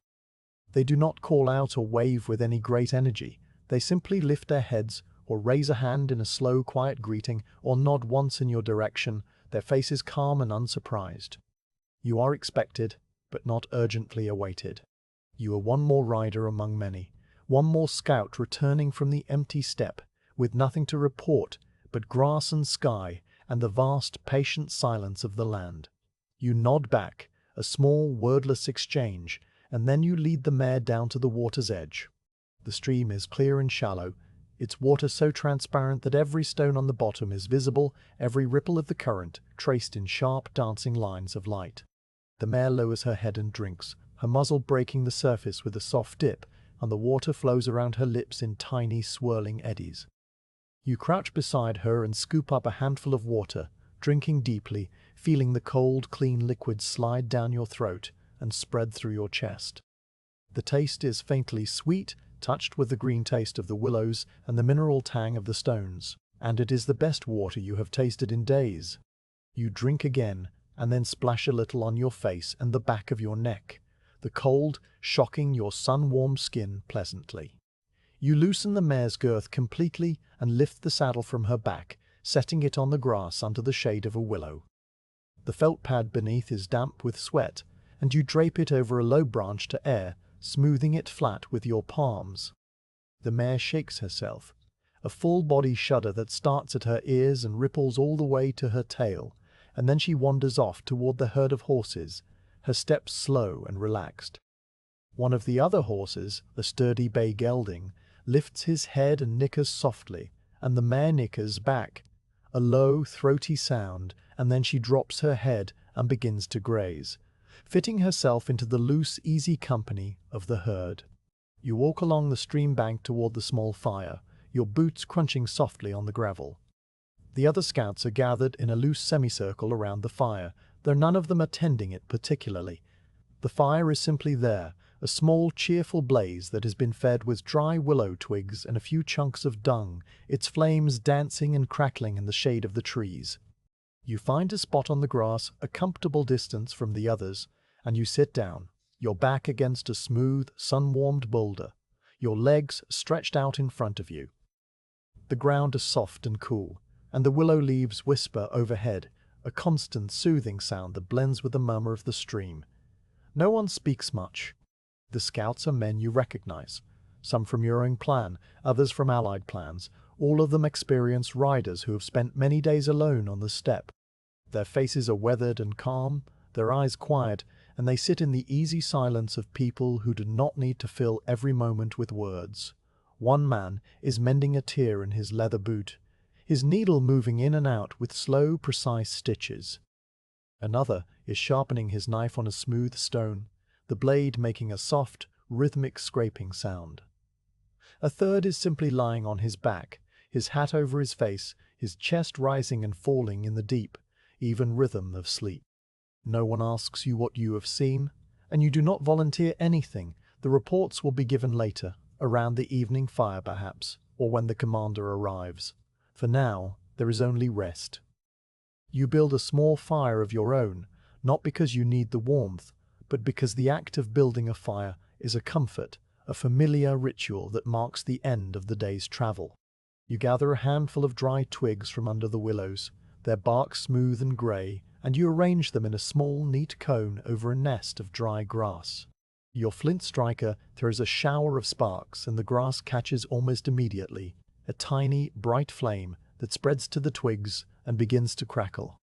They do not call out or wave with any great energy. They simply lift their heads, or raise a hand in a slow, quiet greeting, or nod once in your direction, their faces calm and unsurprised. You are expected, but not urgently awaited. You are one more rider among many, one more scout returning from the empty steppe, with nothing to report but grass and sky and the vast, patient silence of the land. You nod back, a small, wordless exchange, and then you lead the mare down to the water's edge. The stream is clear and shallow, its water so transparent that every stone on the bottom is visible, every ripple of the current traced in sharp, dancing lines of light. The mare lowers her head and drinks, her muzzle breaking the surface with a soft dip, and the water flows around her lips in tiny, swirling eddies. You crouch beside her and scoop up a handful of water, drinking deeply, feeling the cold, clean liquid slide down your throat and spread through your chest. The taste is faintly sweet, touched with the green taste of the willows and the mineral tang of the stones, and it is the best water you have tasted in days. You drink again, and then splash a little on your face and the back of your neck, the cold shocking your sun-warmed skin pleasantly. You loosen the mare's girth completely and lift the saddle from her back, setting it on the grass under the shade of a willow. The felt pad beneath is damp with sweat, and you drape it over a low branch to air, smoothing it flat with your palms. The mare shakes herself, a full-body shudder that starts at her ears and ripples all the way to her tail, and then she wanders off toward the herd of horses, her steps slow and relaxed. One of the other horses, the sturdy bay gelding, lifts his head and nickers softly, and the mare nickers back, a low, throaty sound, and then she drops her head and begins to graze, fitting herself into the loose, easy company of the herd. You walk along the stream bank toward the small fire, your boots crunching softly on the gravel. The other scouts are gathered in a loose semicircle around the fire, though none of them are tending it particularly. The fire is simply there, a small, cheerful blaze that has been fed with dry willow twigs and a few chunks of dung, its flames dancing and crackling in the shade of the trees. You find a spot on the grass a comfortable distance from the others, and you sit down, your back against a smooth, sun-warmed boulder, your legs stretched out in front of you. The ground is soft and cool, and the willow leaves whisper overhead, a constant, soothing sound that blends with the murmur of the stream. No one speaks much. The scouts are men you recognize, some from your own clan, others from allied clans, all of them experienced riders who have spent many days alone on the steppe. Their faces are weathered and calm, their eyes quiet, and they sit in the easy silence of people who do not need to fill every moment with words. One man is mending a tear in his leather boot, his needle moving in and out with slow, precise stitches. Another is sharpening his knife on a smooth stone, the blade making a soft, rhythmic scraping sound. A third is simply lying on his back, his hat over his face, his chest rising and falling in the deep, even rhythm of sleep. No one asks you what you have seen, and you do not volunteer anything. The reports will be given later, around the evening fire perhaps, or when the commander arrives. For now, there is only rest. You build a small fire of your own, not because you need the warmth, but because the act of building a fire is a comfort, a familiar ritual that marks the end of the day's travel. You gather a handful of dry twigs from under the willows, their bark smooth and grey, and you arrange them in a small, neat cone over a nest of dry grass. Your flint striker throws a shower of sparks, and the grass catches almost immediately, a tiny, bright flame that spreads to the twigs and begins to crackle.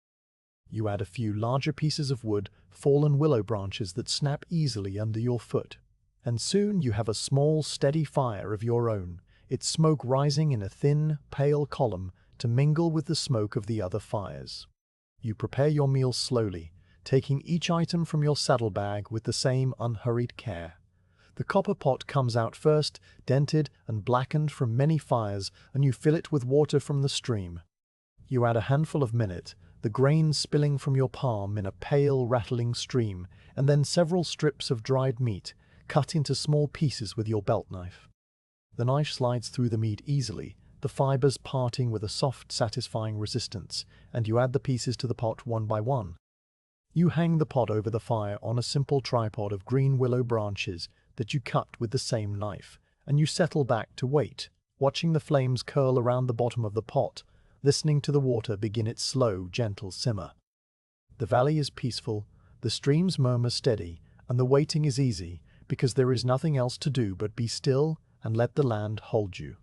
You add a few larger pieces of wood, fallen willow branches that snap easily under your foot, and soon you have a small, steady fire of your own, its smoke rising in a thin, pale column to mingle with the smoke of the other fires. You prepare your meal slowly, taking each item from your saddlebag with the same unhurried care. The copper pot comes out first, dented and blackened from many fires, and you fill it with water from the stream. You add a handful of millet, the grain spilling from your palm in a pale, rattling stream, and then several strips of dried meat, cut into small pieces with your belt knife. The knife slides through the meat easily, the fibers parting with a soft, satisfying resistance, and you add the pieces to the pot one by one. You hang the pot over the fire on a simple tripod of green willow branches that you cut with the same knife, and you settle back to wait, watching the flames curl around the bottom of the pot, listening to the water begin its slow, gentle simmer. The valley is peaceful, the stream's murmur steady, and the waiting is easy, because there is nothing else to do but be still and let the land hold you.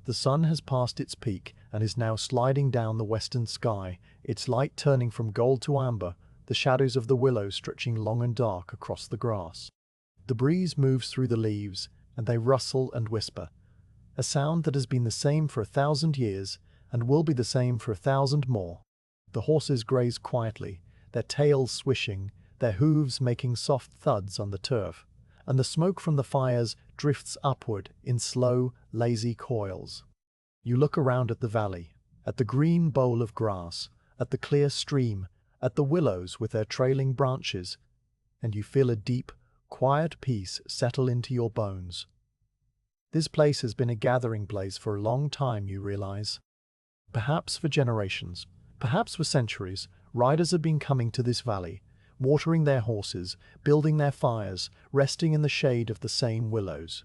The sun has passed its peak and is now sliding down the western sky, its light turning from gold to amber, the shadows of the willows stretching long and dark across the grass. The breeze moves through the leaves, and they rustle and whisper, a sound that has been the same for 1,000 years and will be the same for 1,000 more. The horses graze quietly, their tails swishing, their hooves making soft thuds on the turf, and the smoke from the fires drifts upward in slow, lazy coils. You look around at the valley, at the green bowl of grass, at the clear stream, at the willows with their trailing branches, and you feel a deep, quiet peace settle into your bones. This place has been a gathering place for a long time, you realize. Perhaps for generations, perhaps for centuries, riders have been coming to this valley, watering their horses, building their fires, resting in the shade of the same willows.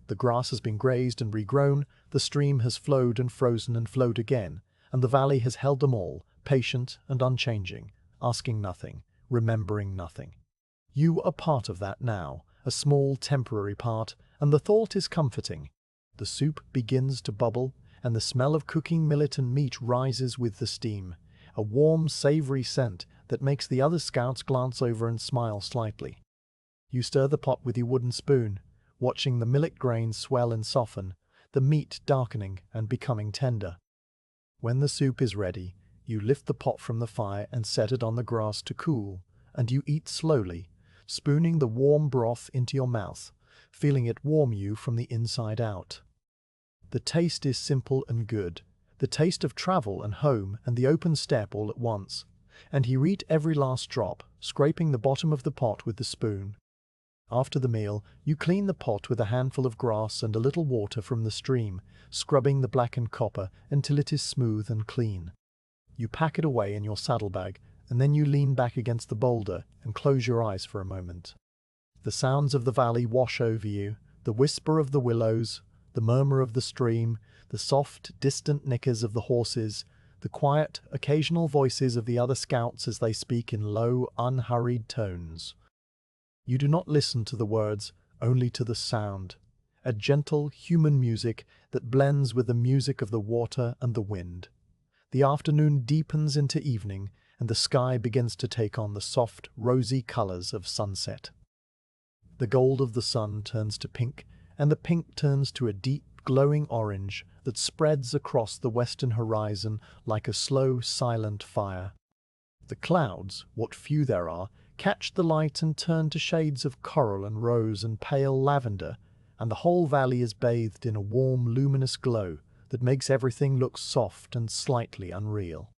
The grass has been grazed and regrown, the stream has flowed and frozen and flowed again, and the valley has held them all, patient and unchanging, asking nothing, remembering nothing. You are part of that now, a small temporary part, and the thought is comforting. The soup begins to bubble, and the smell of cooking millet and meat rises with the steam, a warm, savory scent that makes the other scouts glance over and smile slightly. You stir the pot with your wooden spoon, watching the millet grains swell and soften, the meat darkening and becoming tender. When the soup is ready, you lift the pot from the fire and set it on the grass to cool, and you eat slowly, spooning the warm broth into your mouth, feeling it warm you from the inside out. The taste is simple and good, the taste of travel and home and the open steppe all at once, and you eat every last drop, scraping the bottom of the pot with the spoon. After the meal, you clean the pot with a handful of grass and a little water from the stream, scrubbing the blackened copper until it is smooth and clean. You pack it away in your saddlebag, and then you lean back against the boulder and close your eyes for a moment. The sounds of the valley wash over you, the whisper of the willows, the murmur of the stream, the soft, distant nickers of the horses, the quiet, occasional voices of the other scouts as they speak in low, unhurried tones. You do not listen to the words, only to the sound, a gentle, human music that blends with the music of the water and the wind. The afternoon deepens into evening, and the sky begins to take on the soft, rosy colors of sunset. The gold of the sun turns to pink, and the pink turns to a deep, glowing orange that spreads across the western horizon like a slow, silent fire. The clouds, what few there are, catch the light and turn to shades of coral and rose and pale lavender, and the whole valley is bathed in a warm, luminous glow that makes everything look soft and slightly unreal.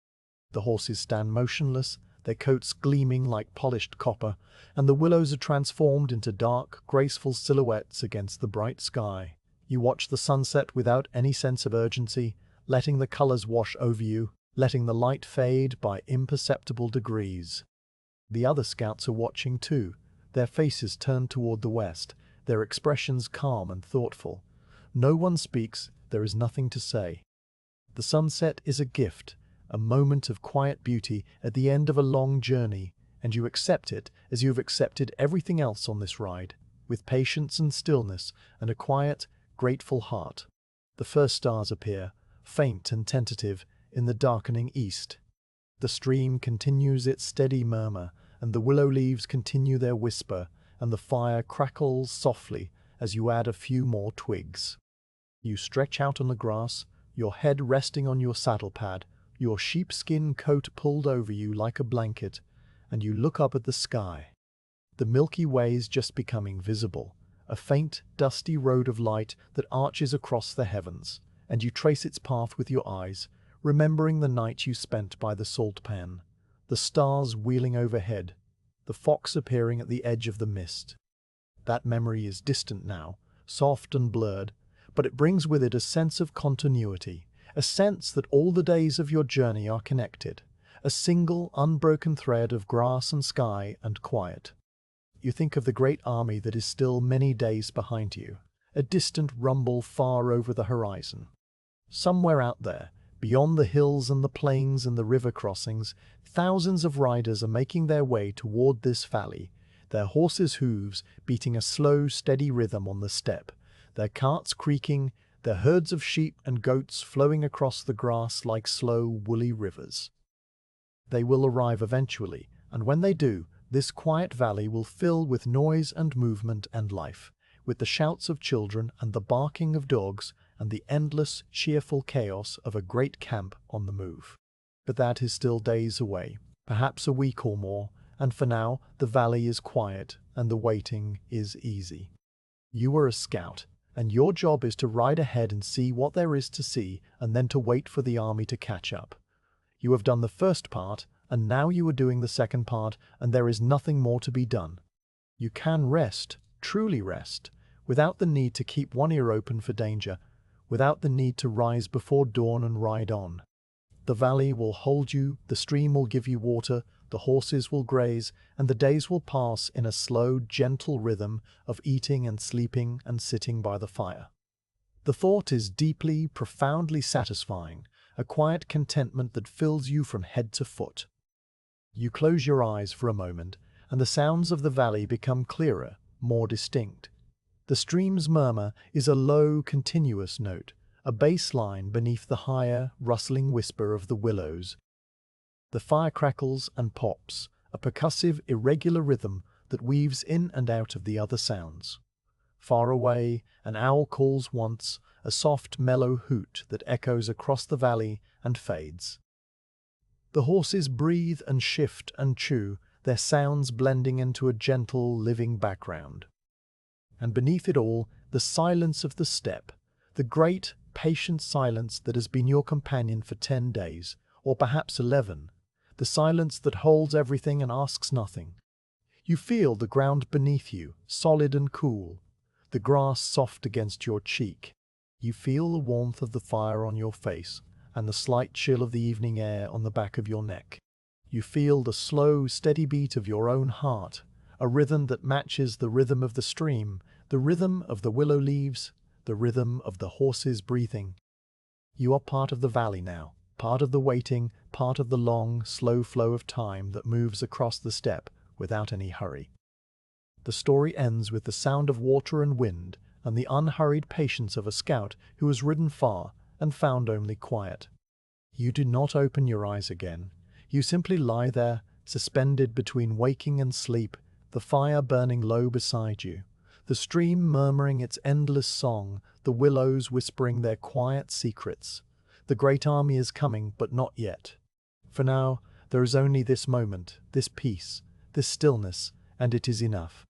The horses stand motionless, their coats gleaming like polished copper, and the willows are transformed into dark, graceful silhouettes against the bright sky. You watch the sunset without any sense of urgency, letting the colors wash over you, letting the light fade by imperceptible degrees. The other scouts are watching too, their faces turned toward the west, their expressions calm and thoughtful. No one speaks, there is nothing to say. The sunset is a gift, a moment of quiet beauty at the end of a long journey, and you accept it as you have accepted everything else on this ride, with patience and stillness and a quiet, grateful heart. The first stars appear, faint and tentative, in the darkening east. The stream continues its steady murmur, and the willow leaves continue their whisper, and the fire crackles softly as you add a few more twigs. You stretch out on the grass, your head resting on your saddle pad, your sheepskin coat pulled over you like a blanket, and you look up at the sky. The Milky Way is just becoming visible, a faint, dusty road of light that arches across the heavens, and you trace its path with your eyes, remembering the night you spent by the salt pan, the stars wheeling overhead, the fox appearing at the edge of the mist. That memory is distant now, soft and blurred, but it brings with it a sense of continuity, a sense that all the days of your journey are connected, a single, unbroken thread of grass and sky and quiet. You think of the great army that is still many days behind you, a distant rumble far over the horizon. Somewhere out there, beyond the hills and the plains and the river crossings, thousands of riders are making their way toward this valley, their horses' hooves beating a slow, steady rhythm on the steppe, their carts creaking, their herds of sheep and goats flowing across the grass like slow, woolly rivers. They will arrive eventually, and when they do, this quiet valley will fill with noise and movement and life, with the shouts of children and the barking of dogs and the endless, cheerful chaos of a great camp on the move. But that is still days away, perhaps a week or more, and for now the valley is quiet and the waiting is easy. You are a scout, and your job is to ride ahead and see what there is to see and then to wait for the army to catch up. You have done the first part, and now you are doing the second part, and there is nothing more to be done. You can rest, truly rest, without the need to keep one ear open for danger, without the need to rise before dawn and ride on. The valley will hold you, the stream will give you water, the horses will graze, and the days will pass in a slow, gentle rhythm of eating and sleeping and sitting by the fire. The thought is deeply, profoundly satisfying, a quiet contentment that fills you from head to foot. You close your eyes for a moment, and the sounds of the valley become clearer, more distinct. The stream's murmur is a low, continuous note, a bass line beneath the higher, rustling whisper of the willows. The fire crackles and pops, a percussive, irregular rhythm that weaves in and out of the other sounds. Far away, an owl calls once, a soft, mellow hoot that echoes across the valley and fades. The horses breathe and shift and chew, their sounds blending into a gentle, living background. And beneath it all, the silence of the steppe, the great, patient silence that has been your companion for 10 days, or perhaps 11, the silence that holds everything and asks nothing. You feel the ground beneath you, solid and cool, the grass soft against your cheek. You feel the warmth of the fire on your face and the slight chill of the evening air on the back of your neck. You feel the slow, steady beat of your own heart, a rhythm that matches the rhythm of the stream, the rhythm of the willow leaves, the rhythm of the horse's breathing. You are part of the valley now, part of the waiting, part of the long, slow flow of time that moves across the steppe without any hurry. The story ends with the sound of water and wind and the unhurried patience of a scout who has ridden far and found only quiet. You do not open your eyes again. You simply lie there, suspended between waking and sleep, the fire burning low beside you, the stream murmuring its endless song, the willows whispering their quiet secrets. The great army is coming, but not yet. For now, there is only this moment, this peace, this stillness, and it is enough.